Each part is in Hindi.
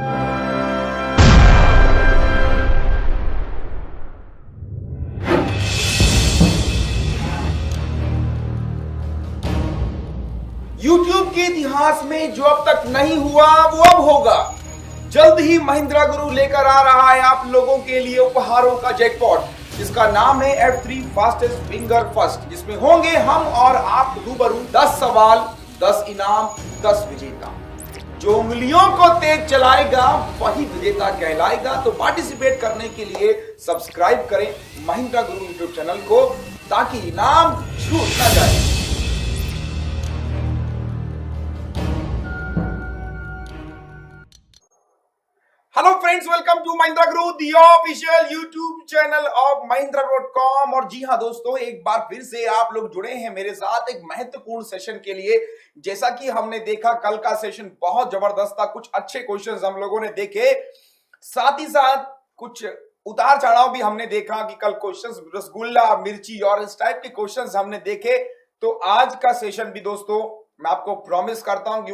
YouTube के इतिहास में जो अब तक नहीं हुआ वो अब होगा। जल्द ही महिंद्रा गुरु लेकर आ रहा है आप लोगों के लिए उपहारों का जैकपॉट, जिसका नाम है F3 फास्टेस्ट फिंगर फर्स्ट, जिसमें होंगे हम और आप रूबरू। 10 सवाल, 10 इनाम, 10 विजेता। जो उंगलियों को तेज चलाएगा वही विजेता कहलाएगा। तो पार्टिसिपेट करने के लिए सब्सक्राइब करें महिंद्रा गुरु यूट्यूब चैनल को, ताकि इनाम छूट ना जाए। Hello friends, welcome to Mahindra Guru, the official YouTube channel of mahindra.com। और जी हां दोस्तों, एक बार फिर से आप लोग जुड़े हैं मेरे साथ एक महत्वपूर्ण सेशन के लिए। जैसा कि हमने देखा, कल का सेशन बहुत जबरदस्त था। कुछ अच्छे क्वेश्चंस हम लोगों ने देखे, साथ ही साथ कुछ उतार चढ़ाव भी हमने देखा कि कल क्वेश्चंस रसगुल्ला, मिर्ची और इस टाइप के क्वेश्चंस हमने देखे। तो आज का सेशन भी दोस्तों, मैं आपको प्रॉमिस करता हूं कि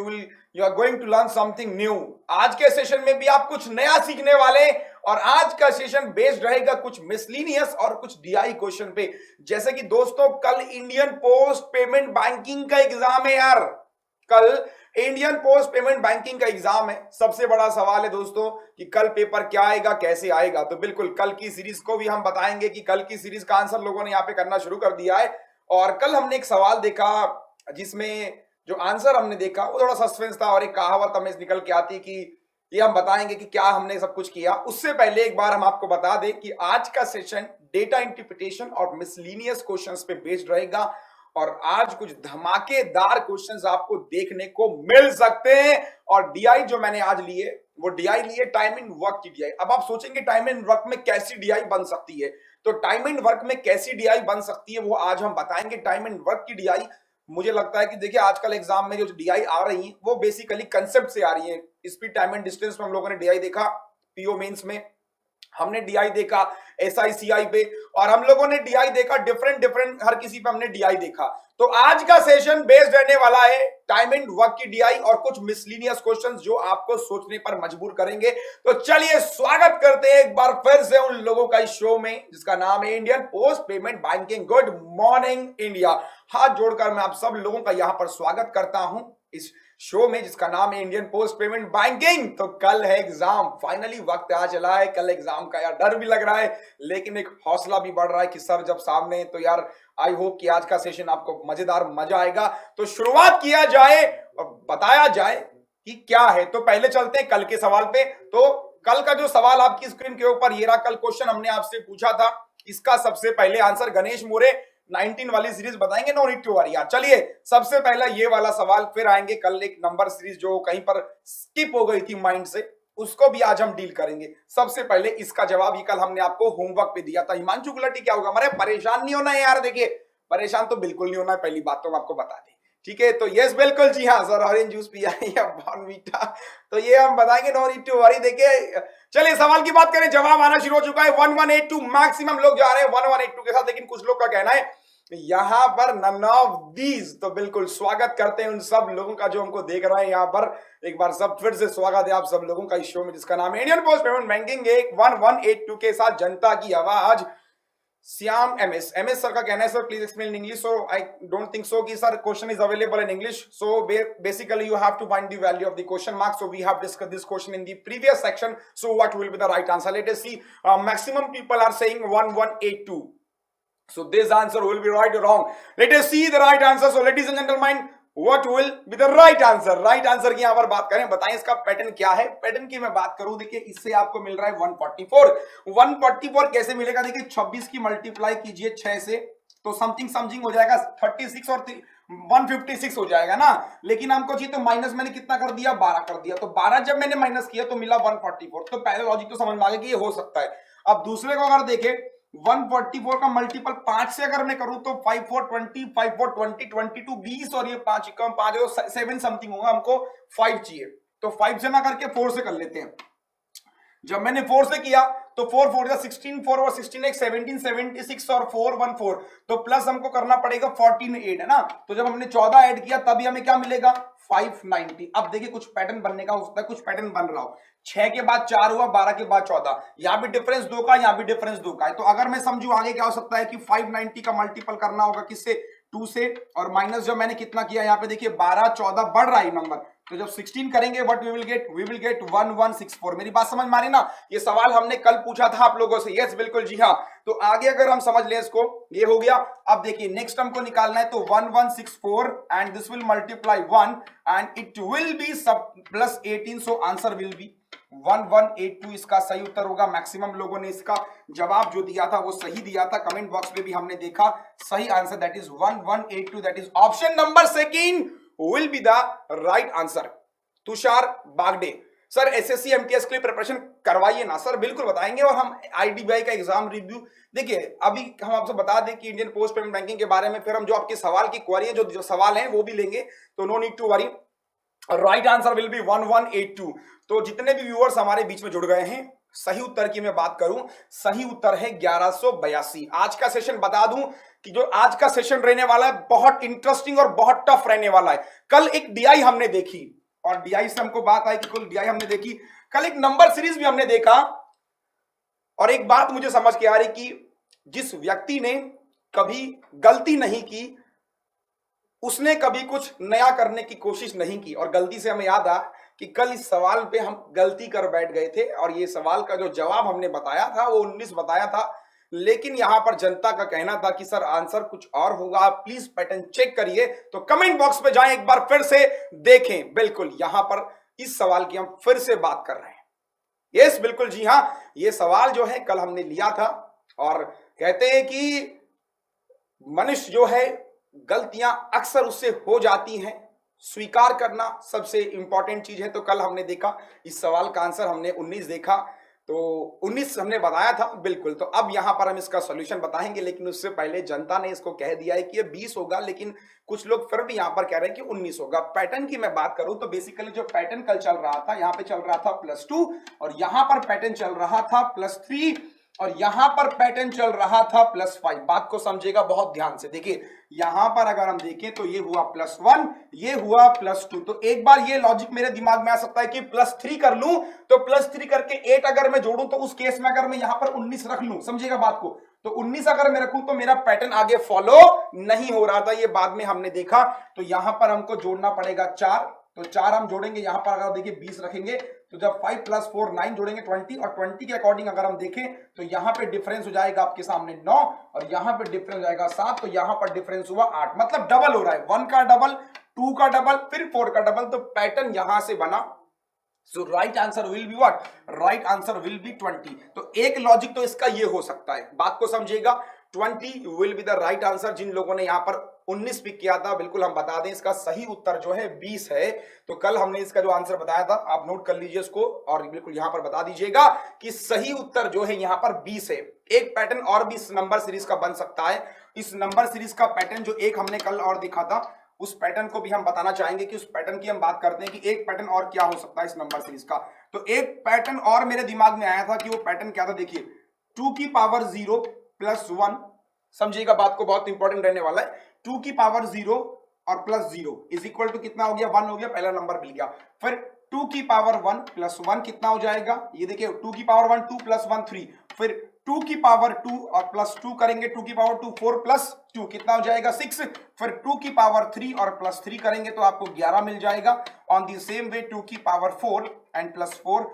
you are going to learn something new. आज के सेशन में भी आप कुछ नया सीखने वाले, और आज का सेशन बेस्ड रहेगा कुछ मिसलिनियस और कुछ डीआई क्वेश्चन पे। जैसे कि दोस्तों, कल इंडियन पोस्ट पेमेंट बैंकिंग का एग्जाम है यार। कल इंडियन पोस्ट पेमेंट बैंकिंग का एग्जाम है। सबसे बड़ा सवाल है दोस्तों कि कल पेपर क्या आएगा, कैसे आएगा। तो बिल्कुल कल की सीरीज को भी हम बताएंगे कि कल की सीरीज का आंसर लोगों ने यहाँ पे करना शुरू कर दिया है। और कल हमने एक सवाल देखा जिसमें जो आंसर हमने देखा वो थोड़ा सस्पेंस था, और एक कहावत हमें निकल के आती कि ये हम बताएंगे कि क्या हमने सब कुछ किया। उससे पहले एक बार हम आपको बता दें कि आज का सेशन डेटा इंटरप्रिटेशन और मिसलिनियस क्वेश्चंस पे बेस्ड रहेगा। और आज कुछ धमाकेदार क्वेश्चंस आपको देखने को मिल सकते हैं। और डीआई जो मैंने आज लिए, वो डीआई लिए टाइम इन वर्क की डीआई। अब आप सोचेंगे टाइम इन वर्क में कैसी डीआई बन सकती है, तो टाइम इन वर्क में कैसी डीआई बन सकती है वो आज हम बताएंगे। टाइम इन वर्क की डीआई, मुझे लगता है कि देखिए आजकल एग्जाम में जो डीआई आ रही है वो बेसिकली कंसेप्ट से आ रही है। स्पीड, टाइम एंड डिस्टेंस में हम लोगों ने डीआई देखा, पीओ मेंस में हमने डीआई देखा, एसआईसीआई पे, और हम लोगों ने डीआई देखा डिफरेंट हर किसी पे हमने डीआई देखा। तो आज का सेशन बेस्ड रहने वाला है टाइम एंड वर्क की डीआई और कुछ मिसलिनियस क्वेश्चंस जो आपको सोचने पर मजबूर करेंगे। तो चलिए स्वागत करते हैं एक बार फिर से उन लोगों का इस शो में जिसका नाम है Indian post payment banking. Good morning India. हाथ जोड़कर मैं आप सब लोगों का यहां पर स्वागत करता हूं इस शो में जिसका नाम है इंडियन पोस्ट पेमेंट बैंकिंग। तो कल है एग्जाम, फाइनली वक्त आ चला है कल एग्जाम का। यार डर भी लग रहा है, लेकिन एक हौसला भी बढ़ रहा है कि सर जब सामने, तो यार आई होप कि आज का सेशन आपको मजेदार मजा आएगा। तो शुरुआत किया जाए और बताया जाए कि क्या है। तो पहले चलते हैं कल के सवाल पे। तो कल का जो सवाल आपकी स्क्रीन के ऊपर ये रहा, कल क्वेश्चन हमने आपसे पूछा था, इसका सबसे पहले आंसर गणेश मोरे 19 वाली सीरीज बताएंगे, नो नीड टू वरी यार। चलिए सबसे पहला ये वाला सवाल, फिर आएंगे कल एक नंबर सीरीज जो कहीं पर स्किप हो गई थी माइंड से, उसको भी आज हम डील करेंगे। सबसे पहले इसका जवाब ये कल हमने आपको होमवर्क पे दिया था। हिमांशु गुलाटी क्या होगा, हमारे परेशान नहीं होना है यार। देखिए परेशान तो बिल्कुल नहीं होना है, पहली बात तो मैं आपको बता दें, ठीक है। तो यस बिल्कुल, जी हाँ सर, ऑरेंज जूस पिया है या बॉर्नवीटा, तो ये हम बताएंगे, नो नीड टू वरी। देखिए चलिए सवाल की बात करें, जवाब आना शुरू हो चुका है। 1182 मैक्सिमम लोग जा रहे हैं 1182 के साथ, लेकिन कुछ लोग का कहना है यहां पर नन ऑफ दीज। तो बिल्कुल स्वागत करते हैं उन सब लोगों का जो हमको देख रहे हैं यहाँ पर। एक बार सब फिर से स्वागत है आप सब लोगों का इस शो में जिसका नाम है इंडियन पोस्ट पेमेंट बैंकिंग। 1182 के साथ जनता की आवाज। श्याम एमएस सर का कहना है, sir please explain in English. So I don't think so कि sir question is available in English. So basically you have to find the value of the question mark. So we have discussed this question in the previous section. So what will be the right answer? Let us see. Maximum people are saying 1182. So this answer will be right or wrong? Let us see the right answer. So ladies and gentlemen, what will be the right answer? Right answer की यहाँ पर बात करें, बताएं इसका पैटर्न क्या है। पैटर्न की मैं बात करूं, देखिए इससे आपको मिल रहा है 144। 144 कैसे मिलेगा? देखिए 26 की मल्टीप्लाई कीजिए 6 से, तो समथिंग हो जाएगा 36 और 156 हो जाएगा ना। लेकिन हमको चाहिए तो माइनस मैंने कितना कर दिया, 12 कर दिया। तो 12 जब मैंने माइनस किया तो मिला 144। तो पहले लॉजिक तो समझ में आ गया कि ये हो सकता है। अब दूसरे को अगर देखें, 144 का मल्टीपल 5 से अगर मैं करूं तो 5 4 20, 5 4 20, 22 20, और ये 5 कम 5 है तो 7 समथिंग होगा। हमको 5 चाहिए, तो 5 से ना करके 4 से कर लेते हैं। जब मैंने 4 से किया तो 4 4 जा 16, 4 और 16 एक 17, 76 और 4 14, तो प्लस हमको करना पड़ेगा 14 8 है ना। तो जब हमने 14 ऐड किया तभी हमें क्या मिलेगा 590। अब देखिए कुछ पैटर्न बनने का हो सकता है, कुछ पैटर्न बन रहा हो। 6 के बाद 4 हुआ, 12 के बाद 14, यहां भी डिफरेंस 2 का, यहां भी डिफरेंस 2 का है। तो अगर मैं समझू आगे क्या हो सकता है कि 590 का मल्टीपल करना होगा किससे, 2 से, और माइनस जब मैंने कितना किया यहाँ पे देखिए 12 14 बढ़ रहा है नंबर, तो जब 16 करेंगे व्हाट वी विल गेट 1164। मेरी बात समझ में आ रही ना। ये सवाल हमने कल पूछा था आप लोगों से, यस बिल्कुल जी हाँ। तो आगे अगर हम समझ लें इसको, ये हो गया। अब देखिए नेक्स्ट हमको निकालना है, तो 1164 and this will multiply 1 and it will be सब plus 18, so answer will be 1182 इसका सही उत्तर होगा। मैक्सिमम लोगों ने इसका जवाब जो दिया था वो सही दिया था, कमेंट बॉक्स में भी हमने देखा सही answer that is 1182, that is option number second will be the right answer. Tushar Bagde, sir SSC MTS के लिए प्रिपरेशन करवाइए ना। सर बिल्कुल बताएंगे, और हम आईडीबीआई का एग्जाम रिव्यू, देखिए अभी हम आपसे बता दें कि इंडियन पोस्ट पेमेंट बैंकिंग के बारे में, फिर हम जो आपके सवाल की क्वेरी है, जो सवाल हैं वो भी लेंगे, तो no need to worry. Right answer will be 1182। तो जितने भी व्यूअर्स हमारे बीच में जुड़ गए हैं, सही उत्तर की मैं बात करूं, सही उत्तर है 1182। आज का सेशन बता दूं कि जो आज का सेशन रहने वाला है बहुत इंटरेस्टिंग और बहुत टफ रहने वाला है। कल एक डीआई हमने देखी, और डीआई से हमको बात आई कि कुल डीआई हमने देखी, कल एक नंबर सीरीज भी हमने देखा, और एक बात मुझे समझ के आ रही कि जिस व्यक्ति ने कभी गलती नहीं की उसने कभी कुछ नया करने की कोशिश नहीं की। और गलती से हमें याद आ कि कल इस सवाल पे हम गलती कर बैठ गए थे, और ये सवाल का जो जवाब हमने बताया था वो 19 बताया था, लेकिन यहां पर जनता का कहना था कि सर आंसर कुछ और होगा, आप प्लीज पैटर्न चेक करिए। तो कमेंट बॉक्स पे जाएं, एक बार फिर से देखें। बिल्कुल यहां पर इस सवाल की हम फिर से बात कर रहे हैं। यस बिल्कुल जी हाँ, ये सवाल जो है कल हमने लिया था, और कहते हैं कि मनुष्य जो है गलतियां अक्सर उससे हो जाती हैं, स्वीकार करना सबसे इंपॉर्टेंट चीज है। तो कल हमने देखा इस सवाल का आंसर हमने 19 देखा, तो 19 हमने बताया था बिल्कुल। तो अब यहां पर हम इसका सॉल्यूशन बताएंगे, लेकिन उससे पहले जनता ने इसको कह दिया है कि ये 20 होगा, लेकिन कुछ लोग फिर भी यहां पर कह रहे हैं कि 19 होगा। पैटर्न की मैं बात करूं तो बेसिकली जो पैटर्न कल चल रहा था, यहां पे चल रहा था +2, और यहां पर पैटर्न चल रहा था +3, और यहां पर पैटर्न चल रहा था +5। बात को समझेगा बहुत ध्यान से। देखिए यहां पर अगर हम देखें तो ये हुआ +1, ये हुआ +2। तो एक बार ये लॉजिक मेरे दिमाग में आ सकता है कि +3 कर लूं, तो +3 करके 8 अगर मैं जोड़ूं, तो उस केस में अगर मैं यहां पर 19 रख लूं, समझिएगा बात को, तो 19 अगर मैं रखूं तो मेरा पैटर्न आगे फॉलो नहीं हो रहा था, ये बाद में हमने देखा। तो यहां पर हमको जोड़ना पड़ेगा 4, तो 4 हम जोड़ेंगे, यहां पर अगर देखिए 20 रखेंगे, तो जब 5 + 4 9 जोड़ेंगे 20, और 20 के अकॉर्डिंग अगर हम देखें तो यहां पे डिफरेंस हो जाएगा आपके सामने 9, और यहां पे डिफरेंस हो जाएगा 7, तो यहां पर डिफरेंस हुआ 8, मतलब डबल हो रहा है, 1 का डबल, 2 का डबल, फिर 4 का डबल। तो पैटर्न यहां से बना। So right answer will be what, right answer will be 20। तो एक लॉजिक तो इसका ये हो सकता है, बात को समझिएगा, 20 will be the right answer. जिन लोगों ने यहां पर 19 पिक किया था, बिल्कुल हम बता दें इसका सही उत्तर जो है 20 है। तो कल हमने इसका जो आंसर बताया था, आप नोट कर लीजिए इसको, और बिल्कुल यहां पर बता दीजिएगा कि सही उत्तर जो है यहां पर 20 है। एक पैटर्न और भी इस नंबर सीरीज का बन सकता है। इस नंबर सीरीज का पैटर्न जो एक हमने कल और देखा था, उस पैटर्न को भी हम बताना चाहेंगे कि उस पैटर्न की हम बात करते हैं कि एक पैटर्न और क्या हो सकता है इस नंबर सीरीज का। तो एक पैटर्न और मेरे दिमाग में आया था कि वो पैटर्न क्या था, देखिए 2 की पावर 0 + 1, समझिएगा बात को, बहुत इंपॉर्टेंट रहने वाला है। 2 की पावर 0 और +0 इज इक्वल टू कितना हो गया, 1 हो गया, पहला नंबर मिल गया। फिर 2 की पावर 1 + 1 कितना हो जाएगा, ये देखिए 2 की पावर 1 2 + 1 3, फिर 2 की पावर 2 और +2 करेंगे, 2 की पावर 2 4 + 2 कितना हो जाएगा 6, फिर 2 की पावर 3 और +3 करेंगे तो आपको 11 मिल जाएगा। ऑन द सेम वे 2 की power 4 and +4,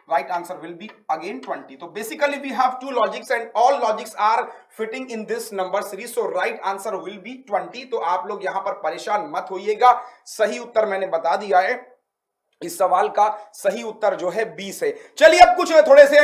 right answer will be again 20. So basically we have two logics and all logics are fitting in this number series, so right answer will be 20. तो आप लोग यहां पर परेशान मत होइएगा, सही उत्तर मैंने बता दिया है। इस सवाल का सही उत्तर जो है 20 है। चलिए अब कुछ थोड़े से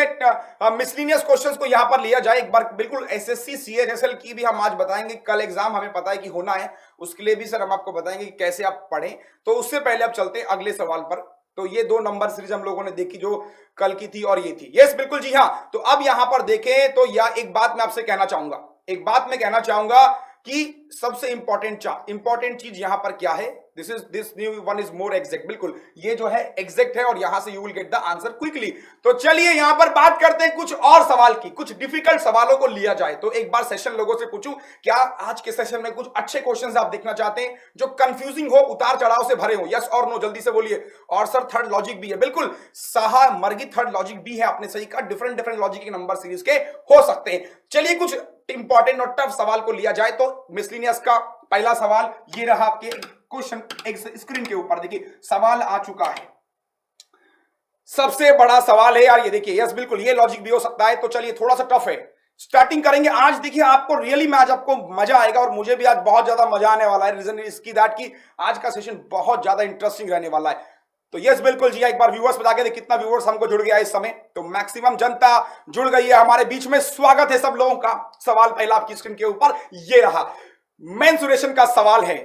मिसलिनियस क्वेश्चंस को यहां पर लिया जाए एक बार। बिल्कुल एसएससी सीएचएसएल की भी हम आज बताएंगे, कल एग्जाम हमें पता है कि होना है, उसके लिए भी सर हम आपको बताएंगे कि कैसे आप पढ़ें। तो उससे पहले अब चलते हैं अगले सवाल पर। तो ये 2 नंबर सीरीज हम लोगों ने देखी जो कल की थी और ये थी, यस बिल्कुल जी हाँ। तो अब यहां पर देखें तो एक बात मैं आपसे कहना चाहूंगा, एक बात मैं कहना चाहूंगा कि सबसे इंपॉर्टेंट चीज यहां पर क्या है, this new one is more exact, बिल्कुल ये जो है एग्जैक्ट है और यहां से you will get the answer quickly. तो चलिए यहां पर बात करते हैं कुछ और सवाल की, कुछ डिफिकल्ट सवालों को लिया जाए। तो एक बार सेशन लोगों से पूछूं, क्या आज के सेशन में कुछ अच्छे क्वेश्चंस आप देखना चाहते हैं जो कंफ्यूजिंग हो, उतार चढ़ाव से भरे हो? यस और नो जल्दी से बोलिए। और सर थर्ड लॉजिक भी है, बिल्कुल साहा मर्गी थर्ड लॉजिक भी है, आपने सही कहा, डिफरेंट डिफरेंट लॉजिक के नंबर सीरीज के हो सकते हैं। चलिए कुछ इंपॉर्टेंट और टफ सवाल को लिया जाए तो मिसलिनियस का पहला सवाल ये रहा आपके क्वेश्चन स्क्रीन के ऊपर, देखिए सवाल आ चुका है। सबसे बड़ा सवाल है यार ये, देखिए यस बिल्कुल ये लॉजिक भी हो सकता है। तो चलिए थोड़ा सा टफ है, स्टार्टिंग करेंगे आज। देखिए आपको रियली में आज आपको मजा आएगा और मुझे भी आज बहुत ज्यादा मजा आने वाला है। रीजन इसकी दैट कि आज का सेशन बहुत ज्यादा इंटरेस्टिंग रहने वाला है। तो यस बिल्कुल जी, एक बार व्यूअर्स बता के कितना व्यूअर्स हमको जुड़ गया इस समय। तो मैक्सिमम जनता जुड़ गई है हमारे बीच में, स्वागत है सब लोगों का। सवाल पहला आपकी स्क्रीन के ऊपर ये रहा, मेंसुरेशन का सवाल है,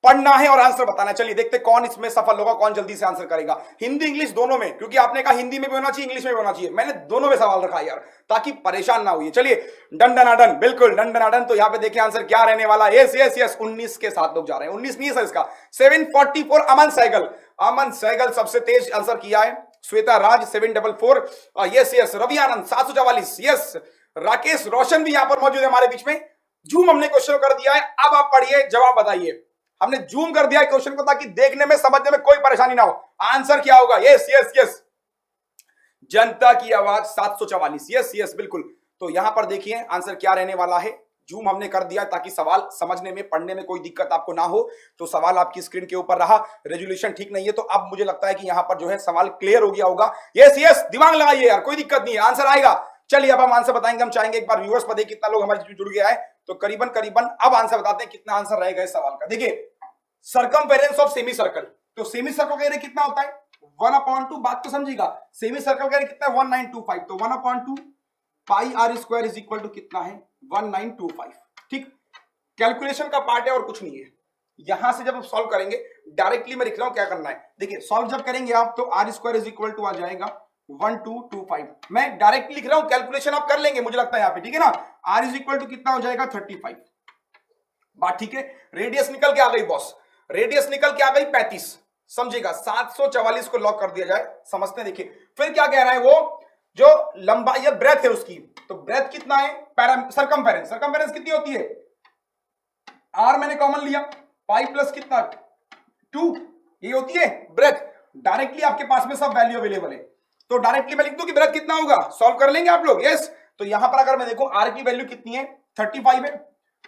पढ़ना है और आंसर बताना है। चलिए देखते कौन इसमें सफल होगा, कौन जल्दी से आंसर करेगा। हिंदी इंग्लिश दोनों में, क्योंकि आपने कहा हिंदी में भी होना चाहिए इंग्लिश में भी होना चाहिए, मैंने दोनों में सवाल रखा यार ताकि परेशान ना हुई। चलिए डन, बिल्कुल डन। तो यहां पे देखिए आंसर क्या रहने वाला है। यस 19 के साथ लोग जा रहे हैं, 19 नहीं है इसका 744। अमन सहगल सबसे तेज आंसर किया है। श्वेता राज 744। यस रवि आनंद 744। यस राकेश रोशन भी यहां पर मौजूद है हमारे बीच में। जूम हमने क्वेश्चन कर दिया है, अब आप पढ़िए जवाब बताइए। हमने जूम कर दिया है क्वेश्चन को ताकि देखने में समझने में कोई परेशानी ना हो। आंसर क्या होगा? यस जनता की आवाज 744। यस बिल्कुल। तो यहां पर देखिए आंसर क्या रहने वाला है। जूम हमने कर दिया ताकि सवाल समझने में पढ़ने में कोई दिक्कत आपको ना हो। तो सवाल आपकी स्क्रीन के ऊपर रहा, रेजोल्यूशन ठीक नहीं है। तो अब मुझे लगता है कि यहां पर जो है सवाल क्लियर हो गया होगा। यस दिमाग लगाइए यार, कोई दिक्कत नहीं है, आंसर आएगा। चलिए अब हम आंसर बताएंगे। हम चाहेंगे एक बार व्यूअर्स पर देखिए कितना लोग हमारे जुड़ गया है। तो करीबन अब आंसर बताते हैं कितना आंसर रहेगा इस सवाल का। देखिए सर्कमफेरेंस ऑफ सेमी सर्कल, तो सेमी सर्कल का एरिया कितना होता है 1/2। बात तो समझिएगा, सेमी सर्कल का एरिया कितना है 1925। तो 1/2 pi R square is equal to कितना है 1925। ठीक, कैलकुलेशन का पार्ट है और कुछ नहीं है। यहां से जब आप सॉल्व करेंगे, डायरेक्टली मैं लिख रहा हूं क्या करना है। देखिए सॉल्व जब करेंगे आप तो R square is equal to आ जाएगा 1225। मैं डायरेक्टली लिख रहा हूं, कैलकुलेशन आप कर लेंगे मुझे लगता है यहां पे, ठीक है ना। आर इज इक्वल टू कितना हो जाएगा 35। बात ठीक है। रेडियस निकल के आ गई बॉस, रेडियस निकल के आ गई 35। समझेगा 744 को लॉक कर दिया जाए, समझते हैं। देखिए फिर क्या कह रहा है वो, जो लंबाई या ब्रेथ है उसकी, तो ब्रेथ कितना है सर्कमफेरेंस कितनी होती है, आर मैंने कॉमन लिया, पाई प्लस कितना 2, ये होती है ब्रेथ। डायरेक्टली आपके पास में सब वैल्यू अवेलेबल है, तो डायरेक्टली मैं लिख दूं कि ब्रेथ कितना होगा, सॉल्व कर लेंगे आप लोग। यस, तो यहां पर अगर मैं देखूं आर की वैल्यू कितनी है 35 है,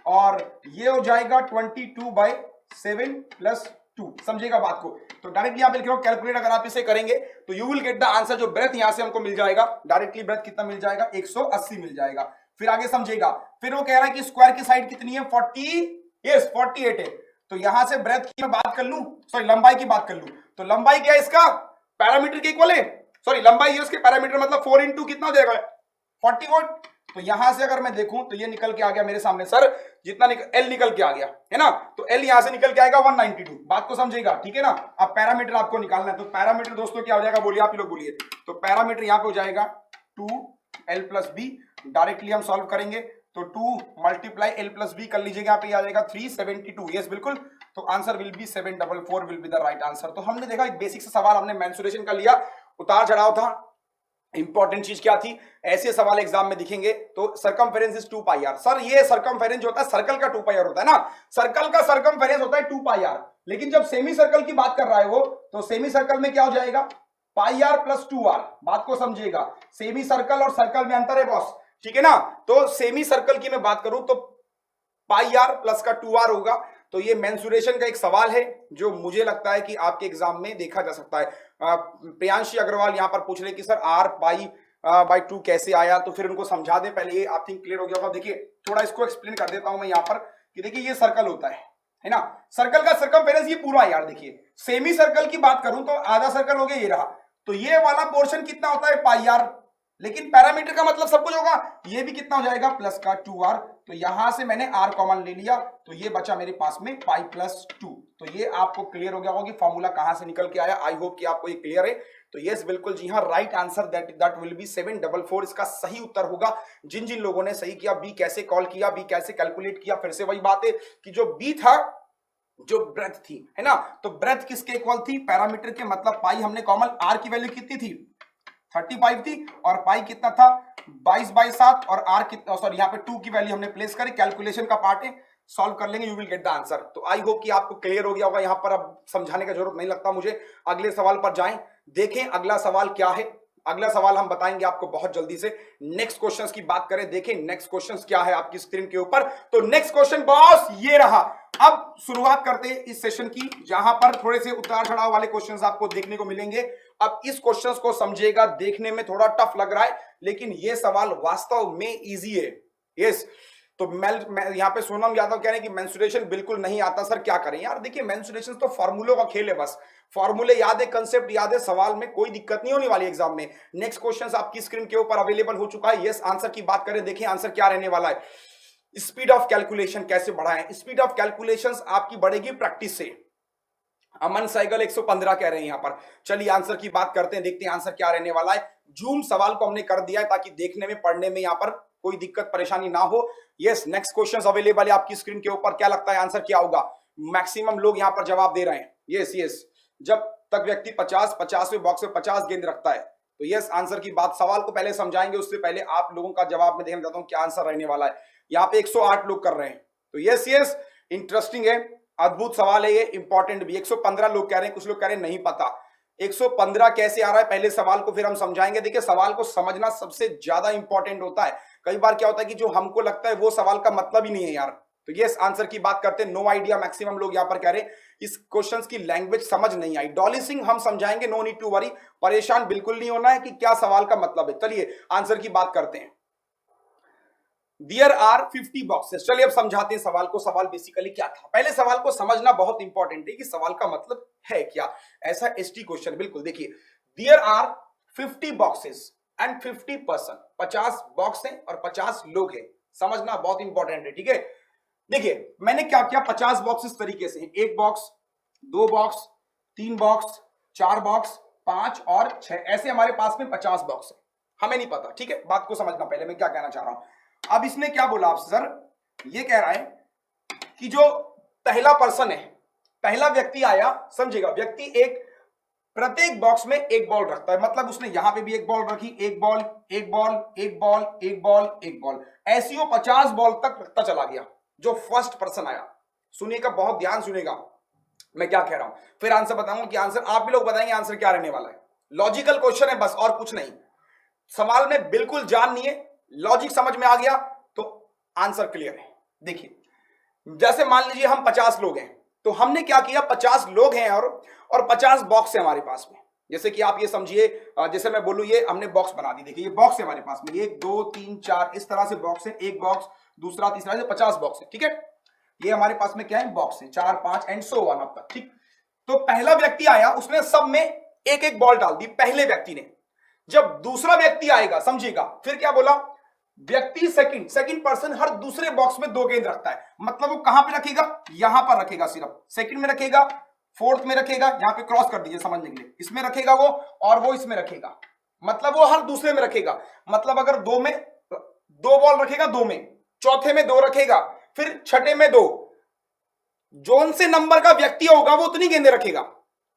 और ये हो जाएगा 22/7 + 2। समझेगा बात को। तो डायरेक्टली यहां पे लिख रहा हूं, कैलकुलेट अगर आप इसे करेंगे तो you will get the answer. जो ब्रेथ यहां से हमको मिल जाएगा, डायरेक्टली ब्रेथ कितना मिल जाएगा 180 मिल जाएगा। फिर आगे समझेगा, फिर वो कह रहा है कि स्क्वायर की साइड कितनी है 48 है। तो यहां से ब्रेथ की मैं बात कर लूं, सॉरी लंबाई की बात कर लूं, तो लंबाई क्या है इसका पैरामीटर के इक्वल है, सॉरी लंबाई है उसके पैरामीटर, मतलब 4 × कितना हो जाएगा 40 तो यहां से अगर मैं देखूं तो ये निकल के आ गया मेरे सामने सर, जितना एल निकल के आ गया है ना, तो एल यहां से निकल के आएगा 192। बात को समझेगा, ठीक है ना। अब पैरामीटर आपको निकालना है, तो पैरामीटर दोस्तों क्या हो जाएगा, बोलिए आप ही लोग बोलिए। तो पैरामीटर यहां पे हो जाएगा 2l + b। डायरेक्टली हम सॉल्व करेंगे तो 2 × l + b कर लीजिएगा, यहाँ पे आ जाएगा 372। यस बिल्कुल, तो answer will B 744 will be the right answer. तो हमने देखा एक बेसिक सा सवाल, हमने मेंसुरेशन का लिया, उतार चढ़ाव था। इंपॉर्टेंट चीज क्या थी, ऐसे सवाल एग्जाम में दिखेंगे। तो सर्कमफेरेंस इज 2πr। सर ये सर्कमफेरेंस जो होता है सर्कल का 2πr होता है ना, सर्कल का सर्कमफेरेंस होता है 2πr। लेकिन जब सेमी सर्कल की बात कर रहा है वो, तो सेमी सर्कल में क्या हो जाएगा πr + 2r। बात को समझिएगा, सेमी सर्कल और सर्कल में अंतर है बॉस, ठीक है ना। तो सेमी सर्कल की मैं बात करूं तो πr + 2r होगा। तो ये मेंसुरेशन का एक सवाल है जो मुझे लगता है कि आपके एग्जाम में देखा जा सकता है। प्रियांशी अग्रवाल यहां पर पूछ रहे कि सर r π/2 कैसे आया, तो फिर उनको समझा दें पहले, ये आई थिंक क्लियर हो गया होगा। देखिए थोड़ा इसको एक्सप्लेन कर देता हूं मैं यहां पर कि देखिए ये सर्कल होता है ना, सर्कल का सर्कमफेरेंस ये पूरा यार। देखिए सेमी सर्कल की बात करूं तो आधा सर्कल हो गया ये रहा, तो ये वाला पोर्शन कितना होता है πr, लेकिन पैरामीटर का मतलब सब कुछ होगा, ये भी कितना हो जाएगा +2r। तो यहां से मैंने r कॉमन ले लिया, तो ये बचा मेरे पास में π + 2। तो ये आपको क्लियर हो गया होगा कि फॉर्मूला कहां से निकल के आया। आई होप कि आपको ये क्लियर है। तो यस बिल्कुल जी हाँ, right answer that will be 744। इसका सही उत्तर होगा। जिन जिन लोगों ने सही किया, बी कैसे कॉल किया, बी कैसे कैलकुलेट किया, फिर से वही बात है कि जो बी था जो ब्रेथ थी, है ना, तो ब्रेथ किसके इक्वल थी, पैरामीटर के, मतलब पाई हमने कॉमन, आर की वैल्यू कितनी थी 35 थी और पाई कितना था 22/7 और आर कितना, सॉरी यहाँ पे 2 की वैल्यू हमने प्लेस करी, कैलकुलेशन का पार्ट है, सॉल्व कर लेंगे, you will get the answer. तो आई होप कि आपको क्लियर हो गया होगा, यहां पर अब समझाने का जरूरत नहीं लगता मुझे। अगले सवाल पर जाएं, देखें अगला सवाल क्या है। अगला सवाल हम बताएंगे आपको बहुत जल्दी से। नेक्स्ट क्वेश्चंस की बात करें, देखें नेक्स्ट क्वेश्चंस क्या है आपकी स्क्रीन के ऊपर। तो नेक्स्ट क्वेश्चन बॉस ये रहा। अब शुरुआत करते हैं इस सेशन की, जहां पर थोड़े से उतार चढ़ाव वाले क्वेश्चंस आपको देखने को मिलेंगे। अब इस क्वेश्चंस को समझिएगा, देखने में थोड़ा टफ लग रहा है लेकिन ये सवाल वास्तव में इजी है। यस, तो मैं यहां पे सोनम यादव कह रहे हैं कि मेंस्ट्रुएशन बिल्कुल नहीं आता सर, क्या करें यार। देखिए मेंस्ट्रुएशन तो फॉर्मूलों का खेल है, बस फॉर्मूले याद है, कंसेप्ट याद है, सवाल में कोई दिक्कत नहीं होने वाली एग्जाम में। नेक्स्ट क्वेश्चन आपकी स्क्रीन के ऊपर अवेलेबल हो चुका है। यस, आंसर की बात करें, देखिए आंसर क्या रहने वाला है। स्पीड ऑफ कैलकुलेशन कैसे बढ़ाएं, स्पीड ऑफ कैलकुलेशन आपकी बढ़ेगी प्रैक्टिस से। अमन साइकिल 115 कह रहे हैं यहां पर। चलिए आंसर की बात करते हैं, देखते हैं आंसर क्या रहने वाला है। जूम सवाल को हमने कर दिया है ताकि देखने में पढ़ने में यहां पर कोई दिक्कत परेशानी ना हो। यस, नेक्स्ट क्वेश्चन अवेलेबल है आपकी स्क्रीन के ऊपर। क्या लगता है आंसर क्या होगा? मैक्सिमम लोग यहां पर जवाब दे रहे हैं। यस यस, जब तक व्यक्ति 50वें बॉक्स में 50 गेंद रखता है। तो यस, आंसर की बात, सवाल को पहले समझाएंगे उससे पहले आप लोगों का जवाब में देखना चाहता हूं क्या आंसर रहने वाला है। यहाँ पे 108 लोग कर रहे हैं। तो यस यस, इंटरेस्टिंग है, अद्भुत सवाल है ये, इंपॉर्टेंट भी। 115 लोग कह रहे हैं, कुछ लोग कह रहे हैं नहीं पता 115 कैसे आ रहा है, पहले सवाल को फिर हम समझाएंगे। देखिए सवाल को समझना सबसे ज्यादा इंपॉर्टेंट होता है। कई बार क्या होता है कि जो हमको लगता है वो सवाल का मतलब ही नहीं है यार। तो यस, आंसर की बात करते हैं। नो आइडिया मैक्सिमम लोग यहां पर कह रहे हैं, इस क्वेश्चंस की लैंग्वेज समझ नहीं आई। डॉली सिंह हम समझाएंगे, नो नीड टू वरी, परेशान बिल्कुल नहीं होना है कि क्या सवाल का मतलब है। चलिए आंसर की बात करते हैं। There are 50 boxes। चलिए अब समझाते हैं सवाल को। सवाल बेसिकली क्या था, पहले सवाल को समझना बहुत इंपॉर्टेंट है कि सवाल का मतलब है क्या। ऐसा एसटी क्वेश्चन, बिल्कुल देखिए, There are 50 boxes and 50 person। 50 box हैं और 50 लोग हैं, समझना बहुत इंपॉर्टेंट है, ठीक है। देखिए मैंने क्या किया, 50 बॉक्स इस तरीके से, 1 बॉक्स, 2 बॉक्स, 3 बॉक्स, 4 बॉक्स, 5 और 6, ऐसे हमारे पास में 50 बॉक्स है। हमें नहीं पता, ठीक है, बात को समझना पहले मैं क्या कहना चाह रहा हूं। अब इसने क्या बोला आपसे, सर ये कह रहा है कि जो पहला पर्सन है, पहला व्यक्ति आया, समझेगा, व्यक्ति एक प्रत्येक बॉक्स में एक बॉल रखता है, मतलब उसने यहां पे भी एक बॉल रखी, एक बॉल, एक बॉल, एक बॉल, एक बॉल, एक बॉल, ऐसी वो 50 बॉल तक रखता चला गया जो फर्स्ट पर्सन आया। सुनिएगा, बहुत ध्यान सुनिएगा मैं क्या कह रहा हूं, फिर आंसर बताऊंगा कि आंसर आप भी लोग बताएंगे आंसर क्या रहने वाला है। लॉजिकल क्वेश्चन है बस, और कुछ नहीं। सवाल में बिल्कुल जान नहीं है, लॉजिक समझ में आ गया तो आंसर क्लियर है। देखिए जैसे मान लीजिए हम 50 लोग हैं, तो हमने क्या किया, 50 लोग हैं और 50 बॉक्स है हमारे पास में। जैसे कि आप ये समझिए, जैसे मैं बोलूं ये हमने बॉक्स बना दी, देखिए ये बॉक्स है हमारे पास में, 1 2 3 4 इस तरह से बॉक्स है, एक बॉक्स, दूसरा, तीसरा, 50 बॉक्स है, ठीक है। ये हमारे पास में क्या है, बॉक्स है, 4 5 एंड सो ऑन अब तक, ठीक। तो पहला व्यक्ति आया, उसने सब में एक एक बॉल डाल दी पहले व्यक्ति ने। जब दूसरा व्यक्ति आएगा, समझिएगा, फिर क्या बोला, व्यक्ति सेकंड पर्सन हर दूसरे बॉक्स में 2 गेंद रखता है, मतलब वो कहां पे रखेगा, यहां पर रखेगा, सिर्फ सेकंड में रखेगा, फोर्थ में रखेगा, यहां पे क्रॉस कर दीजिए समझने के लिए, इसमें रखेगा वो, और वो इसमें रखेगा, मतलब वो हर दूसरे में रखेगा। मतलब अगर 2 में 2 बॉल रखेगा, 2 में, चौथे में 2 रखेगा, फिर छठे में 2, जोन से नंबर का व्यक्ति होगा वो उतनी गेंदें रखेगा।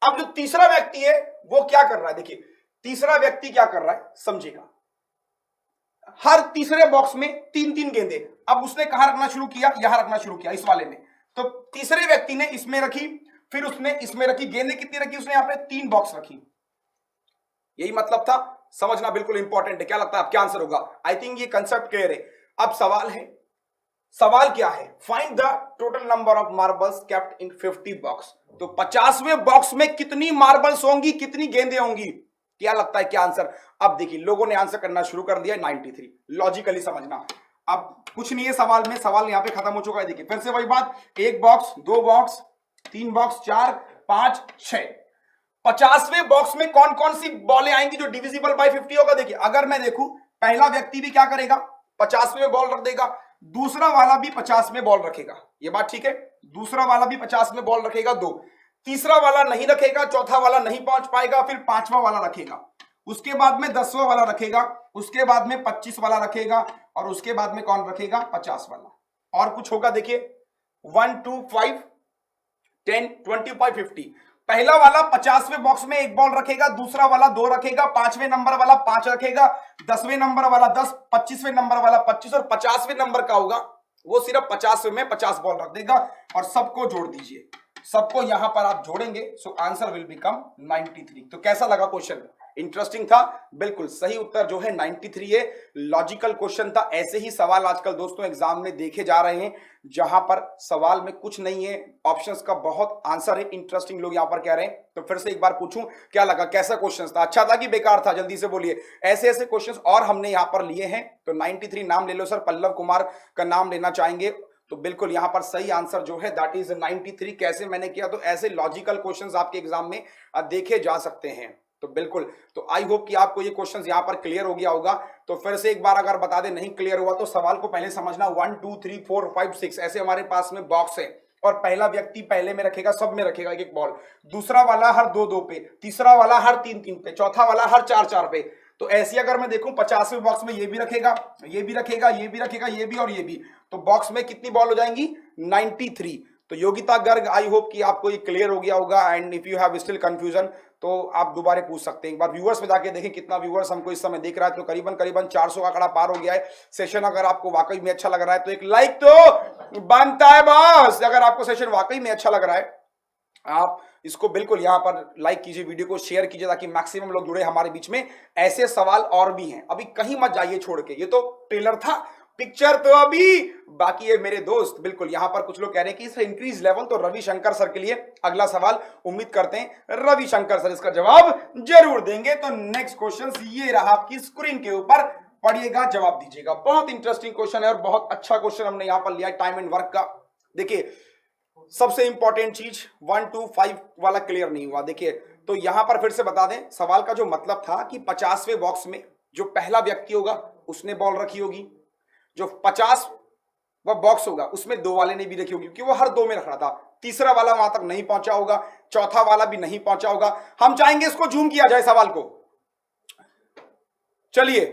अब जो तीसरा व्यक्ति है वो क्या कर रहा है, देखिए तीसरा व्यक्ति क्या कर रहा है, समझिएगा, हर तीसरे बॉक्स में 3-3 गेंदें। अब उसने कहां रखना शुरू किया, यहां रखना शुरू किया, इस वाले में। तो तीसरे व्यक्ति ने इसमें रखी, फिर उसने इसमें रखी, गेंदें कितनी रखी उसने, यहां पे 3 बॉक्स रखी। यही मतलब था, समझना बिल्कुल इंपॉर्टेंट है। क्या लगता है आप क्या आंसर होगा? आई थिंक ये कंसेप्ट क्लियर है। अब सवाल है, सवाल क्या है, find the total number of marbles kept in 50 box. तो 50वें बॉक्स में कितनी मार्बल्स होंगी, कितनी गेंदें होंगी, क्या लगता है क्या आंसर? अब देखिए लोगों ने आंसर करना शुरू कर दिया, 93। लॉजिकली समझना, अब कुछ नहीं है सवाल में, सवाल यहां पे खत्म हो चुका है। देखिए फिर से वही बात, 1 बॉक्स, 2 बॉक्स, 3 बॉक्स, 4 5 6, 50वें बॉक्स में कौन कौन सी बॉलें आएंगी जो डिविजिबल बाय 50 होगा। देखिए अगर मैं देखूं, पहला व्यक्ति भी क्या करेगा, 50वें बॉल रख देगा, दूसरा वाला भी 50 में बॉल रखेगा, ये बात ठीक है, दूसरा वाला भी 50 में बॉल रखेगा 2, तीसरा वाला नहीं रखेगा, चौथा वाला नहीं पहुंच पाएगा, फिर 5वां वाला रखेगा, उसके बाद में 10वां वाला रखेगा, उसके बाद में 25 वाला रखेगा, और उसके बाद में कौन रखेगा, 50 वाला। और कुछ होगा, देखिए 1 2 5 10, 25, 50। पहला वाला 50वें बॉक्स में एक बॉल रखेगा, दूसरा वाला 2 रखेगा, 5वें नंबर वाला 5 रखेगा, 10वें नंबर वाला 10, 25वें नंबर वाला 25 और 50वें नंबर का होगा वो सिर्फ 50वें में 50 बॉल रख देगा और सबको जोड़ दीजिए। सबको यहां पर आप जोड़ेंगे, सो आंसर विल बिकम 93। तो कैसा लगा क्वेश्चन? इंटरेस्टिंग था? बिल्कुल सही उत्तर जो है 93 है। लॉजिकल क्वेश्चन था। ऐसे ही सवाल आजकल दोस्तों एग्जाम में देखे जा रहे हैं जहां पर सवाल में कुछ नहीं है, ऑप्शंस का बहुत आंसर है। इंटरेस्टिंग लोग यहां पर कह रहे हैं। तो फिर से एक बार पूछूं, क्या लगा? कैसा क्वेश्चन था? अच्छा था कि बेकार था? जल्दी से बोलिए। ऐसे ऐसे क्वेश्चंस और हमने यहां पर लिए हैं। तो 93 नाम ले लो सर, पल्लव कुमार का नाम लेना चाहेंगे तो बिल्कुल यहां पर सही आंसर जो है दैट इज 93। कैसे मैंने किया? तो ऐसे लॉजिकल क्वेश्चंस आपके एग्जाम में देखे जा सकते हैं। तो बिल्कुल, तो आई होप कि आपको ये क्वेश्चंस यहां पर क्लियर हो गया होगा। तो फिर से एक बार अगर बता दें नहीं क्लियर हुआ तो सवाल को पहले समझना। 1 2 3 4 5 6 ऐसे हमारे पास में बॉक्स है और पहला व्यक्ति पहले में रखेगा, सब में रखेगा एक एक बॉल, दूसरा वाला हर 2 2 पे, तीसरा वाला हर 3 3 पे, चौथा वाला हर 4 4 पे। तो ऐसी अगर मैं देखूं 50वें बॉक्स में ये भी रखेगा, ये भी रखेगा, ये भी रखेगा, ये भी और ये भी, तो बॉक्स में कितनी बॉल हो जाएंगी? 93। तो योगिता गर्ग, आई होप कि आपको ये क्लियर हो गया होगा। And if you have still confusion तो आप दोबारा पूछ सकते हैं। एक बार व्यूअर्स पे जाके देखें कितना व्यूअर्स हमको इस समय देख रहा है। तो करीबन करीबन 400 का आंकड़ा पार हो गया है। सेशन अगर आपको वाकई में अच्छा लग रहा है तो एक लाइक तो बनता है बॉस। अगर आपको सेशन वाकई में अच्छा लग रहा है आप इसको बिल्कुल यहां पर लाइक कीजिए, वीडियो को शेयर कीजिए ताकि मैक्सिमम लोग जुड़े हमारे बीच में। ऐसे सवाल और भी हैं, अभी कहीं मत जाइए छोड़ के। ये तो ट्रेलर था, पिक्चर तो अभी बाकी है मेरे दोस्त। बिल्कुल यहां पर कुछ लोग कह रहे हैं कि इसका इंक्रीज लेवल, तो रविशंकर सर के लिए अगला सवाल उम्मीद करते हैं रविशंकर सर इसका जवाब जरूर देंगे। तो नेक्स्ट क्वेश्चन ये रहा आपकी स्क्रीन के ऊपर, पढ़िएगा, जवाब दीजिएगा। बहुत इंटरेस्टिंग क्वेश्चन है और बहुत अच्छा क्वेश्चन हमने यहां पर लिया टाइम एंड वर्क का। देखिए सबसे इंपॉर्टेंट चीज 1 2 5 वाला क्लियर नहीं हुआ। देखिए तो यहां पर फिर से बता दें, सवाल का जो मतलब था कि 50वें बॉक्स में जो पहला व्यक्ति होगा उसने बॉल रखी होगी, जो 50 वह बॉक्स होगा उसमें 2 वाले ने भी रखी होगी क्योंकि वो हर 2 में रख रहा था, तीसरा वाला वहां तक नहीं पहुंचा होगा, चौथा वाला भी नहीं पहुंचा होगा। हम चाहेंगे इसको जूम किया जाए सवाल को। चलिए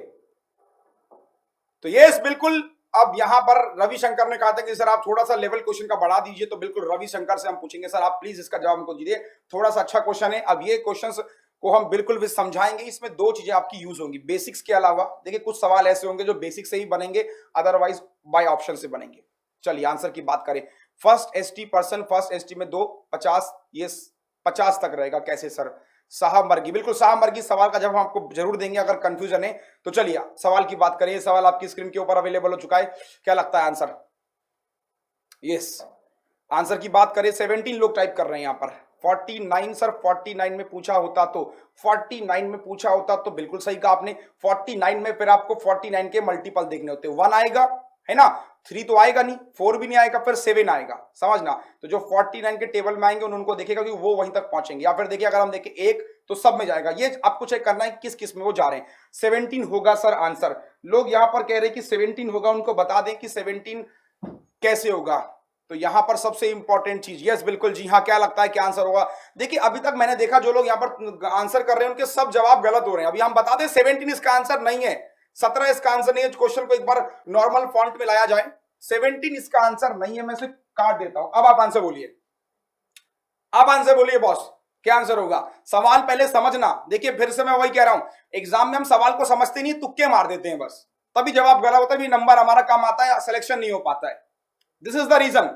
तो यस बिल्कुल, अब यहां पर रविशंकर ने कहा था कि सर आप थोड़ा सा लेवल क्वेश्चन का बढ़ा दीजिए। तो बिल्कुल रविशंकर से हम पूछेंगे सर आप प्लीज इसका जवाब हमको दीजिए, थोड़ा सा अच्छा क्वेश्चन है। अब ये क्वेश्चंस को हम बिल्कुल भी समझाएंगे, इसमें 2 चीजें आपकी यूज होंगी बेसिक्स के अलावा। देखिए कुछ सवाल ऐसे होंगे जो बेसिक से ही बनेंगे, अदरवाइज बाय ऑप्शन से बनेंगे। चलिए आंसर की बात करें। First ST person, first ST में 2 50, ये 50 तक रहेगा। कैसे सर? शाहमर्गी, बिल्कुल शाहमर्गी। सवाल का जवाब हम आपको जरूर देंगे अगर कंफ्यूजन है तो। चलिए सवाल की बात करें, सवाल आपकी स्क्रीन के ऊपर अवेलेबल हो चुका है। क्या लगता है आंसर? यस, आंसर की बात करें 17 लोग टाइप कर रहे हैं यहां पर। 49 सर, 49 में पूछा होता तो, 49 में पूछा होता तो बिल्कुल सही कहा आपने। 49 में फिर आपको 49 के मल्टीपल देखने होते, 1 आएगा है ना, 3 तो आएगा नहीं, 4 भी नहीं आएगा, फिर 7 आएगा, समझना। तो जो 49 के टेबल में आएंगे उनको देखेगा कि वो वहीं तक पहुंचेंगे। या फिर देखिए अगर हम देखें 1 तो सब में जाएगा। ये आपको चेक करना है किस किस में वो जा रहे हैं। 17 होगा सर आंसर। लोग यहां पर कह रहे हैं कि 17 होगा, उनको बता दें कि 17 कैसे होगा। तो यहां पर सबसे इंपॉर्टेंट चीज, यस बिल्कुल जी हाँ, क्या लगता है क्या आंसर होगा? देखिए अभी तक मैंने देखा जो लोग यहां पर आंसर कर रहे हैं उनके सब जवाब गलत हो रहे हैं। अभी हम बता दें 17 इसका आंसर नहीं है, 17 इसका आंसर नहीं है। क्वेश्चन को एक बार नॉर्मल फॉन्ट में लाया जाए, 17 इसका आंसर नहीं है। मैं इसे काट देता हूं। अब आप आंसर बोलिए, आप आंसर बोलिए बॉस, क्या आंसर होगा? सवाल पहले समझना। देखिए फिर से मैं वही कह रहा हूं, एग्जाम में हम सवाल को समझते नहीं, तुक्के मार देते हैं बस, तभी जवाब गलत होता है, नंबर हमारा कम आता है, सिलेक्शन नहीं हो पाता है। This is the reason.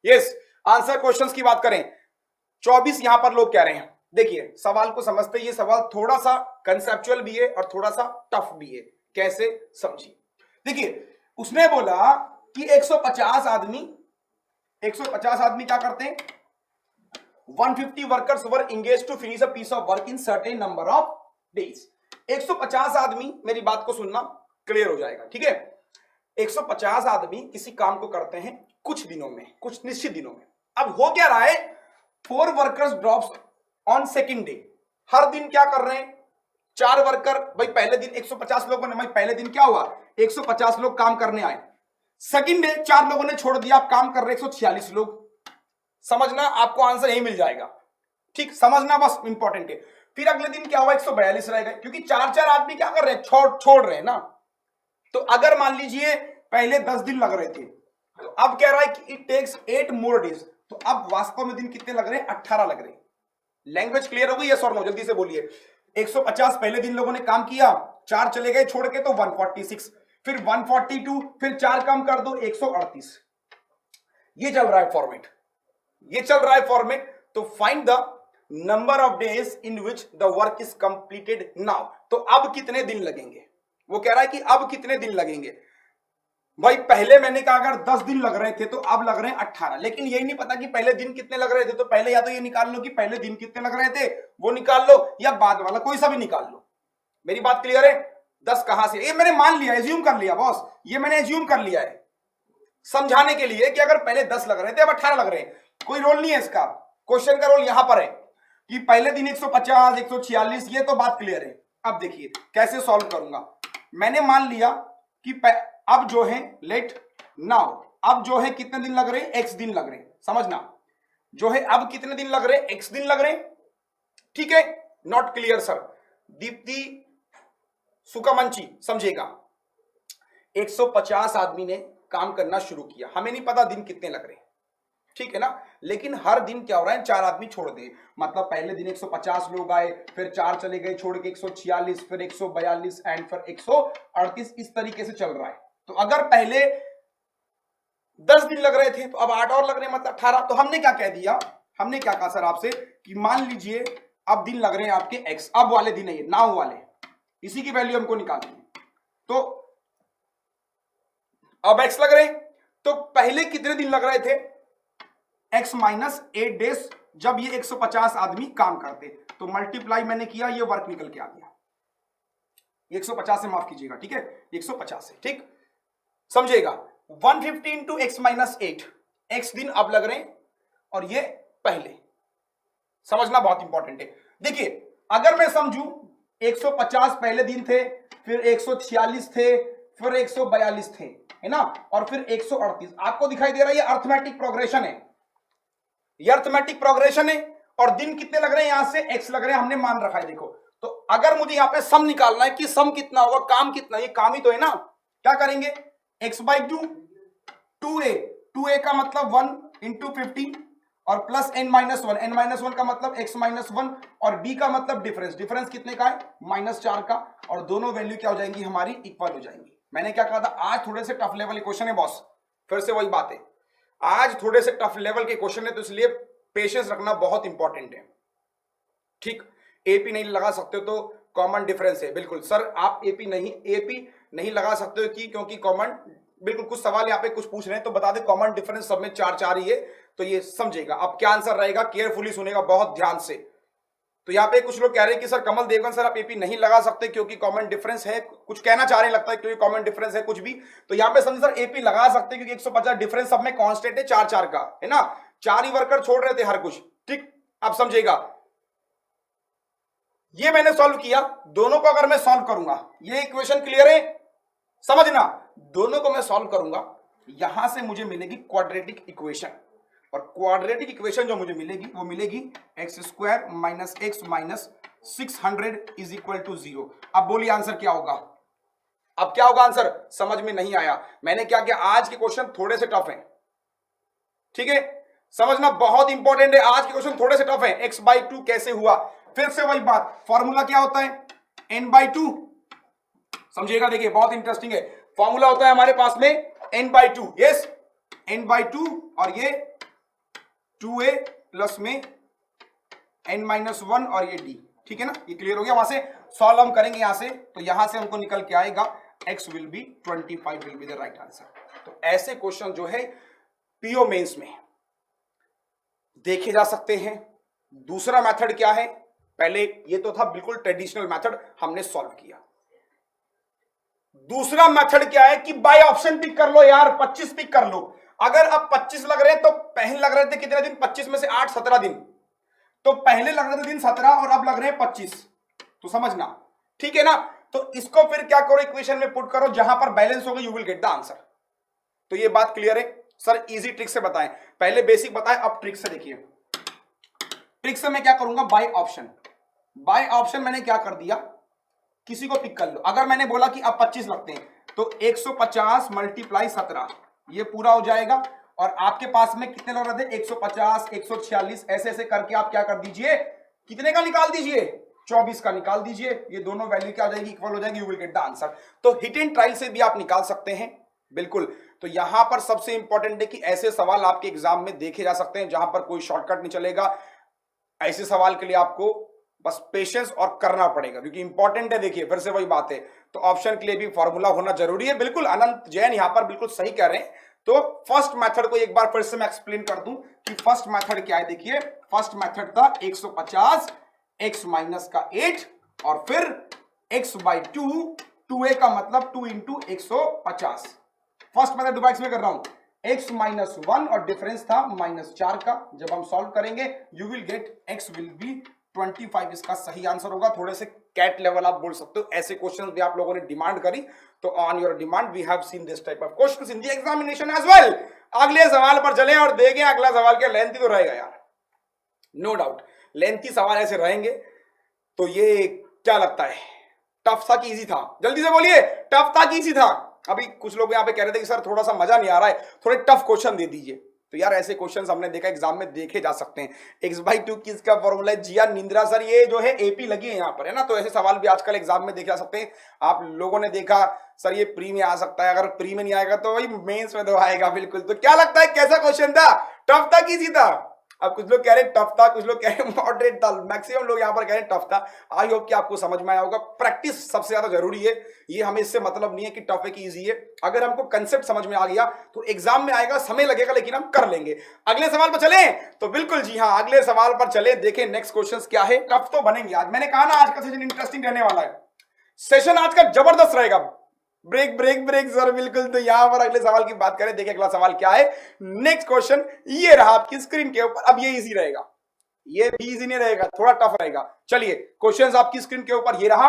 Yes, answer questions की बात करें 24 यहां पर लोग कह रहे हैं। देखिए सवाल को समझते, ये सवाल थोड़ा सा कंसेप्चुअल भी है और थोड़ा सा टफ भी है। कैसे समझिए? देखिए उसने बोला कि 150 आदमी क्या करते हैं, 150 workers were engaged to finish a piece of work in certain number of days. 150 आदमी, मेरी बात को सुनना, क्लियर हो जाएगा, ठीक है। 150 आदमी किसी काम को करते हैं कुछ दिनों में, कुछ निश्चित दिनों में। अब हो क्या रहा है, 4 workers drops on second day. हर दिन क्या कर रहे हैं, 4 वर्कर, भाई पहले दिन 150 लोगों ने, भाई पहले दिन क्या हुआ, 150 लोग काम करने आए, सेकंड डे 4 लोगों ने छोड़ दिया, आप काम कर रहे 146 लोग। समझना, आपको आंसर यही मिल जाएगा, ठीक, समझना बस इंपॉर्टेंट है। फिर अगले दिन क्या हुआ, 142 रह गए, क्योंकि 4 आदमी क्या कर रहे हैं, छोड़ रहे हैं ना। तो अगर मान लीजिए पहले 10 दिन लग रहे थे, तो अब कह रहा है कि इट टेक्स 8 मोर डेज, तो अब वास्तव में दिन कितने लग रहे हैं? 18 लग रहे हैं। लैंग्वेज क्लियर हो गई? यस और नो? जल्दी से बोलिए। 150 पहले दिन लोगों ने काम किया, 4 चले गए छोड़ के तो 146, फिर 142, फिर 4 कम कर दो 138। ये चल रहा है फॉर्मेट, ये चल रहा है फॉर्मेट। तो find the number of days in which the work is completed now. तो अब कितने दिन लगेंगे? वो कह रहा है कि अब कितने दिन लगेंगे। भाई पहले मैंने कहा अगर 10 दिन लग रहे थे तो अब लग रहे हैं 18, लेकिन यही नहीं पता कि पहले दिन कितने लग रहे थे। तो पहले या तो ये निकाल लो कि पहले दिन कितने लग रहे थे, वो निकाल लो, या बाद वाला कोई सा भी निकाल लो। मेरी बात क्लियर है? 10 कहां से? ये मैंने मान लिया, एज्यूम कर लिया बॉस, ये मैंने एज्यूम कर लिया है समझाने के लिए कि अगर पहले 10 लग रहे थे अब 18 लग रहे हैं। कोई रोल नहीं है इसका, क्वेश्चन का रोल यहां पर है कि पहले दिन 150, 146, ये तो बात क्लियर है। अब देखिए कैसे सॉल्व करूंगा। मैंने मान लिया कि अब जो है लेट नाउ, अब जो है कितने दिन लग रहे हैं? x दिन लग रहे हैं। समझना, जो है अब कितने दिन लग रहे हैं? x दिन लग रहे हैं। ठीक है, नॉट क्लियर सर? दीप्ति सुकामंची समझेगा। 150 आदमी ने काम करना शुरू किया, हमें नहीं पता दिन कितने लग रहे हैं, ठीक है ना, लेकिन हर दिन क्या हो रहा है? 4 आदमी छोड़ दे, मतलब पहले दिन 150 लोग आए, फिर 4 चले गए छोड़ के 146, फिर 142 एंड फिर 138, इस तरीके से चल रहा है। तो अगर पहले 10 दिन लग रहे थे तो अब 8 और लग रहे हैं, मतलब 18। तो हमने क्या कह दिया? हमने क्या कहा सर आपसे कि मान लीजिए अब दिन लग रहे हैं आपके x, अब वाले दिन है ये, नाउ वाले, इसी की वैल्यू हमको निकालनी है। तो अब x लग रहे हैं, तो पहले कितने दिन लग रहे थे? x माइनस 8 डेज, जब ये 150 आदमी काम करते। तो मल्टीप्लाई मैंने किया, ये वर्क निकल के आ गया। 150 से माफ कीजिएगा, ठीक है, 150 से, ठीक समझेगा। 150 इंटू एक्स माइनस 8, x दिन अब लग रहे हैं और ये पहले, समझना बहुत इंपॉर्टेंट है। देखिए अगर मैं समझू 150 पहले दिन थे, फिर 146 थे, फिर 142 थे, है ना, और फिर 138। आपको दिखाई दे रहा है ये अर्थमेटिक प्रोग्रेशन है, ये अर्थमेटिक प्रोग्रेशन है। और दिन कितने लग रहे हैं? यहां से x लग रहे हैं, हमने मान रखा है। देखो तो अगर मुझे यहां पे सम निकालना है कि सम कितना होगा, काम कितना, ये काम ही तो है ना, क्या करेंगे? x/2, 2a का मतलब 1 इंटू 50 और प्लस n-1, n-1 का मतलब x-1 और b का मतलब डिफरेंस, डिफरेंस कितने का है? -4 का, और दोनों वैल्यू क्या हो जाएंगी हमारी? इक्वल हो जाएंगी। मैंने क्या कहा था? आज थोड़े से टफ लेवल क्वेश्चन है बॉस, फिर से वही बात है, आज थोड़े से टफ लेवल के क्वेश्चन है, तो इसलिए पेशेंस रखना बहुत इंपॉर्टेंट है, ठीक। एपी नहीं लगा सकते हो तो कॉमन डिफरेंस है, बिल्कुल सर आप एपी नहीं लगा सकते हो कि क्योंकि कॉमन, बिल्कुल कुछ सवाल यहाँ पे कुछ पूछ रहे हैं तो बता दे कॉमन डिफरेंस सब में 4 ही है, तो ये समझेगा। अब क्या आंसर रहेगा? केयरफुली सुनेगा बहुत ध्यान से। तो यहाँ पे कुछ लोग कह रहे हैं कि सर कमल देवगन सर आप एपी नहीं लगा सकते क्योंकि कॉमन डिफरेंस है, कुछ कहना चाह रहे लगता है क्योंकि कॉमन डिफरेंस है कुछ भी। तो यहाँ पे समझे सर एपी लगा सकते क्योंकि 150 डिफरेंस सब में कांस्टेंट है 4 का, है ना, 4 ही वर्कर छोड़ रहे थे हर कुछ, ठीक। अब समझेगा, ये मैंने सॉल्व किया, दोनों को अगर मैं सॉल्व करूंगा, ये इक्वेशन क्लियर है, समझना, दोनों को मैं सॉल्व करूंगा, यहां से मुझे मिलेगी क्वाड्रेटिक इक्वेशन, और क्वाड्रेटिक इक्वेशन जो मुझे मिलेगी वो मिलेगी x² minus x minus 600 is equal to 0। अब बोलिए आंसर क्या होगा? अब क्या होगा आंसर? समझ में नहीं आया। मैंने क्या किया, आज के क्वेश्चन थोड़े से टफ हैं, ठीक है, समझना बहुत इंपॉर्टेंट है, आज के क्वेश्चन थोड़े से टफ हैं। x/2 कैसे हुआ? फिर से वही बात, फॉर्मूला क्या होता है? n/2, समझिएगा, देखिए बहुत इंटरेस्टिंग है। फॉर्मूला होता है हमारे पास में n/2, यस, n/2 और ये 2a प्लस में n-1 और ये d, ठीक है ना, ये क्लियर हो गया। वहां से सॉल्व हम करेंगे यहां से, तो यहां से हमको निकल के आएगा x will B 25 will be the right answer. तो ऐसे क्वेश्चन जो है पीओ मेंस में देखे जा सकते हैं। दूसरा मेथड क्या है? पहले ये तो था बिल्कुल ट्रेडिशनल मेथड, हमने सॉल्व किया। दूसरा मेथड क्या है कि बाय ऑप्शन पिक कर लो यार, 25 पिक कर लो। अगर अब 25 लग रहे हैं तो पहले लग रहे थे कितने दिन? 25 में से 8 17 दिन, तो पहले लग रहे थे दिन 17 और अब लग रहे हैं 25, तो समझना, ठीक है ना। तो इसको फिर क्या करो, इक्वेशन में पुट करो, जहां पर बैलेंस होगा you will get the answer. तो ये बात क्लियर है सर? इजी ट्रिक से बताएं, पहले बेसिक बताएं, अब ट्रिक से देखिए। ट्रिक से मैं क्या करूंगा? बाय ऑप्शन, बाय ऑप्शन मैंने क्या कर दिया, किसी को पिक कर लो। अगर मैंने बोला कि अब 25 लगते हैं तो 150 मल्टीप्लाई 17, ये पूरा हो जाएगा, और आपके पास में कितने लोग रहते, 150, 146, ऐसे ऐसे करके आप क्या कर दीजिए, कितने का निकाल दीजिए, 24 का निकाल दीजिए। ये दोनों वैल्यू क्या हो जाएगी, इक्वल हो जाएगी, you will get the answer. तो हिट एंड ट्रायल से भी आप निकाल सकते हैं, बिल्कुल। तो यहां पर सबसे इंपॉर्टेंट है कि ऐसे सवाल आपके एग्जाम में देखे जा सकते हैं जहां पर कोई शॉर्टकट नहीं चलेगा। ऐसे सवाल के लिए आपको बस पेशेंस और करना पड़ेगा, क्योंकि इंपॉर्टेंट है। देखिए फिर से वही बात है, तो ऑप्शन के लिए भी फॉर्मूला होना जरूरी है। बिल्कुल अनंत जैन यहां पर बिल्कुल सही कह रहे हैं। तो फर्स्ट मेथड को एक बार फिर से मैं एक्सप्लेन कर दूं कि फर्स्ट मेथड क्या है। देखिए फर्स्ट मेथड था 150 x माइनस का 8 और फिर x बाई 2, 2a का मतलब 2 इंटू 150। फर्स्ट मेथड डिवाइड में कर रहा हूं, x माइनस 1 और डिफरेंस था -4 का। जब हम सॉल्व करेंगे you will get x will B 25, इसका सही आंसर होगा। थोड़े से कैट लेवल आप बोल सकते हो, ऐसे क्वेश्चंस भी आप लोगों ने डिमांड करी, तो on your demand we have seen this type of questions in the examination as well. अगले सवाल पर चलें और देखें। अगला सवाल क्या, लेंथी तो रहेगा यार, नो डाउट लेंथी सवाल ऐसे रहेंगे। तो ये क्या लगता है, टफ था कि इजी था? जल्दी से बोलिए, टफ था कि इजी था? अभी कुछ लोग यहाँ पे कह रहे थे कि सर थोड़ा सा मजा नहीं आ रहा है, थोड़े टफ क्वेश्चन दे दीजिए। तो यार ऐसे क्वेश्चंस हमने देखा एग्जाम में देखे जा सकते हैं। x/2 किसका फॉर्मूला है? जिया निंद्रा सर, ये जो है एपी लगी है यहाँ पर, है ना। तो ऐसे सवाल भी आजकल एग्जाम में देखे जा सकते हैं। आप लोगों ने देखा सर ये प्री में आ सकता है, अगर प्री में नहीं आएगा तो वही मेंस में तो आएगा। बिल्कुल। तो क्या लगता है कैसा क्वेश्चन था, टफ था कि इजी था? अब कुछ लोग कह रहे हैं टफ था, कुछ लोग कह रहे हैं मॉडरेट था, मैक्सिमम लोग यहाँ पर कह रहे हैं टफ था। आई होप कि आपको समझ में आया होगा। प्रैक्टिस सबसे ज्यादा जरूरी है। ये हमें इससे मतलब नहीं है कि टफ है कि इजी है। अगर हमको कंसेप्ट समझ में आ गया तो एग्जाम में आएगा, समय लगेगा लेकिन हम कर लेंगे। अगले सवाल पर चले, तो बिल्कुल जी हाँ, अगले सवाल पर चले। देखें नेक्स्ट क्वेश्चन क्या है। टफ तो बनेंगे आज, मैंने कहा ना आज का सेशन इंटरेस्टिंग रहने वाला है। सेशन आज का जबरदस्त रहेगा। ब्रेक ब्रेक ब्रेक सर, बिल्कुल। तो यहां पर अगले सवाल की बात करें। देखिए अगला सवाल क्या है। नेक्स्ट क्वेश्चन ये रहा आपकी स्क्रीन के ऊपर। अब ये इजी रहेगा, ये भी इजी नहीं रहेगा, थोड़ा टफ रहेगा। चलिए क्वेश्चंस आपकी स्क्रीन के ऊपर ये रहा।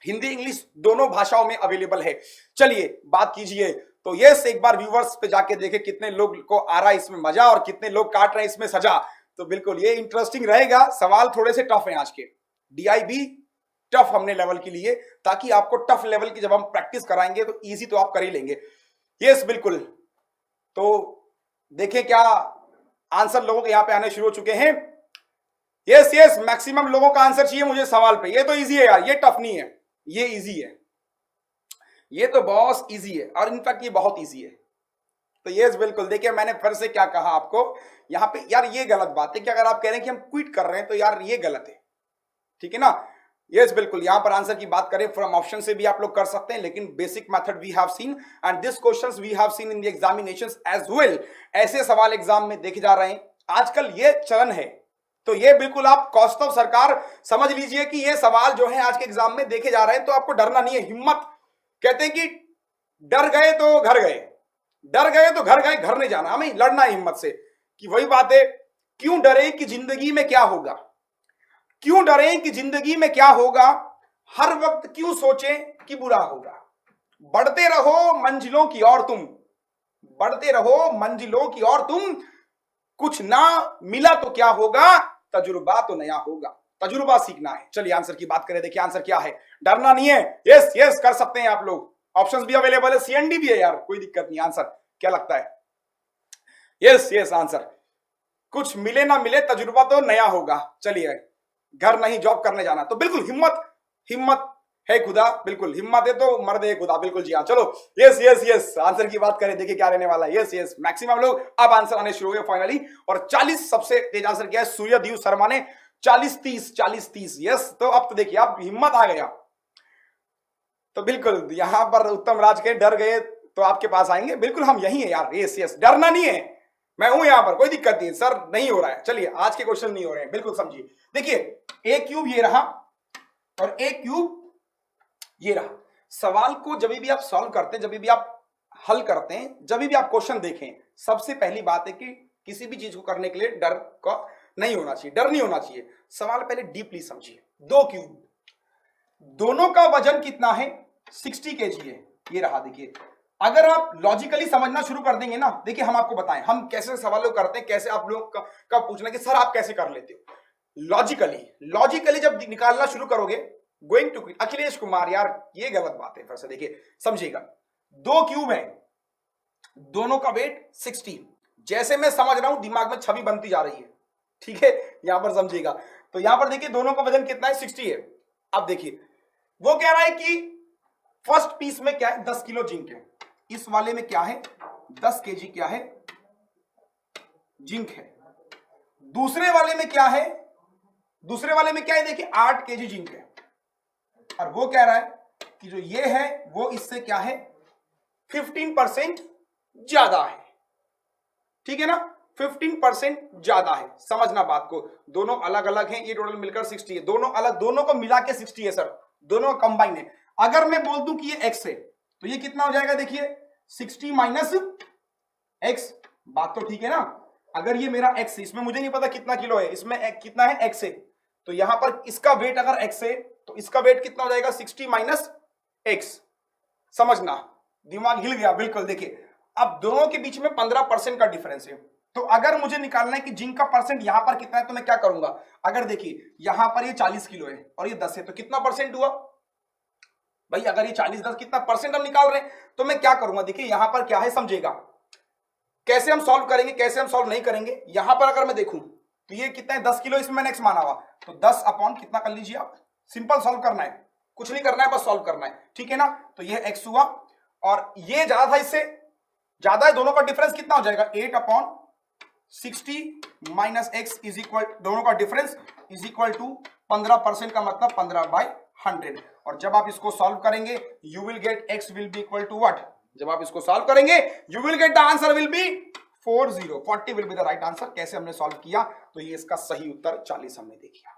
हिंदी इंग्लिश दोनों भाषाओं में अवेलेबल है। चलिए बात कीजिए। तो यस, एक बार व्यूवर्स पे जाके देखे कितने लोग को आ रहा है इसमें मजा और कितने लोग काट रहे हैं इसमें सजा। तो बिल्कुल ये इंटरेस्टिंग रहेगा। सवाल थोड़े से टफ है आज के, DIB टफ हमने लेवल के लिए, ताकि आपको टफ लेवल की जब हम प्रैक्टिस कराएंगे तो इजी तो आप कर ही लेंगे। यस बिल्कुल। तो देखें क्या आंसर लोगों के यहां पे आने शुरू हो चुके हैं। यस यस, मैक्सिमम लोगों का आंसर चाहिए मुझे सवाल पे। ये तो इजी है यार, ये टफ नहीं है, ये इजी है, ये तो बहुत इजी है और इनफैक्ट ये बहुत इजी है। तो यस बिल्कुल। देखिए मैंने फिर से क्या कहा आपको यहां पे, यार ये गलत बात है कि अगर आप कह रहे हैं कि हम क्विट कर रहे हैं तो यार ये गलत है, ठीक है ना। यस बिल्कुल। यहां पर आंसर की बात करें फ्रॉम ऑप्शन से भी आप लोग कर सकते हैं, लेकिन basic method we have seen and this questions we have seen in the examinations as well. ऐसे सवाल एग्जाम में देखे जा रहे हैं आजकल, ये चलन है। तो ये बिल्कुल आप कौस्तव सरकार समझ लीजिए कि ये सवाल जो है आज के एग्जाम में देखे जा रहे हैं, तो आपको डरना नहीं है। हिम्मत, कहते हैं कि डर गए तो घर गए, डर गए तो घर गए, घर नहीं जाना, हमें लड़ना है हिम्मत से। कि वही बात है, क्यों डरे कि जिंदगी में क्या होगा, क्यों डरे कि जिंदगी में क्या होगा, हर वक्त क्यों सोचें कि बुरा होगा। बढ़ते रहो मंजिलों की ओर तुम, बढ़ते रहो मंजिलों की ओर तुम, कुछ ना मिला तो क्या होगा, तजुर्बा तो नया होगा, तजुर्बा सीखना है। चलिए आंसर की बात करें। देखिए आंसर क्या है, डरना नहीं है। यस यस कर सकते हैं आप लोग, ऑप्शंस भी अवेलेबल है, CND भी है यार, कोई दिक्कत नहीं। आंसर क्या लगता है? यस यस आंसर, कुछ मिले ना मिले तजुर्बा तो नया होगा। चलिए घर नहीं जॉब करने जाना। तो बिल्कुल हिम्मत, हिम्मत है खुदा, बिल्कुल हिम्मत है तो मर्द है खुदा। बिल्कुल जी हाँ। चलो यस यस यस आंसर की बात करें। देखिए क्या रहने वाला है। यस यस, मैक्सिमम लोग अब आंसर आने शुरू हो गए फाइनली। और 40 सबसे तेज आंसर किया है सूर्यदेव शर्मा ने, 40-30 40-30। यस, तो अब तो देखिए अब हिम्मत आ गया। तो बिल्कुल यहां पर उत्तम राज के डर गए तो आपके पास आएंगे। बिल्कुल हम यही है यार। यस यस, डरना नहीं है, मैं हूं यहां पर, कोई दिक्कत नहीं सर, नहीं हो रहा है। चलिए आज के क्वेश्चन नहीं हो रहे हैं, बिल्कुल समझिए। देखिए a क्यूब ये रहा और a क्यूब ये रहा। सवाल को जब भी आप सॉल्व करते हैं, जब भी आप हल करते हैं, जब भी आप क्वेश्चन देखें, सबसे पहली बात है कि किसी भी चीज को करने के लिए डर का नहीं होना चाहिए, डर नहीं होना चाहिए। सवाल पहले डीपली समझिए। 2 क्यूब, दोनों का वजन कितना है? 60 kg है। ये रहा। देखिए अगर आप लॉजिकली समझना शुरू कर देंगे ना, देखिए हम आपको बताएं हम कैसे सवालों करते हैं, कैसे आप लोग का पूछना कि सर आप कैसे कर लेते हो। लॉजिकली जब निकालना शुरू करोगे, going to quit. Akhilesh Kumar, यार ये गलत बात है, फिर से देखिए समझिएगा। 2 क्यूब है, दोनों का वेट 60। जैसे मैं समझ रहा हूं दिमाग में छवि बनती जा रही है, ठीक है, यहां पर समझिएगा। तो यहां पर देखिए दोनों का वजन कितना है, 60 है। अब देखिए वो कह रहा है कि फर्स्ट पीस में क्या है, 10 किलो जिंक है, इस वाले में क्या है, 10 केजी क्या है, जिंक है। दूसरे वाले में क्या है, दूसरे वाले में क्या है, देखिए 8 केजी जिंक है। और वो कह रहा है कि जो ये है वो इससे क्या है, 15% ज्यादा है, ठीक है ना, 15% ज्यादा है। समझना बात को, दोनों अलग अलग हैं, ये टोटल मिलकर 60 है, दोनों अलग, दोनों को मिला के 60 है सर, दोनों कंबाइन है। अगर मैं बोल दूं कि ये x है तो ये कितना हो जाएगा, देखिए 60 माइनस x, बात तो ठीक है ना। अगर ये मेरा x है, इसमें मुझे नहीं पता कितना किलो है, इसमें कितना है, x है, तो यहां पर इसका वेट अगर x है तो इसका वेट कितना हो जाएगा, 60 माइनस x। समझना, दिमाग हिल गया बिल्कुल। देखिए अब दोनों के बीच में 15% का डिफरेंस है, तो अगर मुझे निकालना है कि जिंक का परसेंट यहां पर कितना है तो मैं क्या करूंगा, अगर देखिए यहां पर ये 40 किलो है और ये 10 है तो कितना परसेंट हुआ भाई, अगर ये 40 10 कितना परसेंट हम निकाल रहे हैं, तो मैं क्या करूंगा, देखिए यहां पर क्या है, समझेगा कैसे हम सॉल्व करेंगे, कैसे हम सॉल्व नहीं करेंगे। यहां पर अगर मैं देखूं तो ये कितना है, 10 किलो, इसमें मैंने x माना हुआ, तो 10 अपॉन कितना कर लीजिए आप, सिंपल सॉल्व करना है, कुछ नहीं करना है, बस सॉल्व करना है, ठीक है ना। तो ये x हुआ और ये ज्यादा था, इससे ज्यादा है, दोनों का डिफरेंस कितना हो जाएगा, 8 upon 60 minus x is equal, दोनों का डिफरेंस इज इक्वल टू 15% का मतलब 15/100। और जब आप इसको सॉल्व करेंगे you will get x will be equal to what, जब आप इसको सॉल्व करेंगे you will get the answer will be 40 will be the right answer. कैसे हमने सॉल्व किया, तो ये इसका सही उत्तर 40 हमने देखा।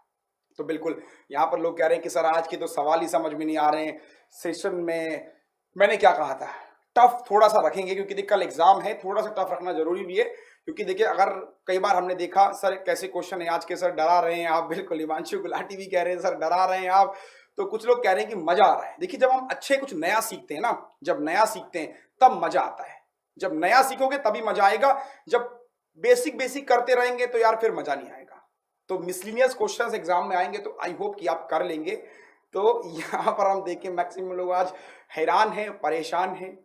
तो बिल्कुल यहां पर लोग कह रहे हैं कि सर आज के तो सवाल ही समझ में नहीं आ रहे हैं, सेशन में मैंने क्या कहा था, टफ थोड़ा सा रखेंगे क्योंकि कल एग्जाम है, थोड़ा सा टफ रखना जरूरी भी है। क्योंकि देखिए अगर कई बार हमने देखा सर कैसे क्वेश्चन है आज के, सर डरा रहे हैं आप, बिल्कुल हिमांशु गुलाटी भी कह रहे हैं सर डरा रहे हैं आप, तो कुछ लोग कह रहे हैं कि मजा आ रहा है। देखिए जब हम अच्छे कुछ नया सीखते हैं ना, जब नया सीखते हैं तब मजा आता है, जब नया सीखोगे तभी मजा आएगा, जब बेसिक बेसिक करते रहेंगे तो यार फिर मजा नहीं आएगा। तो मिसलिनियस क्वेश्चंस एग्जाम में आएंगे तो आई होप कि आप कर लेंगे। तो यहाँ पर हम देखें मैक्सिमम लोग आज हैरान हैं, परेशान हैं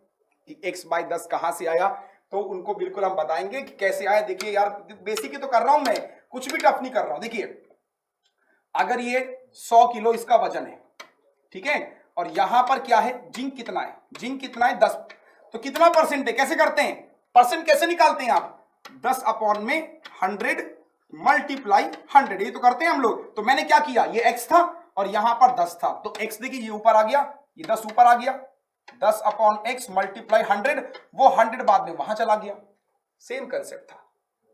कि x/10 कहां से आया, तो उनको बिल्कुल हम बताएंगे कि कैसे आया। देखिए यार बेसिक ही तो कर रहा हूं मैं, कुछ भी टफ नहीं कर रहा हूं। देखिए अगर ये 100 किलो इसका वजन है, ठीक है, और यहां पर क्या है, जिंक कितना है, जिंक कितना है 10, तो कितना परसेंट है, कैसे करते हैं, परसेंट कैसे निकालते हैं आप, 10 अपॉन में 100 मल्टीप्लाई 100, ये तो करते हैं हम लोग। तो मैंने क्या किया, ये x था और यहां पर 10 था, तो x देखिए ये ऊपर आ गया, ये 10 ऊपर आ गया, 10 अपॉन x मल्टीप्लाई 100, वो 100 बाद में वहां चला गया, सेम कंसेप्ट था।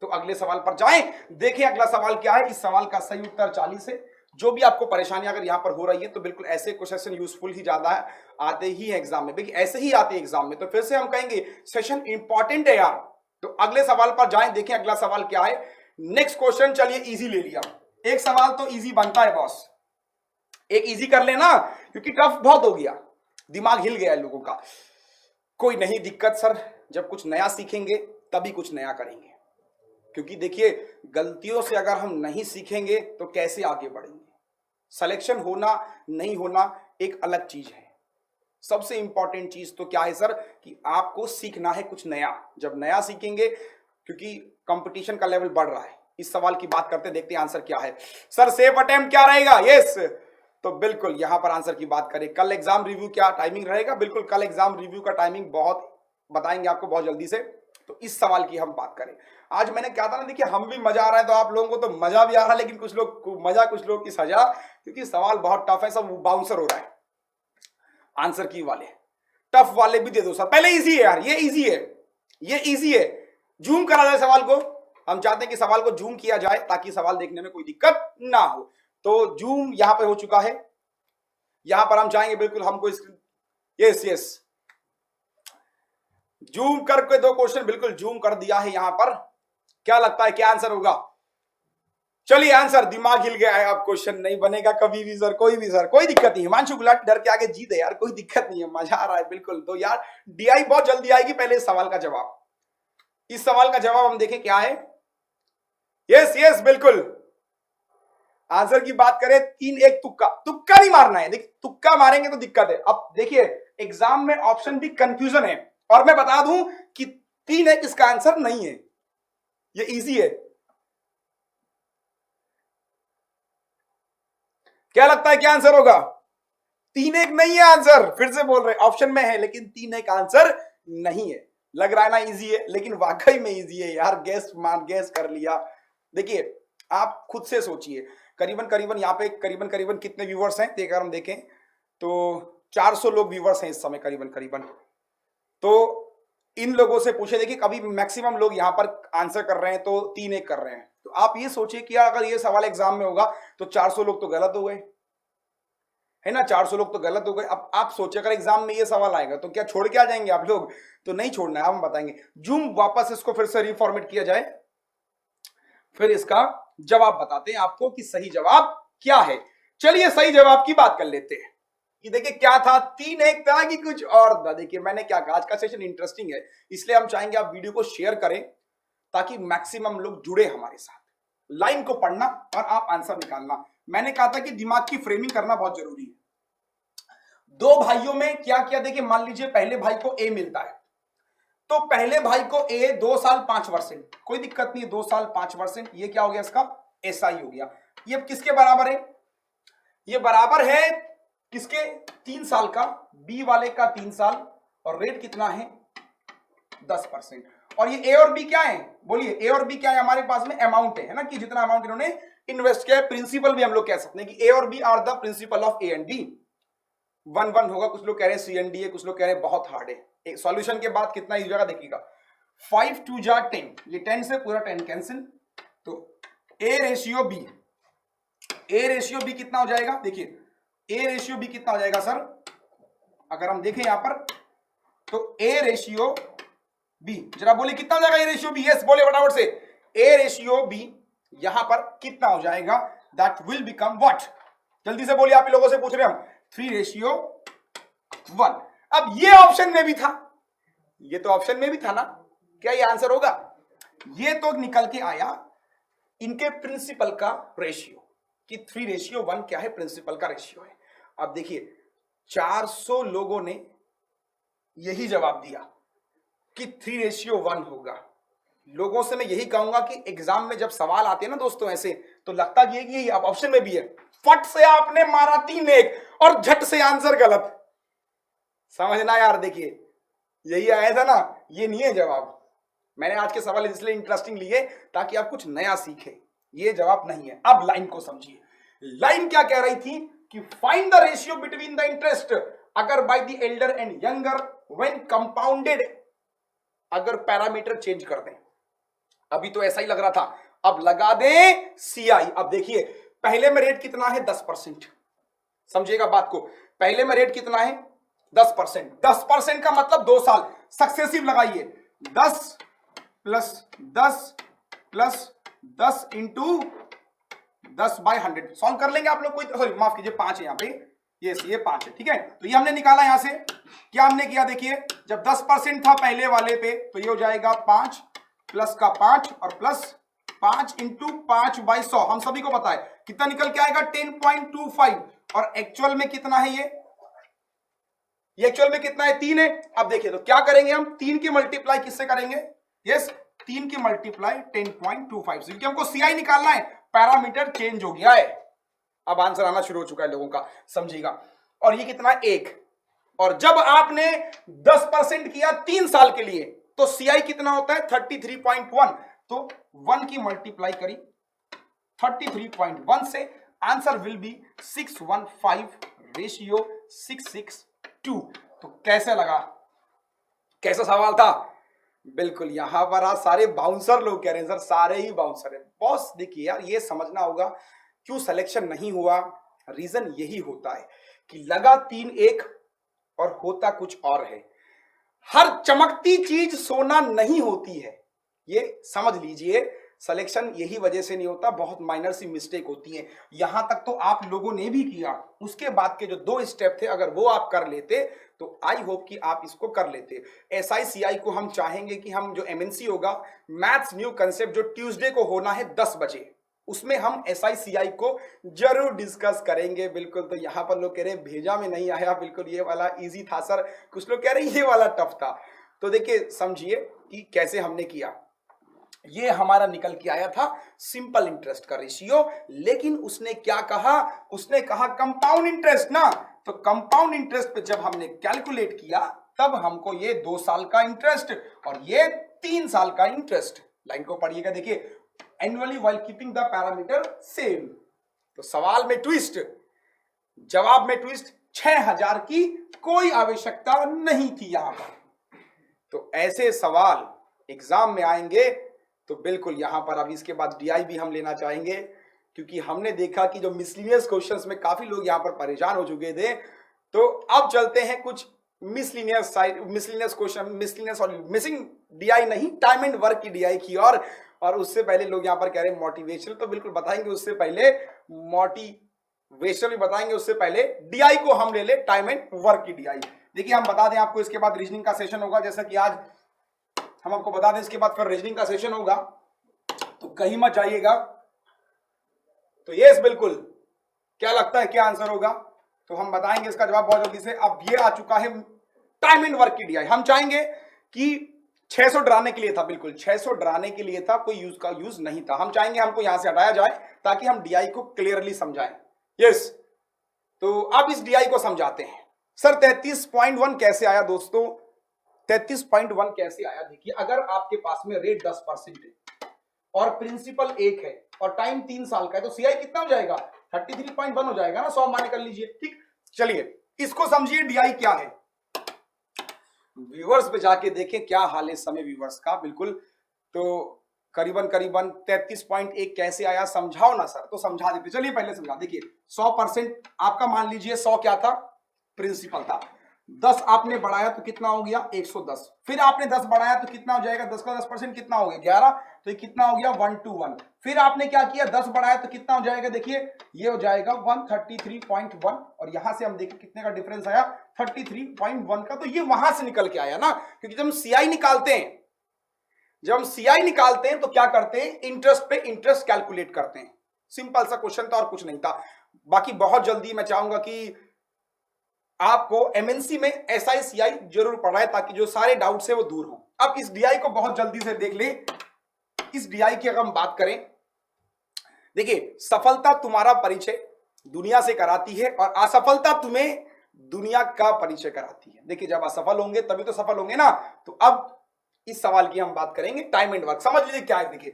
तो अगले सवाल पर जाएं, देखिए अगला सवाल क्या है। इस सवाल का सही उत्तर 40 है। जो भी आपको परेशानी अगर यहां पर हो रही है तो बिल्कुल ऐसे क्वेश्चन यूजफुल ही ज्यादा है, आते ही है एग्जाम में, ऐसे ही आते हैं एग्जाम में। तो फिर से हम कहेंगे सेशन इंपॉर्टेंट है यार। तो अगले सवाल पर जाएं, देखें अगला सवाल क्या है। नेक्स्ट क्वेश्चन चलिए इजी ले लिया, एक सवाल तो इजी बनता है बॉस, एक इजी कर लेना क्योंकि टफ बहुत हो गया, दिमाग हिल गया लोगों का। कोई नहीं दिक्कत सर, जब कुछ नया सीखेंगे तभी कुछ नया करेंगे, क्योंकि देखिए गलतियों से अगर हम नहीं सीखेंगे तो कैसे आगे बढ़ेंगे। सिलेक्शन होना नहीं होना एक अलग चीज है, सबसे इंपॉर्टेंट चीज तो क्या है सर कि आपको सीखना है कुछ नया। जब नया सीखेंगे, क्योंकि कंपटीशन का लेवल बढ़ रहा है। इस सवाल की बात करते देखते हैं आंसर क्या है। सर सेफ अटेम्प्ट क्या रहेगा, यस, तो बिल्कुल यहां पर आंसर की बात करें, कल एग्जाम रिव्यू क्या टाइमिंग रहेगा, बिल्कुल कल एग्जाम रिव्यू का टाइमिंग बहुत बताएंगे आपको बहुत जल्दी से। तो इस सवाल की हम बात करें, आज मैंने क्या था ना, देखिए हम भी मजा आ रहा है तो आप लोगों को तो मजा भी आ रहा है, लेकिन कुछ लोग को मजा कुछ लोग की सजा, क्योंकि सवाल बहुत टफ है, सब बाउंसर हो रहा है। आंसर की वाले टफ वाले भी दे दो सर, पहले इजी है यार, ये इजी है, ये इजी है। जूम करा जाए सवाल को, हम चाहते हैं कि सवाल को जूम किया जाए ताकि सवाल देखने में कोई दिक्कत ना हो। तो जूम यहां पे हो चुका है, यहां पर हम जाएंगे, बिल्कुल हमको यस यस जूम करके दो क्वेश्चन बिल्कुल जूम कर दिया है यहां पर। क्या लगता है क्या आंसर होगा, चलिए आंसर, दिमाग हिल गया है, अब क्वेश्चन नहीं बनेगा कभी भी सर, कोई भी सर, कोई दिक्कत नहीं। हिमांशु गुलाटी डर के आगे जीत है यार, कोई दिक्कत नहीं है, मजा आ रहा है बिल्कुल। तो यार डीआई बहुत जल्दी आएगी, पहले इस सवाल का जवाब, इस सवाल का जवाब हम देखें क्या है। यस यस बिल्कुल, आंसर की बात करें 3 1 तुक्का, तुक्का नहीं मारना है, देखिए तुक्का मारेंगे तो दिक्कत है। अब देखिए एग्जाम में ऑप्शन भी कंफ्यूजन है, और मैं बता दूं कि 3 1 इसका आंसर नहीं है, ये इजी है। क्या लगता है क्या आंसर होगा? 3 1 नहीं है आंसर, फिर से बोल रहे, ऑप्शन में है लेकिन 3 1 आंसर नहीं है। लग रहा है ना इजी है, लेकिन वाकई में इजी है यार, गैस कर लिया। देखिए आप खुद से सोचिए, करीबन करीबन यहाँ पे करीबन करीबन कितने व्यूवर्स हैं, अगर हम देखें तो 400 लोग व्यूवर्स हैं इस समय करीबन करीबन। तो इन लोगों से पूछे, देखिए कभी मैक्सिमम लोग यहाँ पर आंसर कर रहे हैं तो 3 1 कर रहे हैं। तो आप ये सोचिए कि अगर ये सवाल एग्जाम में होगा तो 400 लोग तो गलत हो गए, है ना, 400 लोग तो गलत हो गए। अब आप सोचिए अगर एग्जाम में ये सवाल आएगा तो क्या छोड़ के आ जाएंगे आप लोग? तो नहीं छोड़ना है, हम बताएंगे। जूम वापस इसको फिर से रिफॉर्मेट किया जाए, फिर इसका जवाब बताते हैं आपको कि सही जवाब क्या है। चलिए सही जवाब की बात कर लेते हैं कि देखिए क्या था, 3 1 था कि कुछ और था। देखिए मैंने क्या कहा, आज का सेशन इंटरेस्टिंग है, इसलिए हम चाहेंगे आप वीडियो को शेयर करें ताकि मैक्सिमम लोग जुड़े हमारे साथ। लाइन को पढ़ना और आप आंसर निकालना। मैंने कहा था कि दिमाग की फ्रेमिंग करना बहुत जरूरी है। दो भाइयों में क्या किया, देखिए मान लीजिए पहले भाई को ए मिलता है, तो पहले भाई को ए 2 साल 5%, कोई दिक्कत नहीं है, 2 साल 5%, ये क्या हो गया इसका एसआई हो गया। ये किसके बराबर है? ये बराबर है किसके? 3 साल का, बी वाले का 3 साल, और रेट कितना है 10%। और ये ए और बी क्या है, बोलिए ए और बी क्या है? हमारे पास में अमाउंट है ना, कि जितना अमाउंट इन्होंने इन्वेस्ट किया है, प्रिंसिपल भी हम लोग कह सकते हैं कि ए और B are the principal of A and B. 1 1 होगा, कुछ लोग कह रहे हैं सी एंड डी है, कुछ लोग कह रहे हैं बहुत हार्ड है। सॉल्यूशन के बाद कितना इस जगह देखिएगा, 5 2 जा 10, ये 10 से पूरा 10 कैंसिल, तो A ratio B, A ratio B कितना हो जाएगा? देखिए ए रेशियो बी कितना हो जाएगा सर, अगर हम देखें यहां पर तो ए रेशियो बी, जरा बोलिए कितना हो जाएगा ए रेशियो बी? यस बोले फटाफट से, ए रेशियो बी यहां पर कितना हो जाएगा? That will become what? जल्दी से बोलिए, आप लोगों से पूछ रहे हैं हम, 3:1। अब ये ऑप्शन में भी था, ये तो ऑप्शन में भी था ना, क्या ये आंसर होगा? ये तो निकल के आया इनके प्रिंसिपल का रेशियो कि 3:1 क्या है? प्रिंसिपल का रेशियो है। अब देखिए 400 लोगों ने यही जवाब दिया कि 3:1 होगा। लोगों से मैं यही कहूंगा कि एग्जाम में जब सवाल आते हैं ना दोस्तों ऐसे, तो लगता ये कि अब ऑप्शन में भी है, फट से आपने मारा 3 1 और झट से आंसर गलत, समझना यार। देखिए यही आया था ना, ये नहीं है जवाब। मैंने आज के सवाल इसलिए इंटरेस्टिंग लिए ताकि आप कुछ नया सीखें, ये जवाब नहीं है। अब लाइन को समझिए, लाइन क्या कह रही थी कि find the ratio between the interest अगर by the elder and younger when compounded, अगर पैरामीटर चेंज कर दें। अभी तो ऐसा ही लग रहा था, अब लगा दें सीआई। अब देखिए पहले में रेट कितना है? 10%, समझिएगा बात को, पहले में रेट कितना है? 10%। 10% का मतलब 2 साल, सक्सेसिव लगाइए, 10 प्लस 10 प्लस 10 इंटू 10/100। सॉल्व कर लेंगे आप लोग, कोई सॉरी माफ कीजिए 5 है यहाँ पे, ये 5 है, ठीक है। तो ये हमने निकाला यहां से, क्या हमने किया देखिए, जब 10% था पहले वाले पे तो ये हो जाएगा 5 प्लस का 5 और प्लस 5 इंटू 5/100। हम सभी को पता है कितना निकल के आएगा, 10.25। और एक्चुअल में कितना है ये एक्चुअल में कितना है? 3 है। अब देखिए तो क्या करेंगे हम, 3 की मल्टीप्लाई किससे करेंगे? यस 3 की मल्टीप्लाई 10.25 से, क्योंकि हमको सीआई निकालना है, पैरामीटर चेंज हो गया है। अब आंसर आना शुरू हो चुका है लोगों का, समझिएगा। और ये कितना? 1। और जब आपने 10% किया 3 साल के लिए तो सीआई कितना होता है? 33.1। तो 1 की मल्टीप्लाई करी 33.1 से, आंसर विल बी 615:662। तो कैसे लगा, कैसा सवाल था? बिल्कुल यहां पर आज सारे बाउंसर लोग कह रहे हैं सर, सारे ही बाउंसर हैं। बॉस देखिए यार, ये समझना होगा क्यों सिलेक्शन नहीं हुआ। रीजन यही होता है कि लगा 3 1 और होता कुछ और है। हर चमकती चीज सोना नहीं होती है, ये समझ लीजिए। सिलेक्शन यही वजह से नहीं होता, बहुत माइनर सी मिस्टेक होती है। यहां तक तो आप लोगों ने भी किया, उसके बाद के जो 2 स्टेप थे अगर वो आप कर लेते तो आई होप कि आप इसको कर लेते। SICI को हम चाहेंगे कि हम जो MNC होगा, मैथ्स न्यू कंसेप्ट, जो ट्यूसडे को होना है 10 बजे, उसमें हम SICI को जरूर डिस्कस करेंगे। बिल्कुल, तो यहां पर लोग कह रहे हैं भेजा में नहीं आया, बिल्कुल ये वाला इजी था सर, कुछ लोग कह रहे हैं ये वाला टफ था। तो देखिए समझिए, कि कैसे हमने किया। ये हमारा निकल के आया था सिंपल इंटरेस्ट का रेशियो, लेकिन उसने क्या कहा, उसने कहा कंपाउंड इंटरेस्ट ना। तो कंपाउंड इंटरेस्ट पे जब हमने कैलकुलेट किया तब हमको ये 2 साल का इंटरेस्ट और ये 3 साल का इंटरेस्ट, लाइन को पढ़िएगा, देखिए, annually while keeping the parameter same. तो सवाल में ट्विस्ट, जवाब में ट्विस्ट, 6000 की कोई आवश्यकता नहीं थी यहां पर। तो ऐसे सवाल एग्जाम में आएंगे तो बिल्कुल यहां पर अब इसके बाद डीआई भी हम लेना चाहेंगे, क्योंकि हमने देखा कि जो मिसलिनियस क्वेश्चंस में काफी लोग यहां पर परेशान हो चुके थे। तो अब चलते हैं कुछ मिसलिनियस क्वेश्चन, मिसलिनियस और मिसिंग डीआई नहीं, टाइम एंड वर्क की डीआई की और उससे पहले लोग यहां पर कह रहे हैं मोटिवेशनल, तो बिल्कुल बताएंगे उससे पहले मोटिवेशनल भी बताएंगे, उससे पहले डीआई को हम ले ले टाइम एंड वर्क की डीआई। देखिए हम बता दें आपको, इसके बाद रीजनिंग का सेशन होगा, जैसा कि आज हम आपको बता दें, इसके बाद फिर रीजनिंग का सेशन होगा, तो कहीं मत जाइएगा। तो यस बिल्कुल, क्या लगता है क्या आंसर होगा, तो हम बताएंगे इसका जवाब बहुत जल्दी से। अब ये आ चुका है टाइम एंड वर्क की डीआई। हम चाहेंगे कि 600 डराने के लिए था, बिल्कुल 600 डराने के लिए था, कोई यूज नहीं था। हम चाहेंगे हमको यहां से हटाया जाए ताकि हम डीआई को क्लियरली समझाएं। यस, तो अब इस डीआई को समझाते हैं। सर 33.1 कैसे आया दोस्तों, 33.1 कैसे आया? देखिए, अगर आपके पास में रेट 10% है और प्रिंसिपल 1 है और टाइम 3 साल का है, तो सीआई कितना हो जाएगा? 33.1 हो जाएगा ना, 100 मान कर लीजिए। ठीक, चलिए इसको समझिए डीआई क्या है। व्यूअर्स पे जाके देखें क्या हाल है समय व्यूअर्स का, बिल्कुल। तो करीबन 33.1 कैसे आया, समझाओ ना सर। तो समझा देते, चलिए पहले समझा। देखिए 100% आपका मान लीजिए 100 क्या था, प्रिंसिपल था। 10 आपने बढ़ाया तो कितना हो गया, 110। फिर आपने 10 बढ़ाया तो कितना हो जाएगा, 10 का 10% कितना हो गया, 11, तो ये कितना हो गया, 121। फिर आपने क्या किया, 10 बढ़ाया तो कितना हो जाएगा, देखिए ये हो जाएगा 133.1, और यहां से हम देखिए कितने का डिफरेंस आया, 33.1 का। तो ये वहां से निकल के आया ना, क्योंकि जब हम सीआई निकालते हैं तो क्या करते हैं, इंटरेस्ट पे इंटरेस्ट कैलकुलेट करते हैं। सिंपल सा क्वेश्चन था और कुछ नहीं था। बाकी बहुत जल्दी मैं चाहूंगा कि आपको एमएनसी में एसआई सीआई जरूर पढ़ना है, ताकि जो सारे डाउट्स है वो दूर हो। अब इस डीआई को बहुत जल्दी से देख ले। इस डीआई की अगर हम बात करें, देखिए सफलता तुम्हारा परिचय दुनिया से कराती है और असफलता तुम्हें दुनिया का परिचय कराती है। देखिए जब असफल होंगे तभी तो सफल होंगे ना। तो अब इस सवाल की हम बात करेंगे टाइम एंड वर्क। समझ लीजिए क्या है, देखिए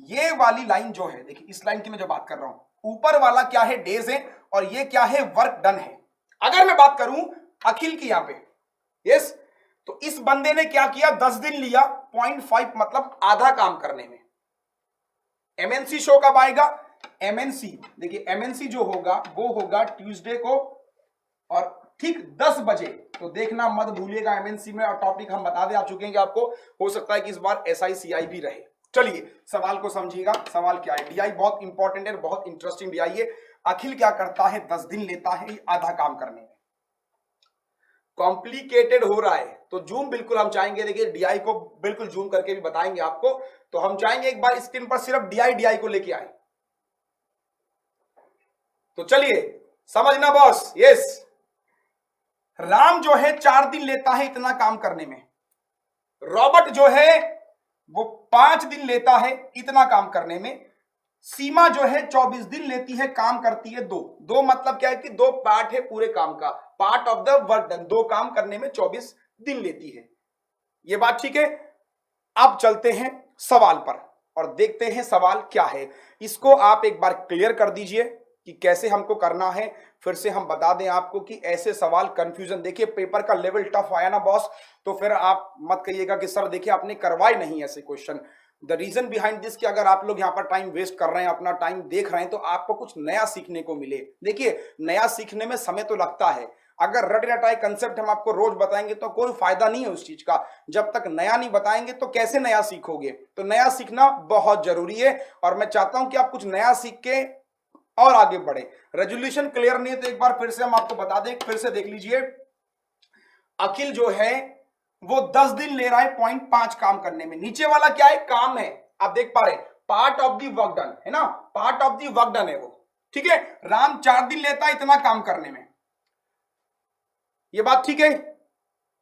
ये वाली लाइन जो है, देखिए इस लाइन की मैं जो बात कर रहा हूं, ऊपर वाला क्या है, डेज है, और ये क्या है, वर्क डन है। अगर मैं बात करूं अखिल की यहां पे, यस, तो इस बंदे ने क्या किया, 10 दिन लिया 0.5, मतलब आधा काम करने में। एमएनसी शो कब आएगा, एमएनसी देखिए एमएनसी जो होगा वो होगा ट्यूसडे को और ठीक 10 बजे। तो देखना मत भूलिएगा एमएनसी में, और टॉपिक हम बता दे आ चुके हैं कि आपको हो सकता है कि इस बार एसआई सीआई भी रहे। चलिए सवाल को समझिएगा, सवाल क्या है। डीआई बहुत इंपॉर्टेंट है, बहुत इंटरेस्टिंग डीआई है। अखिल क्या करता है, 10 दिन लेता है आधा काम करने में। कॉम्प्लिकेटेड हो रहा है तो जूम बिल्कुल हम चाहेंगे, देखिए डीआई को बिल्कुल जूम करके भी बताएंगे आपको। तो हम चाहेंगे एक बार स्क्रीन पर सिर्फ डीआई को लेके आए। तो चलिए समझना बॉस। यस, राम जो है 4 दिन लेता है इतना काम करने में। रॉबर्ट जो है वो 5 दिन लेता है इतना काम करने में। सीमा जो है 24 दिन लेती है, काम करती है 2 मतलब क्या है कि 2 पार्ट है पूरे काम का, part of the work done. 2 काम करने में 24 दिन लेती है। ये बात ठीक है। अब चलते हैं सवाल पर और देखते हैं सवाल क्या है। इसको आप एक बार क्लियर कर दीजिए कि कैसे हमको करना है। फिर से हम बता दें आपको कि ऐसे सवाल कंफ्यूजन, देखिए पेपर का लेवल टफ आया ना बॉस, तो फिर आप मत कहिएगा कि सर देखिए आपने करवाए नहीं ऐसे question. The reason behind this कि अगर आप लोग यहाँ पर टाइम वेस्ट कर रहे हैं, अपना टाइम देख रहे हैं, तो आपको कुछ नया सीखने को मिले। देखिए नया सीखने में समय तो लगता है। अगर रट रटाई कंसेप्ट हम आपको रोज बताएंगे तो कोई फायदा नहीं है उस चीज का। जब तक नया नहीं बताएंगे तो कैसे नया सीखोगे। तो नया सीखना बहुत जरूरी है और मैं चाहता हूं कि आप कुछ नया सीख के और आगे बढ़े। रेजोल्यूशन क्लियर नहीं है तो एक बार फिर से हम आपको बता दें, फिर से देख लीजिए। अखिल जो है वो 10 दिन ले रहा है 0.5 काम करने में। नीचे वाला क्या है, काम है, आप देख पा रहे हैं, part of the work done है ना, part of the work done है वो। ठीक है, राम 4 दिन लेता है इतना काम करने में। ये बात ठीक है।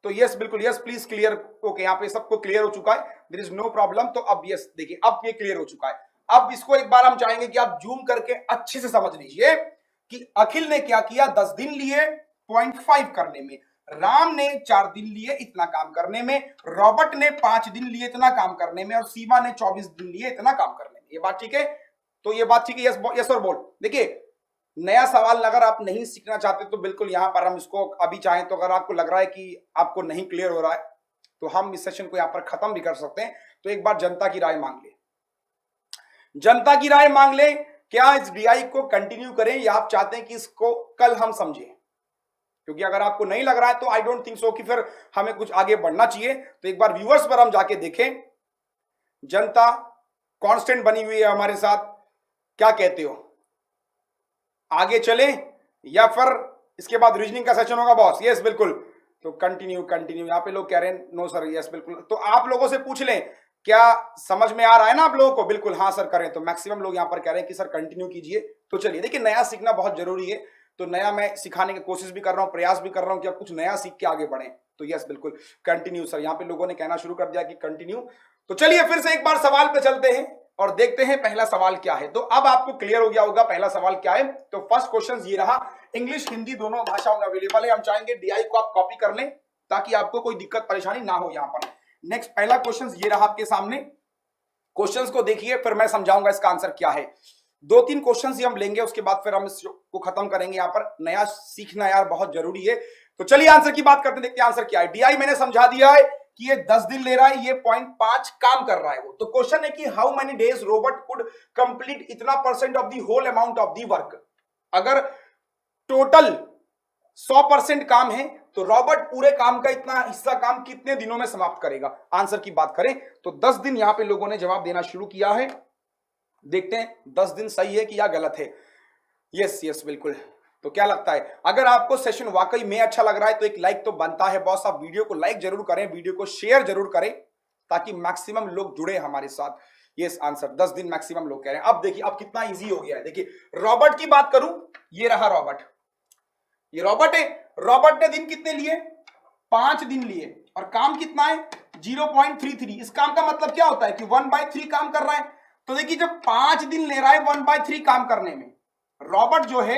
तो यस बिल्कुल यस प्लीज क्लियर। ओके, यहां पे सबको क्लियर हो चुका है। There is no problem. तो अब यस देखिए अब ये क्लियर हो चुका है। अब इसको एक बार हम चाहेंगे कि आप जूम करके अच्छे से समझ लीजिए कि अखिल ने क्या किया, 10 दिन लिए 0.5 करने में, राम ने 4 दिन लिए इतना काम करने में, रॉबर्ट ने 5 दिन लिए इतना काम करने में, और सीमा ने 24 दिन लिए इतना काम करने में। ये बात ठीक है? तो ये बात ठीक है? यस और बोल। देखिए नया सवाल अगर आप नहीं सीखना चाहते तो बिल्कुल यहां पर हम इसको अभी चाहें तो, अगर आपको लग रहा है कि आपको नहीं क्लियर हो रहा है तो हम इस सेशन को यहां पर खत्म भी कर सकते हैं। तो एक बार जनता की राय मांग ले, जनता की राय मांग ले, क्या इस डीआई को कंटिन्यू करें या आप चाहते हैं कि इसको कल हम समझें? क्योंकि अगर आपको नहीं लग रहा है तो आई डोंट थिंक सो कि फिर हमें कुछ आगे बढ़ना चाहिए। तो एक बार व्यूअर्स पर हम जाके देखें, जनता कांस्टेंट बनी हुई है हमारे साथ, क्या कहते हो, आगे चले या फिर इसके बाद रीजनिंग का सेशन होगा बॉस? यस बिल्कुल। तो कंटिन्यू कंटिन्यू, यहां पे लोग कह रहे हैं नो सर, यस बिल्कुल। तो आप लोगों से पूछ लें क्या समझ में आ रहा है ना आप लोगों को? बिल्कुल हाँ सर करें। तो मैक्सिमम लोग यहां पर कह रहे हैं कि सर कंटिन्यू कीजिए। तो चलिए देखिए नया सीखना बहुत जरूरी है, तो नया मैं सिखाने की कोशिश भी कर रहा हूं, प्रयास भी कर रहा हूं कि आप कुछ नया सीख के आगे बढ़े। तो यस बिल्कुल कंटिन्यू सर, यहाँ पे लोगों ने कहना शुरू कर दिया कि कंटिन्यू। तो चलिए फिर से एक बार सवाल पे चलते हैं और देखते हैं पहला सवाल क्या है। तो अब आपको क्लियर हो गया होगा पहला सवाल क्या है। तो फर्स्ट क्वेश्चन ये रहा, इंग्लिश हिंदी दोनों भाषाओं में अवेलेबल है। हम चाहेंगे डीआई को आप कॉपी कर लें ताकि आपको कोई दिक्कत परेशानी ना हो। यहां पर नेक्स्ट पहला क्वेश्चन ये रहा आपके सामने, क्वेश्चंस को देखिए फिर मैं समझाऊंगा इसका आंसर क्या है। 2-3 क्वेश्चंस ही हम लेंगे, उसके बाद फिर हम इसको खत्म करेंगे। यहां पर नया सीखना यार बहुत जरूरी है। तो चलिए आंसर की बात करते हैं, देखते हैं आंसर क्या है। डीआई मैंने समझा दिया है कि ये 10 दिन ले रहा है, ये 0.5 काम कर रहा है वो। तो क्वेश्चन है कि how many days robot could complete इतना % of the whole amount of the work. अगर टोटल 100% काम है तो रॉबर्ट पूरे काम का इतना हिस्सा काम कितने दिनों में समाप्त करेगा। आंसर की बात करें तो 10 दिन यहां पे लोगों ने जवाब देना शुरू किया है। देखते हैं 10 दिन सही है कि या गलत है। यस यस बिल्कुल। तो क्या लगता है, अगर आपको सेशन वाकई में अच्छा लग रहा है तो एक लाइक तो बनता है बॉस। आप वीडियो को लाइक जरूर करें, वीडियो को शेयर जरूर करें ताकि मैक्सिमम लोग जुड़े हमारे साथ। यस आंसर 10 दिन मैक्सिमम लोग कह रहे हैं। अब देखिए अब कितना इजी हो गया है। देखिए रॉबर्ट की बात करूं, ये रहा रॉबर्ट, ये रॉबर्ट है। रॉबर्ट ने दिन कितने लिए? 5 दिन लिए, और काम कितना है? 0.33। इस काम का मतलब क्या होता है कि 1/3 काम कर रहा है। तो देखिए जब 5 दिन ले रहा है 1/3 काम करने में, रॉबर्ट जो है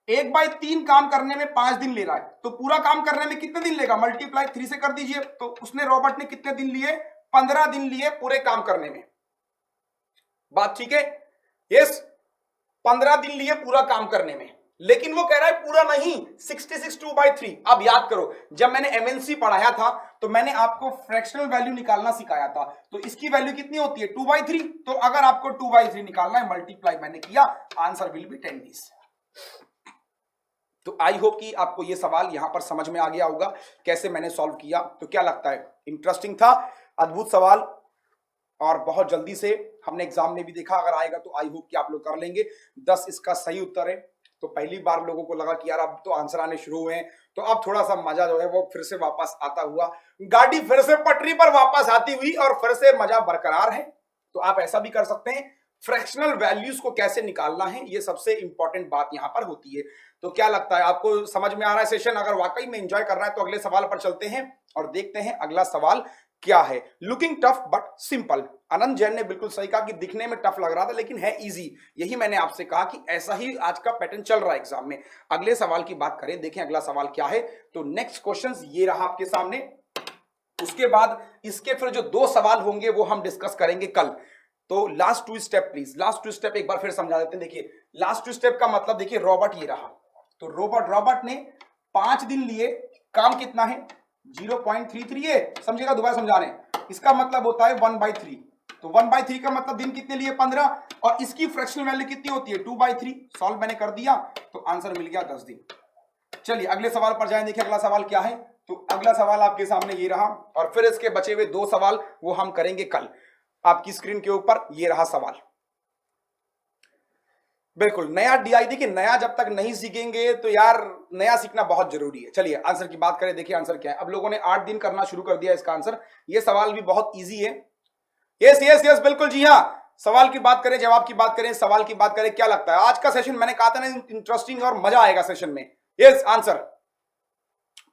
1/3 काम करने में 5 दिन ले रहा है, तो पूरा काम करने में कितने दिन लेगा? मल्टीप्लाई 3 से कर दीजिए। तो उसने रॉबर्ट ने कितने दिन लिए? 15 दिन लिए पूरे काम करने में। बात ठीक है? यस 15 दिन लिए पूरा काम करने में, लेकिन वो कह रहा है पूरा नहीं, 66 2/3। अब याद करो जब मैंने एमएनसी पढ़ाया था तो मैंने आपको फ्रैक्शनल वैल्यू निकालना सिखाया था। तो इसकी वैल्यू कितनी होती है? 2/3। तो अगर आपको 2/3 निकालना है, मल्टीप्लाई मैंने किया, आंसर विल बी 10 डेज। तो आई होप कि आपको यह सवाल यहां पर समझ में आ गया होगा कैसे मैंने सॉल्व किया। तो क्या लगता है, इंटरेस्टिंग था, अद्भुत सवाल, और बहुत जल्दी से हमने एग्जाम में भी देखा। अगर आएगा तो आई होप कि आप लोग कर लेंगे। 10 इसका सही उत्तर है। तो पहली बार लोगों को लगा कि यार अब तो आंसर आने शुरू हुए हैं, तो अब थोड़ा सा मजा जो है वो फिर से वापस आता हुआ, गाड़ी फिर से पटरी पर वापस आती हुई और फिर से मजा बरकरार है। तो आप ऐसा भी कर सकते हैं। फ्रैक्शनल वैल्यूज को कैसे निकालना है, ये सबसे इंपॉर्टेंट बात यहां पर होती है। तो क्या लगता है आपको समझ में आ रहा है सेशन? अगर वाकई में एंजॉय कर रहा है तो अगले सवाल पर चलते हैं और देखते हैं अगला सवाल क्या है। Looking tough but simple. Anand Jain ने बिल्कुल सही कहा कि दिखने में टफ लग रहा था लेकिन है इजी। यही मैंने आपसे कहा कि ऐसा ही आज का पैटर्न चल रहा है एग्जाम में। अगले सवाल की बात करें, देखें अगला सवाल क्या है। तो नेक्स्ट क्वेश्चन ये रहा आपके सामने। उसके बाद इसके फिर जो 2 सवाल होंगे वो हम डिस्कस करेंगे कल। तो last 2 step please, last 2 step एक बार फिर समझा देते हैं। देखिए लास्ट 2 स्टेप का मतलब, देखिए रॉबर्ट ये रहा। तो रॉबर्ट ने 5 दिन लिए, काम कितना है? 0.33 है। समझेगा, दोबारा समझा रहे हैं। इसका मतलब होता है 1/3। तो 1/3 का मतलब दिन कितने लिए? 15, और इसकी फ्रैक्शनल वैल्यू कितनी होती है? 2/3। सॉल्व मैंने कर दिया तो आंसर मिल गया 10 दिन। चलिए अगले सवाल पर जाएं, देखिए अगला सवाल क्या है। तो अगला सवाल आपके सामने ये रहा, और फिर इसके बचे हुए 2 सवाल वो हम करेंगे कल। आपकी स्क्रीन के ऊपर ये रहा सवाल। बिल्कुल नया डीआई। देखिए नया जब तक नहीं सीखेंगे तो यार नया सीखना बहुत जरूरी है। चलिए आंसर की बात करें, देखिए आंसर क्या है। अब लोगों ने 8 दिन करना शुरू कर दिया इसका आंसर। ये सवाल भी बहुत इजी है। यस यस यस बिल्कुल जी हाँ। सवाल की बात करें, जवाब की बात करें, सवाल की बात करें, क्या लगता है आज का सेशन? मैंने कहा था ना इंटरेस्टिंग और मजा आएगा सेशन में। Yes answer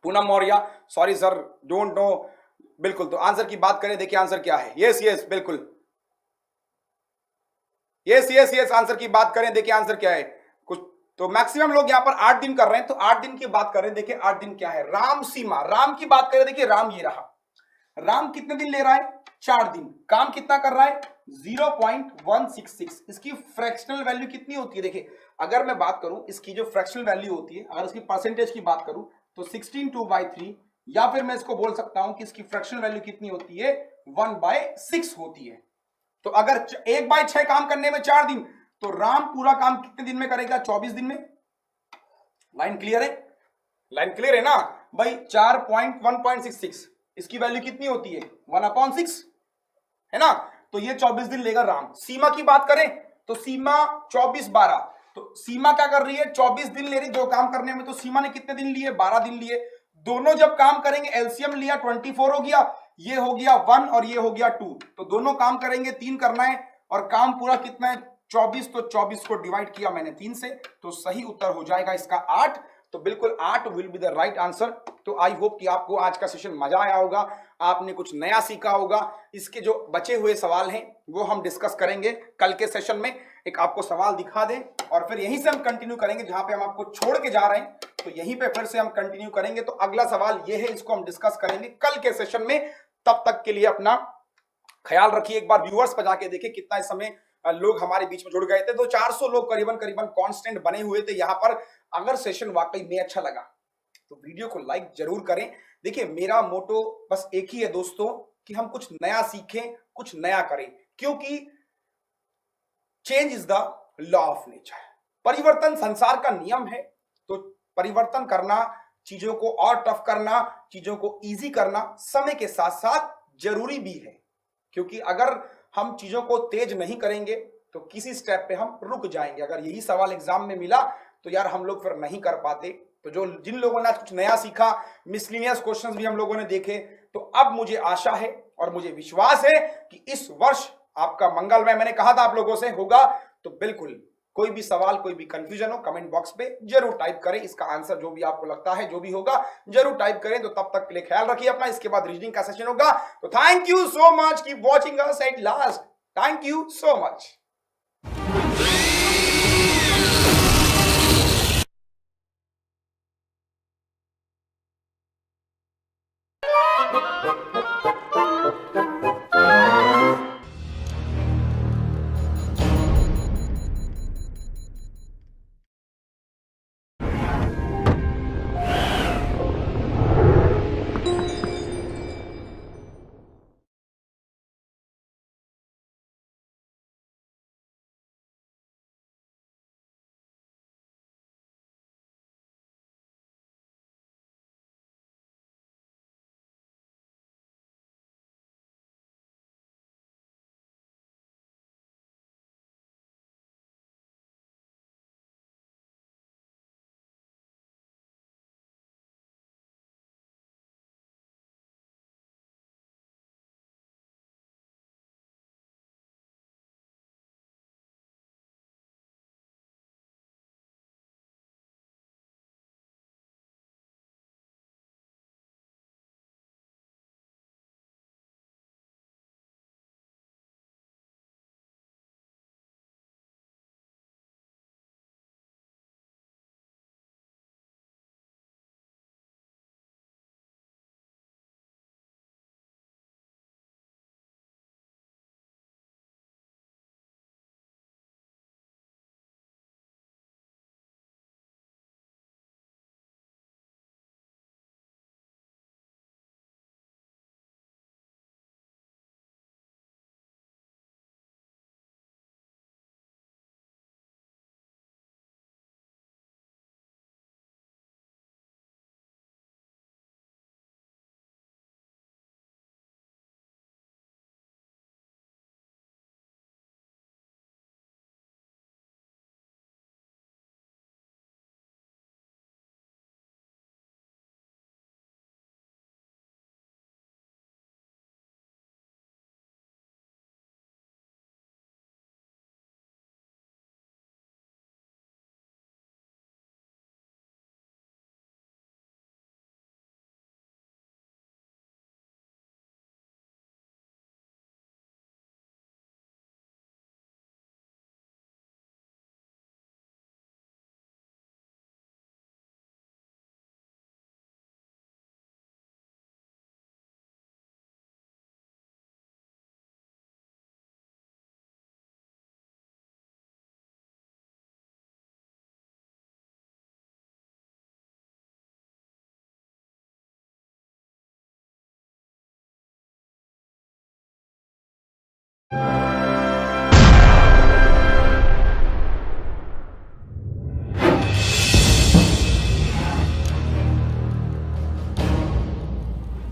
Poonam Maurya, sorry sir don't know बिल्कुल, तो आंसर की बात करें, देखिए आंसर क्या है। यस यस बिल्कुल, यस यस यस, आंसर की बात करें, देखिए आंसर क्या है। कुछ तो मैक्सिमम लोग यहां पर 8 दिन कर रहे हैं, तो 8 दिन की बात करें, देखिए 8 दिन क्या है। राम सीमा, राम की बात करें, देखिए राम ये रहा। राम कितने दिन ले रहा है? 4 दिन। काम कितना कर रहा है? 0.166। इसकी फ्रैक्शनल वैल्यू कितनी होती है? देखिए अगर मैं बात करूं इसकी जो फ्रैक्शनल वैल्यू होती है, अगर इसकी परसेंटेज की बात करूं तो 16/2/3, या फिर मैं इसको बोल सकता हूं कि इसकी फ्रैक्शनल वैल्यू कितनी होती है? 1/6 होती है। तो अगर 1/6 काम करने में 4 दिन, तो राम पूरा काम कितने दिन में करेगा? 24 दिन में। लाइन क्लियर है? लाइन क्लियर है ना भाई? 4.1.66 इसकी वैल्यू कितनी होती है? 1/6 है ना? तो ये 24 दिन लेगा राम। सीमा की बात करें तो सीमा 24/12, तो सीमा क्या कर रही है? 24 दिन ले रही दो काम करने में, तो सीमा ने कितने दिन लिए? 12 दिन लिए। दोनों जब काम करेंगे, एलसीएम लिया 24 हो गया, ये हो गया 1 और ये हो गया 2, तो दोनों काम करेंगे, 3 करना है, और काम पूरा कितना है? 24, तो 24 को डिवाइड किया मैंने 3 से, तो सही उत्तर हो जाएगा इसका 8। तो बिल्कुल 8 will be the right answer. तो आई होप कि आपको आज का सेशन मजा आया होगा, आपने कुछ नया सीखा होगा। इसके जो बचे हुए सवाल हैं वो हम डिस्कस करेंगे कल के सेशन में। एक आपको सवाल दिखा दें और फिर यहीं से हम कंटिन्यू करेंगे, जहां पे हम आपको छोड़ के जा रहे हैं तो यहीं पे फिर से हम कंटिन्यू करेंगे। तो अगला सवाल ये है, इसको हम डिस्कस करेंगे कल के सेशन में। तब तक के लिए अपना ख्याल रखिए। एक बार व्यूअर्स पर जाके देखिए कितना इस समय लोग हमारे बीच में जुड़ गए थे। तो 400 लोग करीबन करीबन कांस्टेंट बने हुए थे यहाँ पर। अगर सेशन वाकई में अच्छा लगा तो वीडियो को लाइक जरूर करें। देखिए मेरा मोटो बस एक ही है दोस्तों, कि हम कुछ नया सीखें, कुछ नया करें, क्योंकि change is the law of nature. परिवर्तन संसार का नियम है। तो परिवर्तन करना, चीजों को और टफ करना, चीजों को इजी करना समय के साथ साथ जरूरी भी है। क्योंकि अगर हम चीजों को तेज नहीं करेंगे तो किसी स्टेप पे हम रुक जाएंगे। अगर यही सवाल एग्जाम में मिला तो यार हम लोग फिर नहीं कर पाते। तो जो जिन लोगों ने आज कुछ नया सीखा, मिसलिनियस क्वेश्चंस भी हम लोगों ने देखे, तो अब मुझे आशा है और मुझे विश्वास है कि इस वर्ष आपका मंगलमय, मैंने कहा था आप लोगों से, होगा। तो बिल्कुल कोई भी सवाल, कोई भी कंफ्यूजन हो, कमेंट बॉक्स पे जरूर टाइप करें। इसका आंसर जो भी आपको लगता है, जो भी होगा जरूर टाइप करें। तो तब तक के लिए ख्याल रखिए अपना। इसके बाद रीजनिंग का सेशन होगा। तो thank you so much, keep watching us at last. Thank you so much.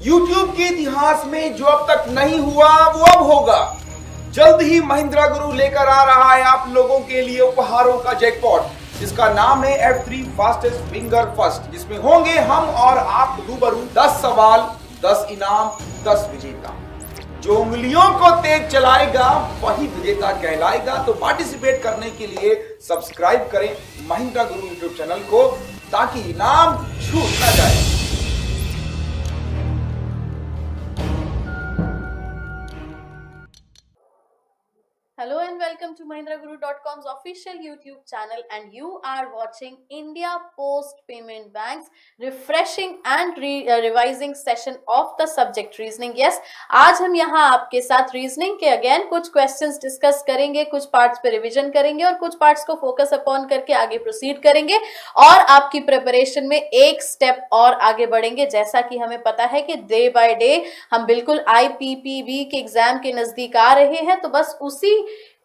YouTube के इतिहास में जो अब तक नहीं हुआ वो अब होगा। जल्द ही महिंद्रा गुरु लेकर आ रहा है आप लोगों के लिए उपहारों का जैकपॉट, जिसका नाम है F3 फास्टेस्ट फिंगर फर्स्ट, जिसमें होंगे हम और आप रूबरू। 10 सवाल, 10 इनाम, 10 विजेता। जो उंगलियों को तेज चलाएगा वही विजेता कहलाएगा। तो पार्टिसिपेट करने के लिए सब्सक्राइब करें महिंद्रा गुरु यूट्यूब चैनल को, ताकि इनाम छूट ना जाए। Hello and welcome to MahindraGuru.com's official YouTube channel, and you are watching India Post Payment Bank's refreshing and revising session of the subject reasoning. Yes, आज हम यहाँ आपके साथ रीजनिंग के अगेन कुछ क्वेश्चंस डिस्कस करेंगे, कुछ पार्ट्स पे रिवीजन करेंगे और कुछ पार्ट्स को फोकस अपॉन करके आगे प्रोसीड करेंगे और आपकी प्रिपरेशन में एक स्टेप और आगे बढ़ेंगे। जैसा कि हमें पता है कि डे बाय डे हम बिल्कुल IPPB के एग्जाम के नजदीक आ रहे हैं, तो बस उसी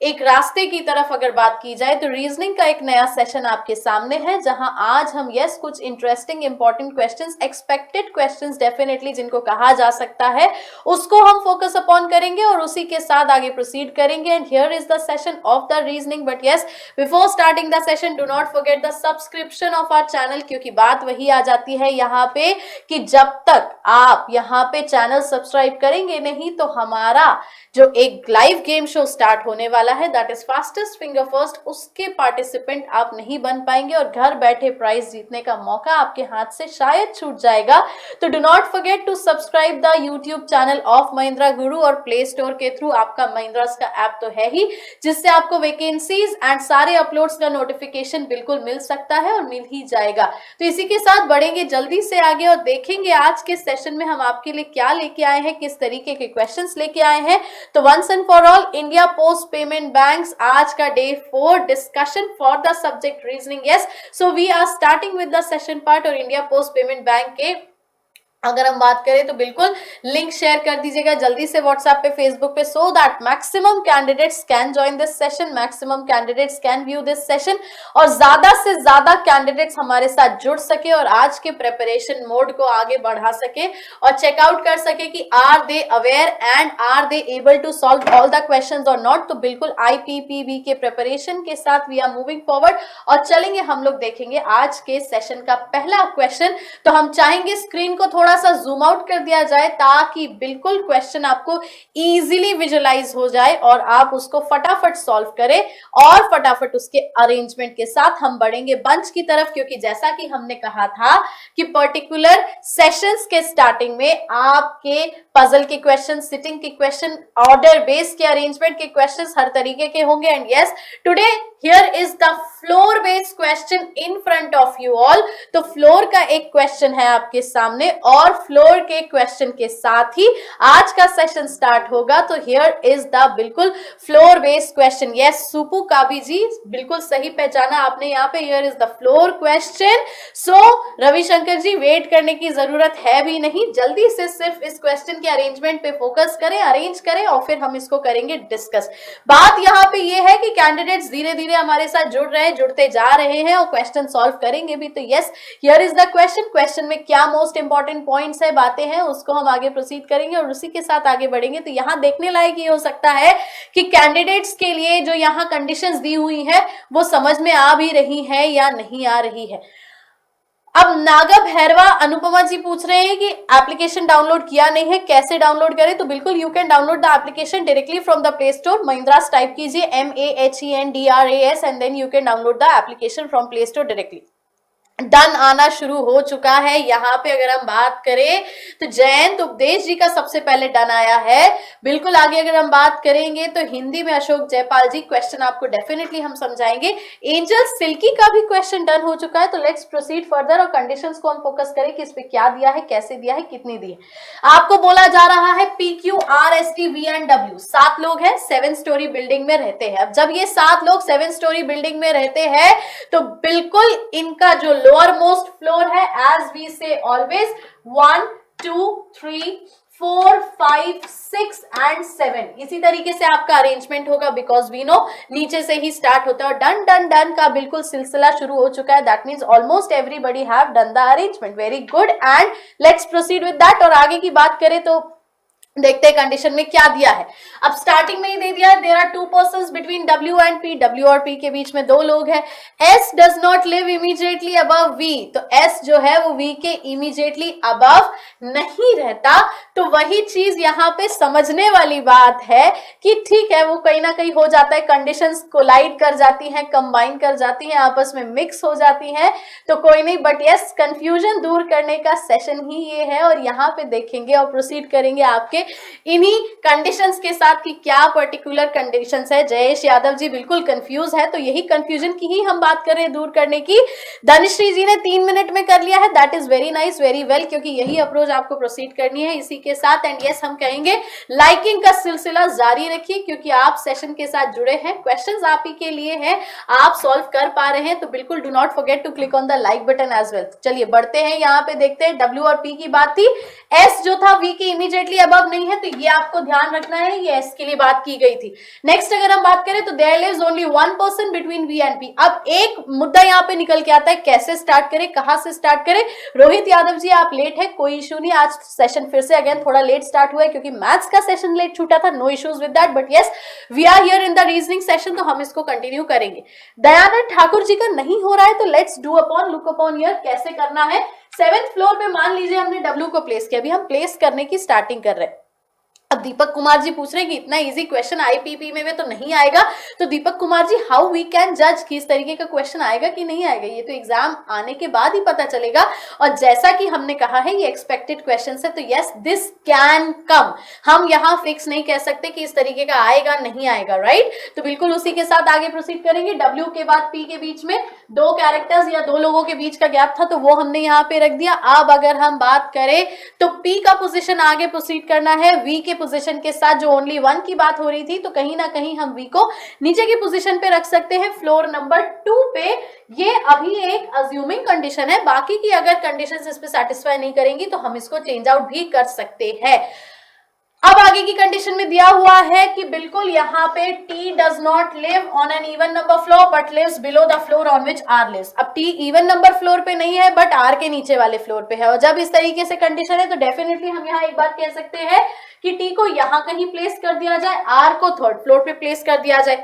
एक रास्ते की तरफ अगर बात की जाए तो रीजनिंग का एक नया सेशन आपके सामने है, जहां आज हम कुछ interesting important questions, expected questions definitely जिनको कहा जा सकता है, उसको हम फोकस अपॉन करेंगे और उसी के साथ आगे प्रोसीड करेंगे। And here is the session of the reasoning. But yes, before starting the session do not forget the subscription of our channel, क्योंकि बात वही आ जाती है यहाँ पे कि जब तक आप यहाँ पे चैनल सब्सक्राइब करेंगे नहीं तो हमारा जो एक लाइव गेम शो स्टार्ट होने वाला है, that is fastest finger first, उसके पार्टिसिपेंट आप नहीं बन पाएंगे और घर बैठे प्राइज जीतने का मौका आपके हाथ से शायद छूट जाएगा। तो do not forget to subscribe the YouTube channel of Mahindra Guru, और प्ले स्टोर के थ्रू आपका महिंद्रास का ऐप तो है ही, जिससे आपको वैकेंसीज एंड सारे अपलोड्स का नोटिफिकेशन बिल्कुल मिल सकता है और मिल ही जाएगा। तो इसी के साथ बढ़ेंगे जल्दी से आगे और देखेंगे आज के सेशन में हम आपके लिए क्या लेके आए हैं, किस तरीके के क्वेश्चंस लेके आए हैं। तो once and for all, India post payment banks, आज का day 4 discussion for the subject reasoning. Yes, so we are starting with the session part. और इंडिया पोस्ट पेमेंट बैंक के अगर हम बात करें तो बिल्कुल लिंक शेयर कर दीजिएगा जल्दी से व्हाट्सएप पे, फेसबुक पे, so that maximum candidates can join this session, maximum candidates can view this session और ज्यादा से ज्यादा कैंडिडेट्स हमारे साथ जुड़ सके और आज के प्रिपरेशन मोड को आगे बढ़ा सके और चेकआउट कर सके कि are they aware and are they able to solve all the questions और नॉट। तो बिल्कुल IPPB के प्रिपरेशन के साथ वी आर मूविंग फॉरवर्ड और चलेंगे। हम लोग देखेंगे आज के सेशन का पहला क्वेश्चन। तो हम चाहेंगे स्क्रीन को थोड़ा सा जूम आउट कर दिया जाए ताकि बिल्कुल क्वेश्चन आपको इजीली विजुअलाइज हो जाए और आप उसको फटाफट सॉल्व करें और फटाफट उसके अरेंजमेंट के साथ हम बढ़ेंगे बंच की तरफ, क्योंकि जैसा कि हमने कहा था कि पर्टिकुलर सेशंस के स्टार्टिंग में आपके पजल के क्वेश्चन, सिटिंग के क्वेश्चन, ऑर्डर बेस के अरेंजमेंट के क्वेश्चंस हर तरीके के होंगे। And yes, today here is the floor based question in front of you all. तो फ्लोर का एक क्वेश्चन है आपके सामने और फ्लोर के क्वेश्चन के साथ ही आज का सेशन स्टार्ट होगा। तो हियर इज द बिल्कुल floor based question. Yes, Supu Kabi ji, बिल्कुल सही पहचाना आपने यहाँ पे, here is the floor question. So Ravishankar ji, wait करने की जरूरत है भी नहीं, जल्दी से सिर्फ इस क्वेश्चन के अरेंजमेंट पे फोकस करें, अरेंज करें और फिर हम इसको करेंगे डिस्कस। बात यहाँ पे ये है कि कैंडिडेट्स धीरे धीरे हमारे साथ जुड़ रहे हैं, जुड़ते जा रहे हैं और क्वेश्चन सॉल्व करेंगे भी। तो yes, here is the question. Question में क्या मोस्ट इंपॉर्टेंट पॉइंट्स है, बातें हैं, उसको हम आगे प्रोसीड करेंगे और उसी के साथ आगे बढ़ेंगे। तो यहाँ देखने लायक ये हो सकता है कि कैंडिडेट्स के लिए जो यहाँ कंडीशंस दी हुई है वो समझ में आ भी रही है या नहीं आ रही है। अब नागा भैरवा अनुपमा जी पूछ रहे हैं कि एप्लीकेशन डाउनलोड किया नहीं है, कैसे डाउनलोड करें। तो बिल्कुल you can download the application directly from the play store. Mahendras type कीजिए MAHENDRAS and then you can download the application from play store directly. डन आना शुरू हो चुका है। यहाँ पे अगर हम बात करें तो जयंत उपदेश जी का सबसे पहले डन आया है। बिल्कुल आगे अगर हम बात करेंगे तो हिंदी में अशोक जयपाल जी, क्वेश्चन आपको डेफिनेटली हम समझाएंगे। एंजल सिल्की का भी क्वेश्चन डन हो चुका है। तो लेट्स प्रोसीड फर्दर और कंडीशंस को हम फोकस करें कि इस पे क्या दिया है, कैसे दिया है, कितनी दी है। आपको बोला जा रहा है PQRSTVNW 7 लोग हैं, 7 स्टोरी बिल्डिंग में रहते हैं। अब जब ये 7 लोग 7 स्टोरी बिल्डिंग में रहते हैं तो बिल्कुल इनका जो लोअर मोस्ट फ्लोर है, एज वी से ऑलवेज 1 2 3 4, 5, 6 एंड 7 इसी तरीके से आपका अरेंजमेंट होगा, बिकॉज वी नो नीचे से ही स्टार्ट होता है और डन डन डन का बिल्कुल सिलसिला शुरू हो चुका है. That means almost everybody have done the arrangement. Very good and let's proceed with that. और आगे की बात करें तो देखते हैं कंडीशन में क्या दिया है. अब स्टार्टिंग में ही दे दिया है there are two persons between W and P. W और P के बीच में दो लोग हैं. S does not live immediately above V. तो S जो है वो V के इमीडिएटली अबव नहीं रहता. तो वही चीज यहाँ पे समझने वाली बात है कि ठीक है वो कहीं ना कहीं हो जाता है, कंडीशंस कोलाइड कर जाती हैं, कंबाइन कर जाती हैं, आपस में मिक्स हो जाती हैं, तो कोई नहीं. बट यस, कंफ्यूजन दूर करने का सेशन ही ये है और यहाँ पे देखेंगे और प्रोसीड करेंगे आपके इन्हीं कंडीशंस के साथ कि क्या पर्टिकुलर कंडीशंस है. जयेश यादव जी बिल्कुल कंफ्यूज है, तो यही कंफ्यूजन की ही हम बात कर रहे हैं दूर करने की. धनश्री जी ने 3 मिनट में कर लिया है. That is very nice, very well, क्योंकि यही अप्रोच आपको प्रोसीड करनी है इसी के साथ. एंड यस, हम कहेंगे लाइकिंग का सिलसिला जारी रखिए क्योंकि आप सेशन के साथ जुड़े हैं, क्वेश्चंस आप ही के लिए हैं, आप सॉल्व कर पा रहे हैं, तो बिल्कुल do not forget to click on the like button as well. चलिए बढ़ते हैं, यहाँ पे देखते हैं. W और P की बात थी, S जो था V के इमीडिएटली अबव नहीं है, तो ये आपको ध्यान रखना है, ये S के लिए बात की गई थी. नेक्स्ट अगर हम बात करें तो there lives only one person between V and P. अब एक मुद्दा यहाँ पे निकल के आता है, कैसे स्टार्ट करें, कहां से स्टार्ट करें. रोहित यादव जी आप लेट है, कोई इशू नहीं, आज सेशन फिर से अगेन थोड़ा लेट स्टार्ट हुआ है क्योंकि मैथ्स का सेशन लेट छूटा था. No issues with that, but yes we are here in the reasoning session, तो हम इसको कंटिन्यू करेंगे. दयानंद ठाकुर जी का नहीं हो रहा है, तो let's do upon look upon here. कैसे करना है, 7th फ्लोर पे मान लीजिए हमने W को प्लेस किया, अभी हम प्लेस करने की स्टार्टिंग कर रहे हैं. अब दीपक कुमार जी पूछ रहे हैं कि इतना इजी क्वेश्चन आईपीपी में तो नहीं आएगा, तो Deepak Kumar ji how we can जज कि इस तरीके का क्वेश्चन आएगा कि नहीं आएगा, ये तो एग्जाम आने के बाद ही पता चलेगा. और जैसा कि हमने कहा है ये एक्सपेक्टेड क्वेश्चन है, तो यस दिस कैन कम. हम यहाँ फिक्स नहीं कह सकते कि इस तरीके का आएगा नहीं आएगा, राइट. तो बिल्कुल उसी के साथ आगे प्रोसीड करेंगे. W के बाद P के बीच में दो कैरेक्टर्स या दो लोगों के बीच का गैप था, तो वो हमने यहाँ पे रख दिया. अब अगर हम बात करें तो P का पोजीशन आगे प्रोसीड करना है V के पोजीशन के साथ, जो ओनली 1 की बात हो रही थी, तो कहीं ना कहीं हम V को नीचे की पोजीशन पे रख सकते हैं, फ्लोर नंबर 2 पे. ये अभी एक अज्यूमिंग कंडीशन है, बाकी की अगर कंडीशंस इस पे सेटिस्फाई नहीं करेंगी तो हम इसको चेंज आउट भी कर सकते हैं. अब आगे की कंडीशन में दिया हुआ है कि बिल्कुल यहाँ पे T does not live on an even number floor but lives below the floor on which R lives. अब T इवन नंबर फ्लोर पे नहीं है बट R के नीचे वाले फ्लोर पे है, और जब इस तरीके से कंडीशन है तो डेफिनेटली हम यहाँ एक बात कह सकते हैं कि T को यहाँ कहीं प्लेस कर दिया जाए, R को 3rd फ्लोर पे प्लेस कर दिया जाए.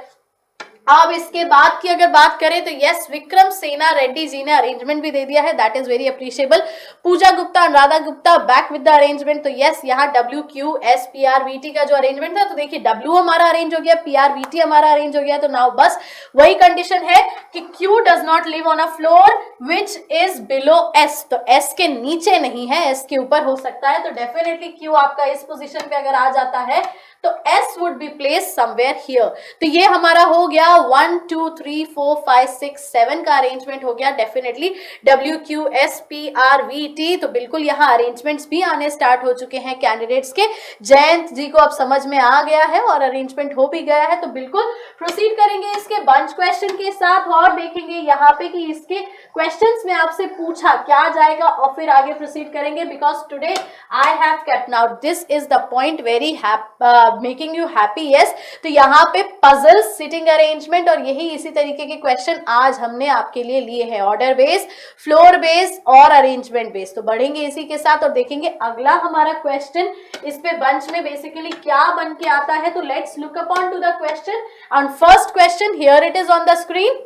अब इसके बाद की अगर बात करें तो यस विक्रम सेना रेड्डी जी ने अरेंजमेंट भी दे दिया है, that is very appreciable. Pooja Gupta, Anuradha Gupta back with the arrangement. तो यस यहाँ WQSPRVT का जो अरेंजमेंट था, तो देखिए W हमारा अरेंज हो गया, PRVT हमारा अरेंज हो गया. तो नाउ बस वही कंडीशन है कि Q does not live on a floor which is below S. तो S के नीचे नहीं है, S के ऊपर हो सकता है, तो डेफिनेटली Q आपका इस पोजिशन पे अगर आ जाता है तो S would be place somewhere here. तो ये हमारा हो गया 1 2 3 4 5 6 7 का अरेंजमेंट हो गया. Definitely WQSPRVT. तो बिल्कुल यहाँ अरेंजमेंट्स भी आने स्टार्ट हो चुके हैं कैंडिडेट्स के. जयंत जी को अब समझ में आ गया है और अरेंजमेंट हो भी गया है, तो बिल्कुल प्रोसीड करेंगे इसके बंच क्वेश्चन के साथ और देखेंगे यहाँ पे कि इसके क्वेश्चंस में आपसे पूछा क्या जाएगा और फिर आगे प्रोसीड करेंगे. Because today I have kept, now this is the point very making you happy. Yes, तो यहाँ पे पजल, सिटिंग अरेंजमेंट और यही इसी तरीके के क्वेश्चन आज हमने आपके लिए लिए हैं, ऑर्डर बेस, फ्लोर बेस और अरेंजमेंट बेस. तो बढ़ेंगे इसी के साथ और देखेंगे अगला हमारा क्वेश्चन इस पे बंच में बेसिकली क्या बन के आता है. तो let's look upon two the question. And first question here it is on the screen.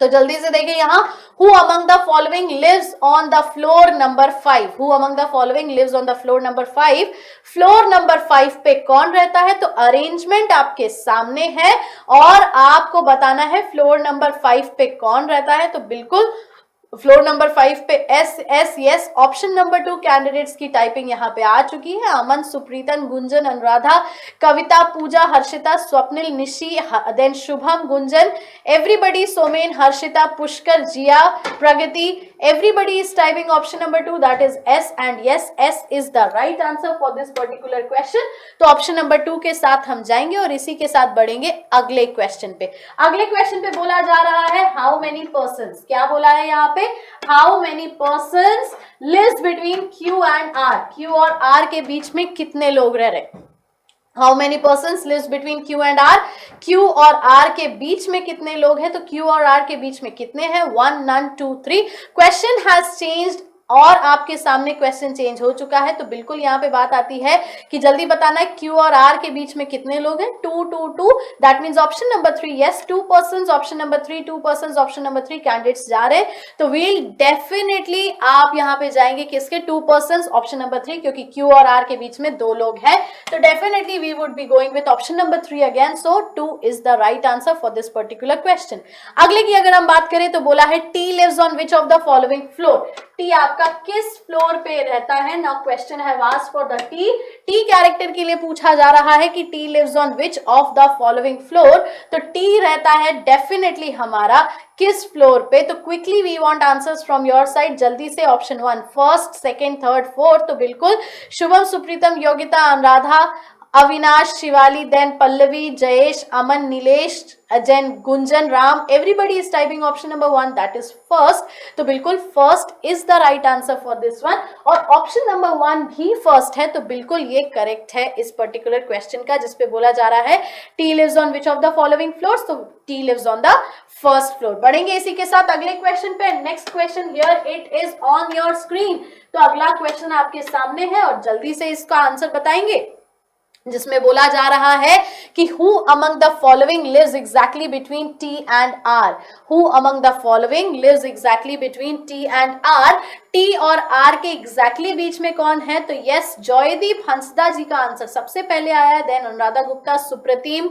तो जल्दी से देखें यहाँ, who among the following lives on the floor number 5? who among the following lives on the floor number 5? Floor number 5 पे कौन रहता है? तो अरेंजमेंट आपके सामने है और आपको बताना है फ्लोर नंबर 5 पे कौन रहता है. तो बिल्कुल फ्लोर नंबर 5 पे S yes. Option number 2 candidates की टाइपिंग यहाँ पे आ चुकी है. Aman, Supritan, Gunjan, Anuradha, Kavita, Puja, Harshita, Swapnil, Nishi, then Shubham, Gunjan, everybody, Somen, Harshita, Pushkar, Jiya, Pragati, everybody is typing option number 2, that is S, and yes, S is the right answer for this particular question. तो ऑप्शन नंबर 2 के साथ हम जाएंगे और इसी के साथ बढ़ेंगे अगले क्वेश्चन पे. अगले क्वेश्चन पे बोला जा रहा है हाउ मेनी पर्सन्स. क्या बोला है यहाँ पे? How many persons lives between between Q and R, Q और R के बीच में कितने लोग रह रहे? How many persons lives between Q and R? Q और R के बीच में कितने लोग हैं? तो Q और R के बीच में कितने हैं? 1, none, 2, 3. क्वेश्चन हैज चेंज्ड और आपके सामने क्वेश्चन चेंज हो चुका है, तो बिल्कुल यहाँ पे बात आती है कि जल्दी बताना है Q और R के बीच में कितने लोग हैं? 2, 2, 2. That means option number 3, yes 2 person, option number 3 2 person, option number 3 candidates जा रहे हैं, तो वील डेफिनेटली आप यहाँ पे जाएंगे किसके? 2 पर्सन, ऑप्शन नंबर 3, क्योंकि Q और R के बीच में 2 लोग हैं, तो definitely we would be going with option number 3 again, so 2 is the right answer for this particular question. अगले की अगर हम बात करें तो बोला है T lives on which of the following floor? T आपका किस फ्लोर पे रहता है? नाउ क्वेश्चन है asked for the T. T character के लिए पूछा जा रहा है कि T lives on which of the following floor, तो टी रहता है डेफिनेटली हमारा किस फ्लोर पे? तो quickly we want answers from your side, जल्दी से. Option 1 first, second, third, fourth, तो बिल्कुल Shubham, Supritam, Yogita, Anuradha, Avinash, Shivali, then Pallavi, Jayesh, Aman, Nilesh, Jain, Gunjan, Ram, everybody is typing option number 1, that is first, तो बिल्कुल first is the right answer for this one, और ऑप्शन नंबर 1 भी फर्स्ट है, तो बिल्कुल ये करेक्ट है इस पर्टिकुलर क्वेश्चन का, जिसपे बोला जा रहा है T lives on which of the following floors, तो T lives on the first floor. बढ़ेंगे इसी के साथ अगले क्वेश्चन पे. Next question here it is on your screen. तो अगला क्वेश्चन आपके सामने है और जल्दी से इसका आंसर बताएंगे, जिसमें बोला जा रहा है कि who among the following lives exactly between T and R? Who among the following lives exactly between T and R? T और R के exactly बीच में कौन है? तो यस जॉयदीप हंसदा जी का आंसर सबसे पहले आया है, then Anuradha Gupta, Supratim,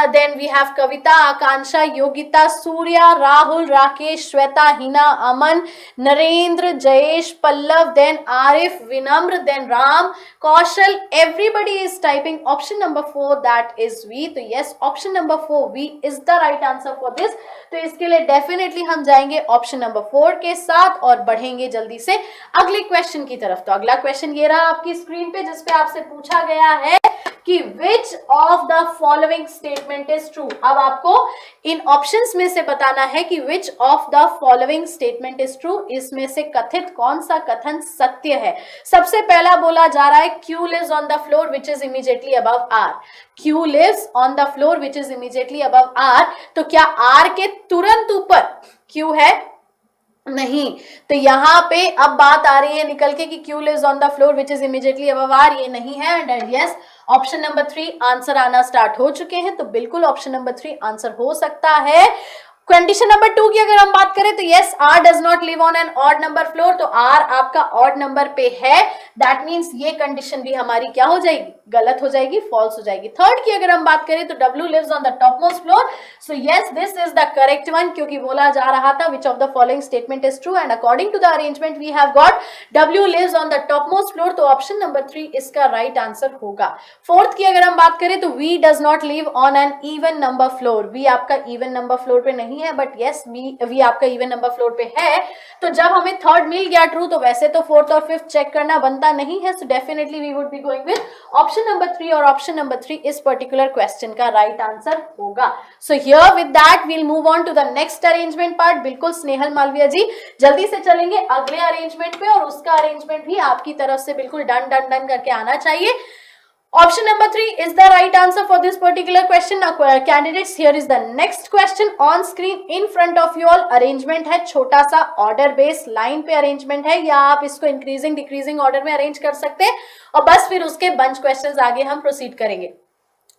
then we have Kavita, Akanksha, Yogita, Surya, Rahul, Rakesh, Shweta, Hina, Aman, Narendra, Jayesh, Pallav, then Arif, Vinamra, then Ram, Kaushal, everybody is typing option number 4, that is V. तो yes option number 4 V is the right answer for this. तो इसके लिए डेफिनेटली हम जाएंगे ऑप्शन नंबर 4 के साथ और बढ़ेंगे जल्दी से अगले क्वेश्चन की तरफ. तो अगला क्वेश्चन ये रहा आपकी स्क्रीन पे, जिसपे आपसे पूछा गया है कि which of the following statement is true. अब आपको इन ऑप्शंस में से बताना है कि which of the following statement is true, इसमें से कथित कौन सा कथन सत्य है. सबसे पहला बोला जा रहा है Q lives on the floor which is immediately above R. Q lives on the floor which is immediately above R. तो क्या R के तुरंत ऊपर Q है? नहीं. तो यहाँ पे अब बात आ रही है निकल के कि Q lives on the floor which is immediately above R, ये नहीं है. And yes option number 3 answer आना स्टार्ट हो चुके हैं, तो बिल्कुल ऑप्शन नंबर 3 आंसर हो सकता है. कंडीशन नंबर 2 की अगर हम बात करें तो yes R does not live on N odd number floor, तो R आपका ऑड नंबर पे है, दैट मीन्स ये कंडीशन भी हमारी क्या हो जाएगी? गलत हो जाएगी, फॉल्स हो जाएगी. थर्ड की अगर हम बात करें तो W lives on the top most floor, so yes this is the correct one, क्योंकि बोला जा रहा था which of the following statement is true, and according to the arrangement we have got W lives on the top most floor, तो ऑप्शन नंबर 3 इसका राइट आंसर होगा. फोर्थ की अगर हम बात करें तो V does not live on an even number floor, V आपका इवन नंबर फ्लोर पे नहीं है, बट यस V आपका इवन नंबर फ्लोर पे है. तो जब हमें थर्ड मिल गया ट्रू, तो वैसे तो फोर्थ और फिफ्थ चेक करना बनता नहीं है, so definitely we would be going with option number 3, और ऑप्शन नंबर 3 इस पर्टिकुलर क्वेश्चन का राइट आंसर होगा. So here with that we'll move on to the next arrangement part. बिल्कुल स्नेहल मालविया जी जल्दी से चलेंगे अगले अरेंजमेंट पे, और उसका अरेंजमेंट भी आपकी तरफ से बिल्कुल डन डन डन करके आना चाहिए. Option number 3 is the right answer for this particular question. Now, candidates, here is the next question on screen in front of you all. Arrangement है छोटा सा order based line पे arrangement है, या आप इसको increasing decreasing order में arrange कर सकते हैं, और बस फिर उसके bunch questions आगे हम proceed करेंगे.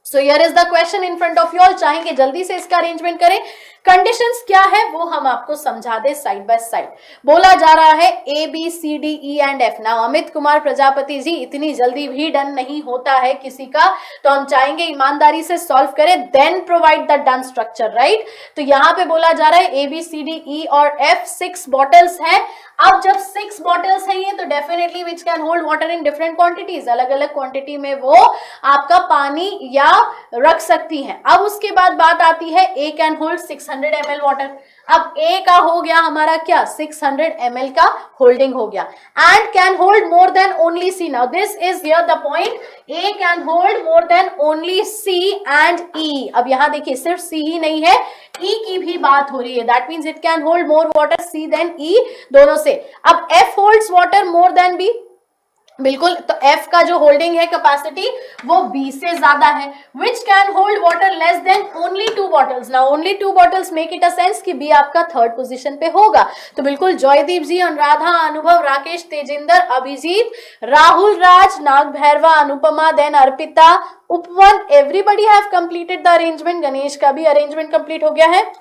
So here is the question in front of you all. चाहेंगे जल्दी से इसका अरेंजमेंट करें. कंडीशंस क्या है वो हम आपको समझा दे साइड बाय साइड. बोला जा रहा है A B C D E and F. Now Amit Kumar Prajapati ji, इतनी जल्दी भी डन नहीं होता है किसी का, तो हम चाहेंगे ईमानदारी से सॉल्व करें, then provide the done structure, right. तो यहाँ पे बोला जा रहा है A B C D E और F 6 बॉटल्स हैं. अब जब 6 बॉटल्स हैं ये, तो definitely which can hold water in different quantities, अलग अलग क्वांटिटी में वो आपका पानी या रख सकती हैं। अब उसके बाद बात आती है ए कैन होल्ड 600 ml वाटर। अब ए का हो गया हमारा क्या 600 ml का होल्डिंग हो गया, and can hold more than only C. Now this is here the point, A can hold more than only C and E. अब यहां देखिए सिर्फ सी ही नहीं है, ई की भी बात हो रही है, that means it can hold more water C than E, दोनों से। अब F holds water more than B, बिल्कुल, तो F का जो होल्डिंग है कैपेसिटी वो B से ज्यादा है। Which can hold water less than only 2 bottles. Now only 2 bottles make it a sense कि B आपका थर्ड पोजीशन पे होगा। तो बिल्कुल जॉयदीप जी, अनुराधा, अनुभव, राकेश, तेजिंदर, अभिजीत, राहुल राज, नाग भैरवा, अनुपमा, देन अर्पिता, उपवन, everybody have completed the arrangement. Ganesh का भी अरेंजमेंट कंप्लीट हो गया है।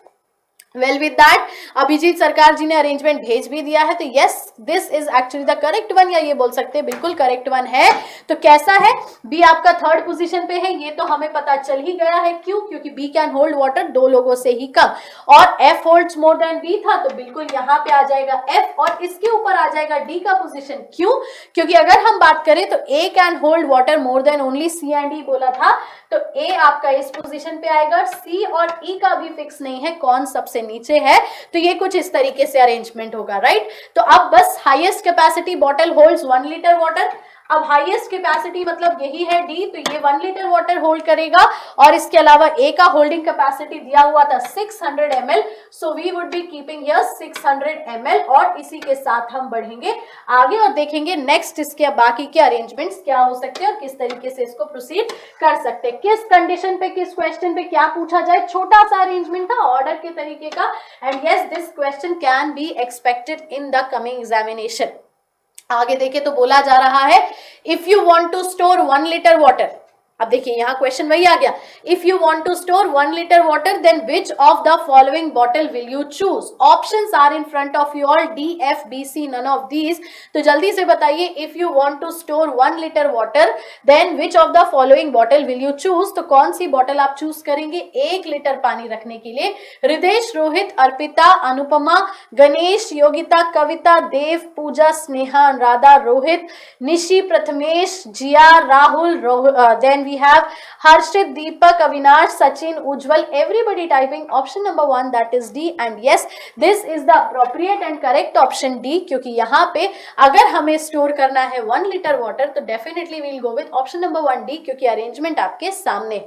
वेल विद दैट अभिजीत सरकार जी ने अरेंजमेंट भेज भी दिया है। तो yes, this is actually the correct one, या ये बोल सकते हैं बिल्कुल करेक्ट वन है। तो कैसा है, बी आपका थर्ड पोजीशन पे है, ये तो हमें पता चल ही गया है। क्यों? क्योंकि बी कैन होल्ड वाटर 2 लोगों से ही कम, और F holds more than B था, तो बिल्कुल यहाँ पे आ जाएगा एफ, और इसके ऊपर आ जाएगा डी का पोजीशन। क्यों? क्योंकि अगर हम बात करें तो A can hold water more than only C and E बोला था, तो ए आपका इस पोजीशन पे आएगा, सी और ई का भी फिक्स नहीं है कौन सबसे नीचे है। तो ये कुछ इस तरीके से अरेंजमेंट होगा, राइट। तो अब बस highest capacity bottle holds 1 litre water. अब हाईएस्ट कैपेसिटी मतलब यही है डी, तो ये 1 लीटर वाटर होल्ड करेगा, और इसके अलावा ए का होल्डिंग कैपेसिटी दिया हुआ था 600 ml, so we would be keeping here 600 ml, और इसी के साथ हम बढ़ेंगे आगे और देखेंगे नेक्स्ट इसके बाकी के अरेंजमेंट्स क्या हो सकते हैं और किस तरीके से इसको प्रोसीड कर सकते हैं, किस कंडीशन पे, किस क्वेश्चन पे क्या पूछा जाए। छोटा सा अरेंजमेंट था ऑर्डर के तरीके का, and yes this question can be expected in the coming examination. आगे देखे तो बोला जा रहा है, if you want to store 1 litre water. अब देखिए यहाँ क्वेश्चन वही आ गया, if you want to store 1 litre water then which of the following bottle will you choose. Options are in front of you all, D, F, B, C, none of these. तो जल्दी से बताइए, if you want to store 1 litre water then which of the following bottle will you choose. तो कौन सी बॉटल आप चूज करेंगे 1 लीटर पानी रखने के लिए। Hridesh, Rohit, Arpita, Anupama, Ganesh, Yogita, Kavita, Dev, Pooja, Sneha, Anuradha, Rohit, Nishi, Prathamesh, Jiya, Rahul, then we have Harshit, Deepak, Avinash, Sachin, Ujjwal, everybody typing option number 1, that is D, and yes this is the appropriate and correct option D, क्योंकि यहाँ पे अगर हमें स्टोर करना है 1 लीटर वाटर तो definitely we'll go with option number 1 D, क्योंकि अरेंजमेंट आपके सामने।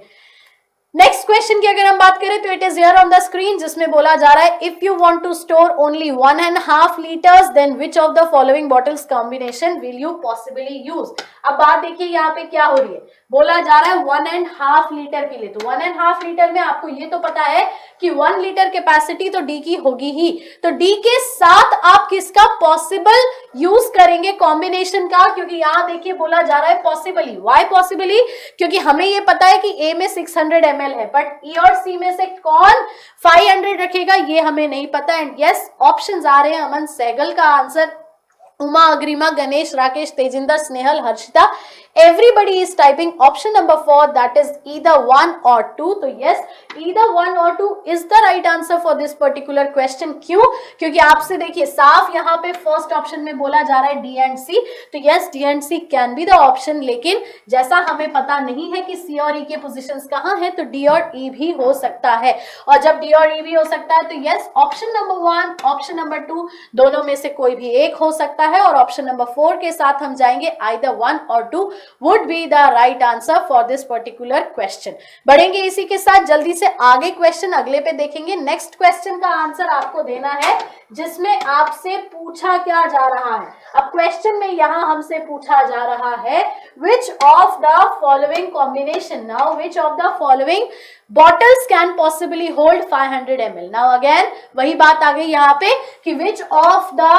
नेक्स्ट क्वेश्चन की अगर हम बात करें तो it is here on the screen, जिसमें बोला जा रहा है, if you want to store only 1.5 litres then which of the following bottles combination will you possibly use. अब बात देखिए यहाँ पे क्या हो रही है, बोला जा रहा है 1.5 लीटर के लिए। तो 1.5 लीटर में आपको ये तो पता है कि 1 लीटर कैपेसिटी तो डी की होगी ही, तो डी के साथ आप किसका पॉसिबल यूज करेंगे कॉम्बिनेशन का, क्योंकि यहाँ देखिए बोला जा रहा है पॉसिबली। Y possibly? क्योंकि हमें ये पता है कि ए में 600 ml है, बट ई और सी में से कौन 500 रखेगा ये हमें नहीं पता। एंड यस ऑप्शंस आ रहे हैं, अमन सहगल का answer, Uma, Agrima, Ganesh, Rakesh, Tejinder, Snehal, Harshita, everybody is typing option number 4, that is either 1 or 2. तो yes, either 1 or 2 is the right answer for this particular question. क्यों? क्योंकि आपसे देखिए साफ यहाँ पे फर्स्ट ऑप्शन में बोला जा रहा है डी एंड सी, तो yes D and C can be the option, लेकिन जैसा हमें पता नहीं है कि सी और ई के पोजिशन कहाँ है, तो डी और ई भी हो सकता है, और जब डी और ई भी हो सकता है तो yes option number 1, option number 2 दोनों में से कोई भी एक हो सकता है, और ऑप्शन नंबर 4 के साथ हम जाएंगे either 1 or 2 would be the right answer for this particular question. बढ़ेंगे इसी के साथ जल्दी से आगे, क्वेश्चन अगले पे देखेंगे। नेक्स्ट क्वेश्चन का आंसर आपको देना है, जिसमें आपसे पूछा क्या जा रहा है। अब क्वेश्चन में यहां हमसे पूछा जा रहा है, which of the following combination, now which of the following bottles can possibly hold 500 ml। now again वही बात आ गई यहाँ पे कि which of the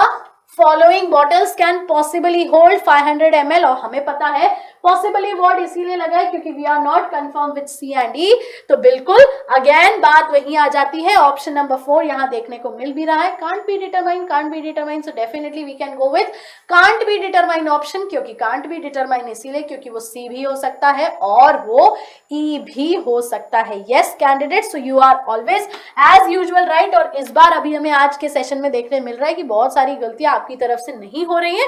following bottles can possibly hold 500 ml, और हमें पता है पॉसिबली वर्ड इसीलिए लगा है क्योंकि we are not confirm with C and E, तो बिल्कुल अगेन बात वही आ जाती है। ऑप्शन नंबर 4 यहाँ देखने को मिल भी रहा है, can't be determine, so definitely we can go with can't be determine option, क्योंकि कांट बी डिटरमाइन इसीलिए क्योंकि वो सी भी हो सकता है और वो ई भी हो सकता है। Yes candidate, so you are always as usual right, और इस बार अभी हमें आज के सेशन में देखने मिल रहा है कि बहुत सारी गलतियां आपकी तरफ से नहीं हो रही है।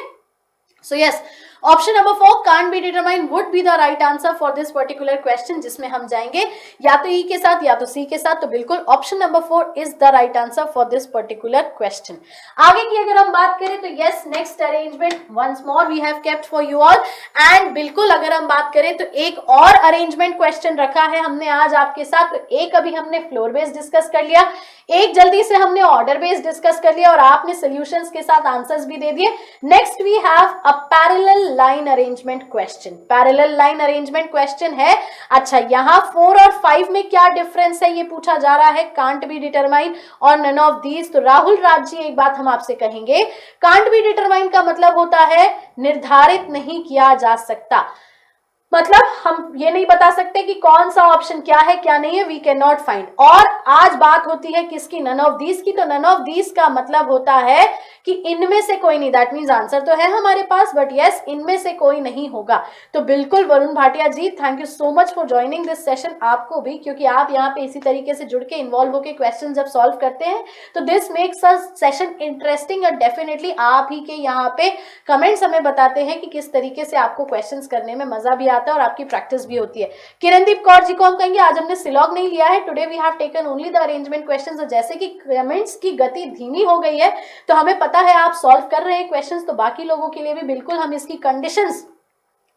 So yes option number 4 can't be determine would be the right answer for this particular question, जिसमें हम जाएंगे या तो ई के साथ या तो सी के साथ। तो बिल्कुल option number 4 is the right answer for this particular question. आगे की अगर हम बात करें तो yes, next arrangement once more we have kept for you all. And बिल्कुल अगर हम बात करें तो एक और अरेंजमेंट क्वेश्चन रखा है हमने आज आपके साथ। तो एक अभी हमने फ्लोर बेस्ड डिस्कस कर लिया, एक जल्दी से हमने ऑर्डर बेस्ड डिस्कस कर लिया और आपने सॉल्यूशंस के साथ आंसर्स भी दे दिए। Next we have a parallel line arrangement question. Parallel line arrangement question है, अच्छा यहां 4 और 5 में क्या डिफरेंस है ये पूछा जा रहा है, कांट बी डिटरमाइन और नन ऑफ दीज। तो राहुल राज जी एक बात हम आपसे कहेंगे, कांट बी डिटरमाइन का मतलब होता है निर्धारित नहीं किया जा सकता, मतलब हम ये नहीं बता सकते कि कौन सा ऑप्शन क्या है क्या नहीं है, वी कैन नॉट फाइंड। और आज बात होती है किसकी, नन ऑफ दीज की। तो नन ऑफ दीज का मतलब होता है कि इनमें से कोई नहीं, दैट मींस आंसर तो है हमारे पास बट यस इनमें से कोई नहीं होगा। तो बिल्कुल Varun Bhatia ji, thank you so much for joining this session. आपको भी, क्योंकि आप यहाँ पे इसी तरीके से जुड़ के इन्वॉल्व होकर क्वेश्चन जब सॉल्व करते हैं तो this makes a session interesting. और डेफिनेटली आप ही के यहाँ पे कमेंट्स हमें बताते हैं कि किस तरीके से आपको क्वेश्चंस करने में मजा भी आता है और आपकी प्रैक्टिस भी होती है। किरणदीप कौर जी को हम कहेंगे आज हमने सिलॉग नहीं लिया है, today we have taken only the arrangement questions. जैसे कि कमेंट्स की गति धीमी हो गई है तो हमें पता है आप सॉल्व कर रहे हैं क्वेश्चंस, तो बाकी लोगों के लिए भी बिल्कुल हम इसकी कंडीशंस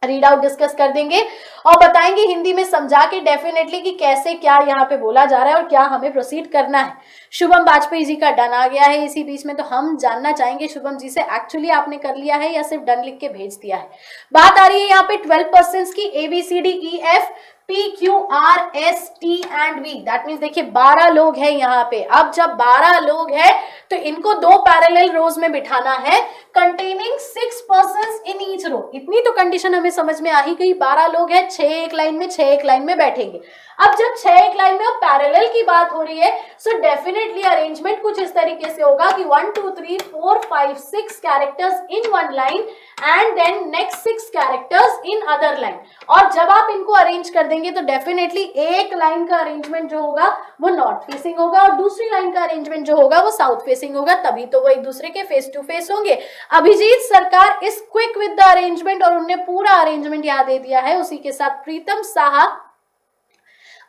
रीड आउट डिस्कस कर देंगे और बताएंगे हिंदी में समझा के डेफिनेटली कि कैसे क्या यहाँ पे बोला जा रहा है और क्या हमें प्रोसीड करना है। शुभम वाजपेयी जी का डन आ गया है इसी बीच में, तो हम जानना चाहेंगे शुभम जी से एक्चुअली आपने कर लिया है या सिर्फ डन लिख के भेज दिया है। बात आ रही है यहाँ पे 12% की, ABCDEF PQRST and V, that means देखिए 12 लोग हैं यहाँ पे। अब जब 12 लोग हैं तो इनको 2 पैरेलल रोज में बिठाना है containing 6 persons in each row. इतनी तो कंडीशन हमें समझ में आ ही गई, 12 लोग हैं, 6 एक लाइन में 6 एक लाइन में बैठेंगे। अब जब 6 एक लाइन में पैरेलल की बात हो रही है सो डेफिनेटली अरेंजमेंट कुछ इस तरीके से होगा कि 1 2 3 4 5 6 characters in one line and then next 6 characters in other line. और जब आप इनको अरेंज कर देंगे तो डेफिनेटली एक लाइन का अरेंजमेंट जो होगा वो नॉर्थ फेसिंग होगा और दूसरी लाइन का अरेंजमेंट जो होगा वो साउथ फेसिंग होगा, तभी तो वो एक दूसरे के फेस टू फेस होंगे। अभिजीत सरकार is quick with the arrangement और उन्हें पूरा अरेंजमेंट याद दे दिया है। उसी के साथ Pritam Saha,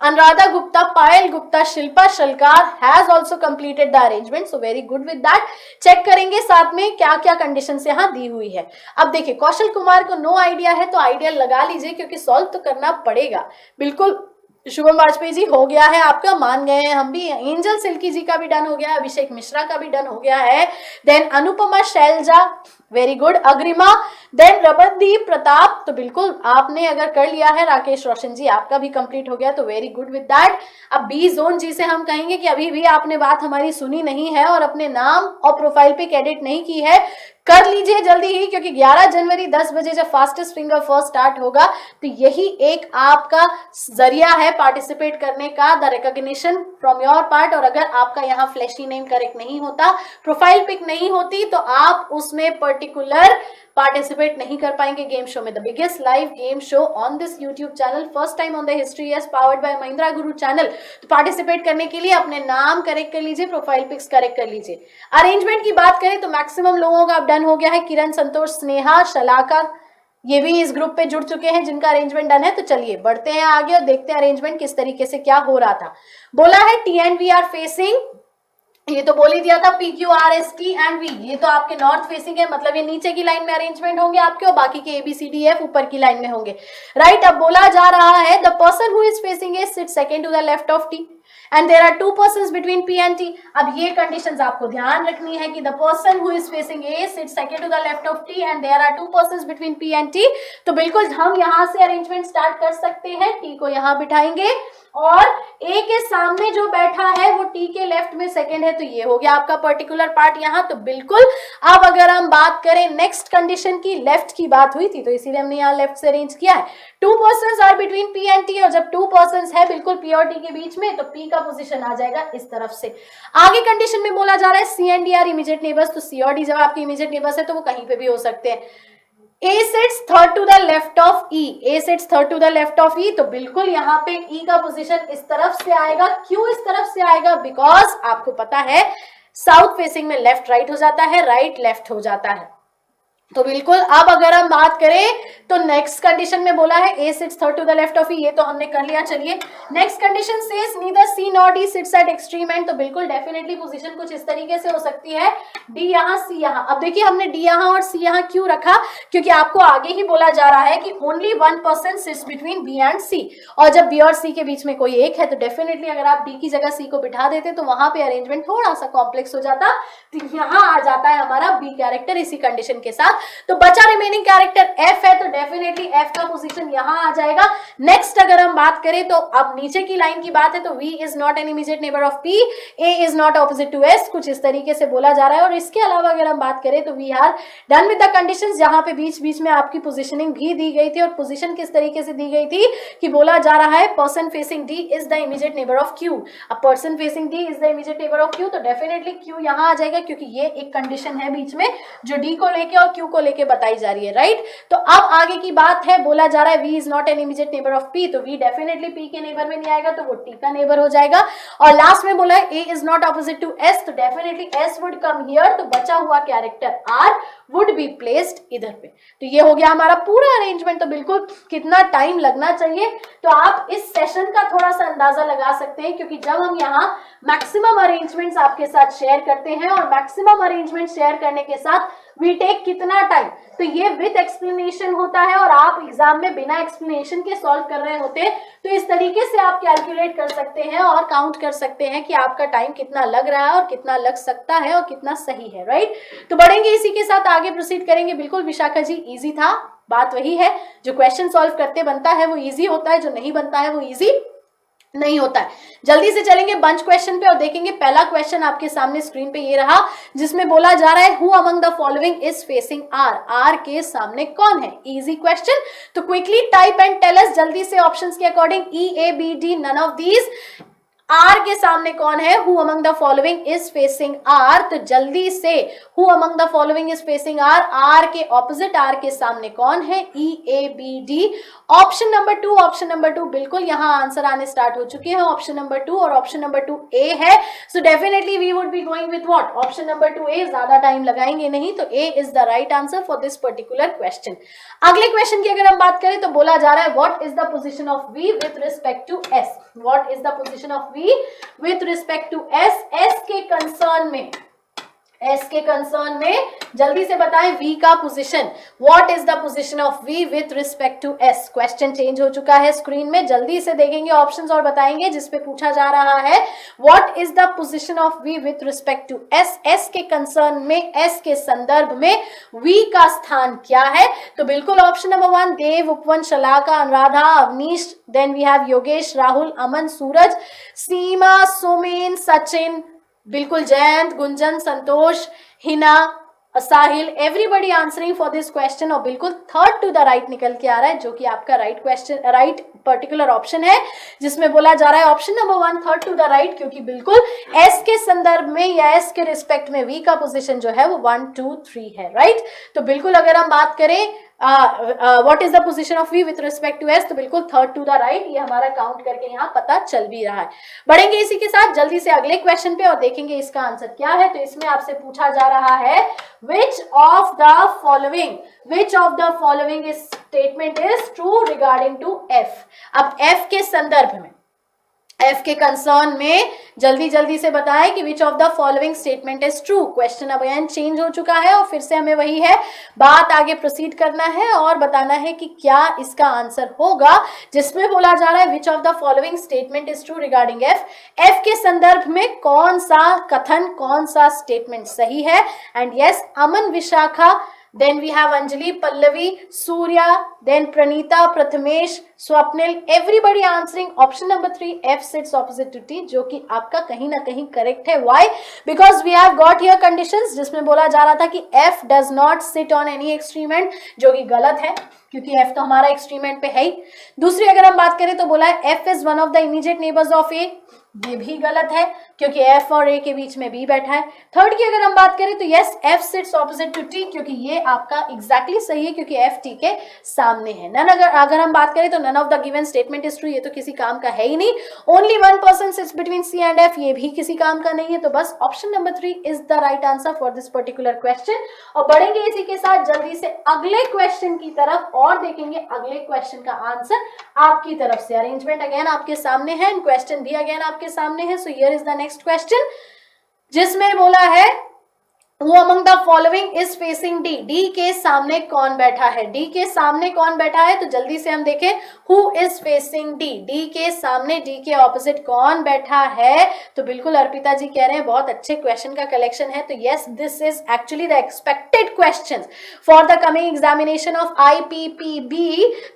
Anuradha Gupta, Payal Gupta, Shilpa Shalkar has also completed the arrangement, so very good with that. Check करेंगे साथ में क्या क्या कंडीशन यहाँ दी हुई है। अब देखिए कौशल कुमार को नो आइडिया है तो आइडिया लगा लीजिए क्योंकि सॉल्व तो करना पड़ेगा। बिल्कुल शुभम वाजपेयी जी हो गया है आपका, मान गए हैं हम भी। एंजल सिल्की जी का भी डन हो गया है, अभिषेक मिश्रा का भी डन हो गया है, then Anupama Shailja, very good, Agrima, then Ramandeep Pratap, तो बिल्कुल आपने अगर कर लिया है। राकेश रोशन जी आपका भी कंप्लीट हो गया, तो वेरी गुड विद दैट। अब बी जोन जी से हम कहेंगे कि अभी भी आपने बात हमारी सुनी नहीं है और अपने नाम और प्रोफाइल पे एडिट नहीं की है, कर लीजिए जल्दी ही, क्योंकि 11 जनवरी 10 बजे जब फास्टेस्ट फिंगर फर्स्ट स्टार्ट होगा तो यही एक आपका जरिया है पार्टिसिपेट करने का, the recognition from your part. और अगर आपका यहाँ फ्लैशी नेम करेक्ट नहीं होता, प्रोफाइल पिक नहीं होती, तो आप उसमें पर्टिकुलर पार्टिसिपेट नहीं कर पाएंगे गेम शो में। The biggest live game show on this YouTube channel, first time on the history, yes, powered by Mahindra Guru channel. तो पार्टिसिपेट करने के लिए अपने नाम करेक्ट कर लीजिए, प्रोफाइल पिक्स करेक्ट कर लीजिए। अरेंजमेंट की बात करें तो मैक्सिमम लोगों का अब डन हो गया है। किरण, संतोष, स्नेहा, शलाका, ये भी इस ग्रुप पे जुड़ चुके हैं जिनका अरेंजमेंट डन है। तो चलिए बढ़ते हैं आगे और देखते हैं अरेंजमेंट किस तरीके से क्या हो रहा था। बोला है T and V are facing, ये तो बोल ही दिया था, PQRST एंड V, ये तो आपके नॉर्थ फेसिंग है, मतलब ये नीचे की लाइन में अरेंजमेंट होंगे आपके और बाकी के ABCDF ऊपर की लाइन में होंगे, राइट। अब बोला जा रहा है the person who is facing A sit second to the left of T and there are 2 persons between P and T। अब ये कंडीशंस आपको ध्यान रखनी है कि the person who is facing A sits second to the left of T and there are 2 persons between P and T। तो बिल्कुल हम यहाँ से अरेंजमेंट स्टार्ट कर सकते हैं। T को यहाँ बिठाएंगे और A के सामने जो बैठा है वो T के लेफ्ट में सेकंड है, तो ये हो गया आपका पर्टिकुलर पार्ट यहाँ। तो बिल्कुल अब अगर हम बात करें नेक्स्ट कंडीशन की, लेफ्ट की बात हुई थी तो इसीलिए हमने यहाँ लेफ्ट से अरेंज किया है। 2 persons are between P and T, और जब 2 पर्सन्स है बिल्कुल P और T के बीच में तो P का पोजीशन आ जाएगा इस तरफ से। आगे कंडीशन में बोला जा रहा है C and D are immediate neighbours, तो C और D जब आपके इमीडिएट नेबर्स है तो वो कहीं पे भी हो सकते हैं। A sits third to the left of E, A sits third to the left of E, तो बिल्कुल यहाँ पे E का पोजीशन इस तरफ से आएगा। क्यों इस तरफ से आएगा? बिकॉज आपको पता है साउथ फेसिंग में लेफ्ट राइट हो जाता है, राइट लेफ्ट हो जाता है। तो बिल्कुल अब अगर हम बात करें तो नेक्स्ट कंडीशन में बोला है A sits third to the left of E, ये तो हमने कर लिया। चलिए next condition says neither C nor D sits at extreme end, तो बिल्कुल डेफिनेटली पोजीशन कुछ इस तरीके से हो सकती है, डी यहाँ सी यहाँ। अब देखिए हमने डी यहाँ और सी यहाँ क्यों रखा, क्योंकि आपको आगे ही बोला जा रहा है कि only one person sits between B and C, और जब बी और सी के बीच में कोई एक है तो डेफिनेटली अगर आप डी की जगह सी को बिठा देते तो वहां पे अरेंजमेंट थोड़ा सा कॉम्प्लेक्स हो जाता, तो यहाँ आ जाता है हमारा बी कैरेक्टर इसी कंडीशन के साथ। तो बचा रिमेनिंग कैरेक्टर एफ है, तो डेफिनेटली एफ का पोजीशन यहाँ आ जाएगा। नेक्स्ट अगर हम बात करें तो अब नीचे की लाइन की बात है, तो V is not an immediate neighbour of P, A is not opposite to S, कुछ इस तरीके से बोला जा रहा है। और इसके अलावा अगर हम बात करें तो we are done with the conditions, जहां पे बीच बीच में आपकी पोजीशनिंग भी दी गई थी, और पोजीशन किस तरीके से दी गई थी कि बोला जा रहा है person facing D is the immediate neighbour of Q। अब person facing D is the immediate neighbour of Q, तो डेफिनेटली Q यहाँ आ जाएगा, क्योंकि ये एक कंडीशन है बीच में जो D को लेके और Q को लेके बताई जा रही है, राइट। तो अब आगे की बात है, बोला जा रहा है V is not an immediate neighbour of P, तो V डेफिनेटली P के नेबर में नहीं आएगा, तो वो T का नेबर हो जाएगा। और लास्ट में बोला है A is not opposite to S, तो definitely S would come here, तो बचा हुआ character R would be placed इधर पे। तो ये हो गया हमारा पूरा अरेंजमेंट। तो बिल्कुल कितना टाइम लगना चाहिए, तो आप इस सेशन का थोड़ा सा अंदाजा लगा सकते हैं, क्योंकि जब हम यहाँ मैक्सिमम अरेंजमेंट्स आपके साथ शेयर करते हैं और मैक्सिमम अरेंजमेंट शेयर करने के साथ वी टेक कितना टाइम, तो ये विद एक्सप्लेनेशन होता है, और आप एग्जाम में बिना एक्सप्लेनेशन के सॉल्व कर रहे होते हैं, तो इस तरीके से आप कैलकुलेट कर सकते हैं और काउंट कर सकते हैं कि आपका टाइम कितना लग रहा है और कितना लग सकता है और कितना सही है, राइट। तो बढ़ेंगे इसी के साथ, आगे प्रोसीड करेंगे। बिल्कुल विशाखा जी, इजी था, बात वही है, जो क्वेश्चन सॉल्व करते बनता है वो इजी होता है, जो नहीं बनता है वो इजी नहीं होता है। जल्दी से चलेंगे बंच क्वेश्चन पे और देखेंगे। पहला क्वेश्चन आपके सामने स्क्रीन पे ये रहा, जिसमें बोला जा रहा है who among the following is facing R, R के सामने कौन है। इजी क्वेश्चन, तो quickly type and tell us जल्दी से ऑप्शंस के according, E, A, B, D, none of these. R के सामने कौन है, who among the following is facing R, तो जल्दी से who among the following is facing R, R के ऑपोजिट आर के सामने कौन है, E, A, B, D। Option number 2, option number 2, बिल्कुल यहाँ आंसर आने स्टार्ट हो चुके हैं, ऑप्शन नंबर 2 और ऑप्शन नंबर 2 A है। So definitely we would be going with what, option number 2 A, ज्यादा टाइम लगाएंगे नहीं, तो A is the right answer for this particular question. अगले क्वेश्चन की अगर हम बात करें तो बोला जा रहा है what is the position of V with respect to S, what is the position of V with respect to S, S के कंसर्न में, S के कंसर्न में जल्दी से बताएं V का position, what is the position of V with respect to S। Question change हो चुका है स्क्रीन में, जल्दी से देखेंगे ऑप्शंस और बताएंगे, जिसपे पूछा जा रहा है what is the position of V with respect to S, S के कंसर्न में, S के संदर्भ में V का स्थान क्या है। तो बिल्कुल option number 1 Dev, Upvan, Shalaka, Anuradha, Avnish, then we have Yogesh, Rahul, Aman, Suraj, Seema, Sumeen, Sachin, बिल्कुल Jayant, Gunjan, Santosh, Hina, Sahil, everybody answering for this question, और बिल्कुल थर्ड टू द राइट निकल के आ रहा है, जो कि आपका right question, right particular option है, जिसमें बोला जा रहा है option number 1 third to the right, क्योंकि बिल्कुल S के संदर्भ में या S के रिस्पेक्ट में V का पोजीशन जो है वो 1, 2, 3 है, राइट। तो बिल्कुल अगर हम बात करें what is the position of V with respect to S, तो बिल्कुल थर्ड टू द राइट, ये हमारा काउंट करके यहाँ पता चल भी रहा है। बढ़ेंगे इसी के साथ जल्दी से अगले क्वेश्चन पे और देखेंगे इसका आंसर क्या है। तो इसमें आपसे पूछा जा रहा है which of the following statement is true regarding to F। अब F के संदर्भ में, F के कंसर्न में जल्दी से बताएं कि विच of the following statement is true. Question अब यहाँ चेंज हो चुका है और फिर से हमें वही है बात आगे प्रोसीड करना है और बताना है कि क्या इसका आंसर होगा, जिसमें बोला जा रहा है विच of the following statement is true regarding F। F के संदर्भ में कौन सा कथन, कौन सा स्टेटमेंट सही है। And yes, Aman, Vishakha, then we have Anjali, Pallavi, Surya, then Pranita, Prathamesh, Swapnil, everybody answering option number 3, F sits opposite to T, जो कि आपका कहीं ना कहीं करेक्ट है। Why? Because we have got here conditions, जिसमें बोला जा रहा था कि F does not sit on any extreme end, जो कि गलत है क्योंकि F तो हमारा एक्सट्रीम एंड पे है ही। दूसरी अगर हम बात करें तो बोला है F is one of the immediate neighbors of A, ये भी गलत है क्योंकि F और A के बीच में B बैठा है। थर्ड की अगर हम बात करें तो yes, F sits opposite to T, क्योंकि ये आपका एग्जैक्टली सही है क्योंकि F T के सामने है। नन अगर हम बात करें तो none of the given statement is true, ये तो किसी काम का है ही नहीं। Only one person sits between C and F, ये भी किसी काम का नहीं है। तो बस option number 3 is the right answer for this particular question. और बढ़ेंगे इसी के साथ जल्दी से अगले क्वेश्चन की तरफ और देखेंगे अगले क्वेश्चन का आंसर आपकी तरफ से। अरेंजमेंट अगेन आपके सामने है, क्वेश्चन भी अगेन आपके सामने है। So here is the next question, जिसमें बोला है Who among the following is facing D? D के सामने कौन बैठा है? D के सामने कौन बैठा है? तो जल्दी से हम देखें Who is facing D? D के सामने, D के ऑपोजिट कौन बैठा है? तो बिल्कुल अर्पिता जी कह रहे हैं बहुत अच्छे क्वेश्चन का कलेक्शन है। तो yes, this is actually the expected questions for the coming examination of IPPB।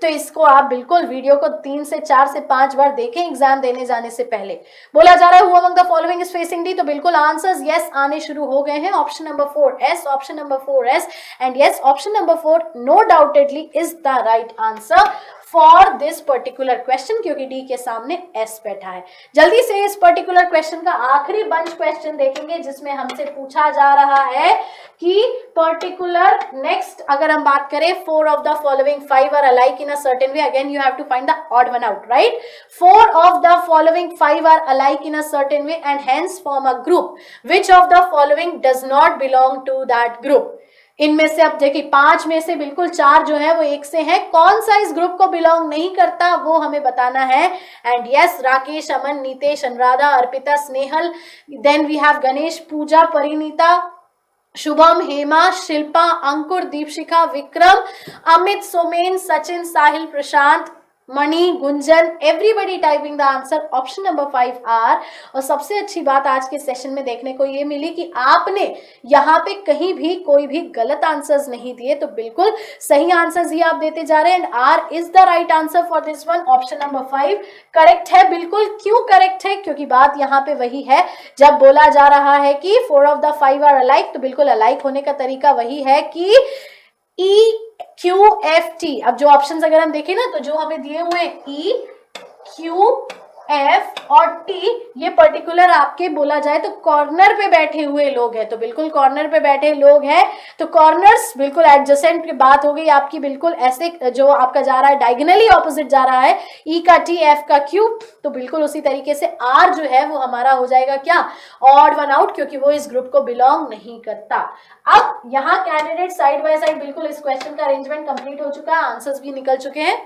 तो इसको आप बिल्कुल वीडियो को 3 से 4 से 5 बार देखें एग्जाम देने जाने से पहले। बोला जा रहा है Who among the following is facing D? तो बिल्कुल आंसर्स यस आने शुरू हो गए हैं। Option number 4S, option number 4S, and yes, option number 4 no doubtedly is the right answer for this particular question, क्योंकि D के सामने S बैठा है। जल्दी से इस पर्टिकुलर क्वेश्चन का आखिरी बंच क्वेश्चन देखेंगे, जिसमें हमसे पूछा जा रहा है कि पर्टिकुलर नेक्स्ट अगर हम बात करें 4 of the following 5 are alike in a certain way, again you have to find the odd one out, right? 4 of the following 5 are alike in a certain way and hence form a group. Which of the following does not belong to that group? इनमें से अब देखिए 5 में से बिल्कुल 4 जो है वो एक से है, कौन सा इस ग्रुप को बिलोंग नहीं करता वो हमें बताना है। And yes, Rakesh, Aman, Nitesh, Anuradha, Arpita, Snehal, then we have Ganesh, Pooja, Parineeta, Shubham, Hema, Shilpa, Ankur, Deepshikha, Vikram, Amit, Somen, Sachin, Sahil, Prashant, Mani, Gunjan, everybody typing the answer option number 5 R. और सबसे अच्छी बात आज के सेशन में देखने को ये मिली कि आपने यहाँ पे कहीं भी कोई भी गलत आंसर्स नहीं दिए, तो बिल्कुल सही आंसर्स ही आप देते जा रहे हैं। And R is the right answer for this one. Option number 5 correct है। बिल्कुल क्यों करेक्ट है? क्योंकि बात यहाँ पे वही है, जब बोला जा रहा है कि 4 of the 5 आर अलाइक, तो बिल्कुल अलाइक होने का तरीका वही है कि EQFT। अब जो ऑप्शंस अगर हम देखें ना, तो जो हमें दिए हुए EQF और T, ये पर्टिकुलर आपके बोला जाए तो कॉर्नर पे बैठे हुए लोग हैं। तो बिल्कुल कॉर्नर पे बैठे लोग हैं, तो कॉर्नर्स बिल्कुल एडजेसेंट की बात हो गई आपकी। बिल्कुल ऐसे जो आपका जा रहा है डायगोनली ऑपोजिट जा रहा है, E का T, F का Q, तो बिल्कुल उसी तरीके से R जो है वो हमारा हो जाएगा क्या? ऑड वन आउट, क्योंकि वो इस ग्रुप को बिलोंग नहीं करता। अब यहाँ कैंडिडेट साइड बाय साइड बिल्कुल इस क्वेश्चन का अरेंजमेंट कंप्लीट हो चुका है, आंसर्स भी निकल चुके हैं।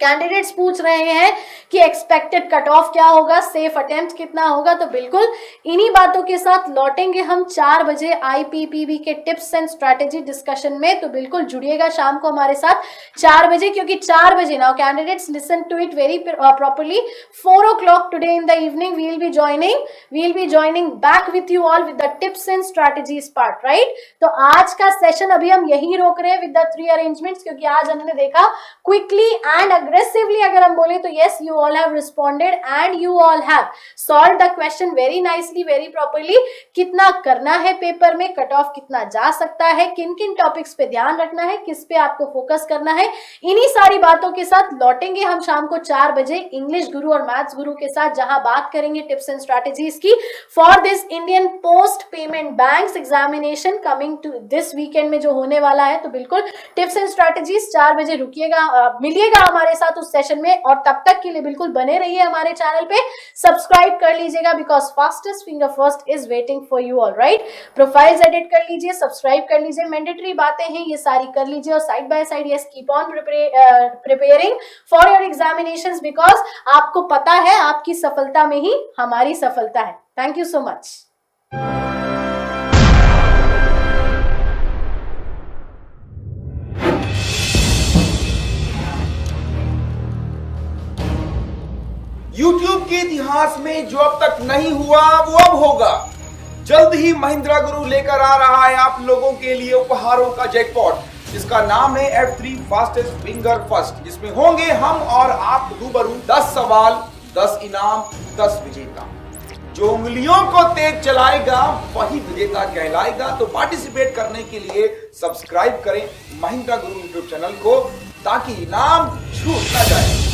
कैंडिडेट्स पूछ रहे हैं कि एक्सपेक्टेड कट ऑफ क्या होगा, सेफ अटेम्प्ट कितना होगा। तो बिल्कुल इन्हीं बातों के साथ लौटेंगे हम 4 बजे IPPB के टिप्स एंड स्ट्रैटेजी डिस्कशन में। तो बिल्कुल जुड़िएगा शाम को हमारे साथ 4 बजे, क्योंकि 4 बजे now candidates listen to it very properly. 4 o'clock today in the evening we will be joining back with you all with the tips and strategies part, right. तो आज का सेशन अभी हम यही रोक रहे हैं विद द 3 अरेंजमेंट्स, क्योंकि आज हमने देखा क्विकली एंड aggressively अगर हम बोले तो yes, you all have responded and you all have solved the question very nicely, very properly। कितना करना है पेपर में, कट ऑफ कितना जा सकता है, किन किन टॉपिक्स पे ध्यान रखना है, किस पे आपको फोकस करना है, इन्हीं सारी बातों के साथ लौटेंगे हम शाम को 4 बजे इंग्लिश गुरु और मैथ्स गुरु के साथ, जहां बात करेंगे टिप्स एंड स्ट्रैटेजीज की for this Indian post payment banks examination coming to this weekend में जो होने वाला है। तो बिल्कुल टिप्स एंड स्ट्रैटेजीज 4 बजे रुकिएगा, मिलिएगा हमारे साथ उस सेशन में। और तब तक के लिए बिल्कुल बने रहिए हमारे चैनल पे, सब्सक्राइब कर लीजिएगा, because fastest finger first is waiting for you all, right. Profiles edit कर लीजिए, सब्सक्राइब कर लीजिए, मैंडेटरी बातें हैं ये सारी कर लीजिए। और side by side yes, keep on preparing for your examinations, because आपको पता है आपकी सफलता में ही हमारी सफलता है। Thank you so much. YouTube के इतिहास में जो अब तक नहीं हुआ वो अब होगा। जल्द ही महिंद्रा गुरु लेकर आ रहा है आप लोगों के लिए उपहारों का जैकपॉट, जिसका नाम है F3 फास्टेस्ट फिंगर फर्स्ट, जिसमें होंगे हम और आप रूबरू। 10 सवाल, 10 इनाम, 10 विजेता। जो उंगलियों को तेज चलाएगा वही विजेता कहलाएगा। तो पार्टिसिपेट करने के लिए सब्सक्राइब करें महिंद्रा गुरु यूट्यूब चैनल को, ताकि इनाम छूट ना जाए।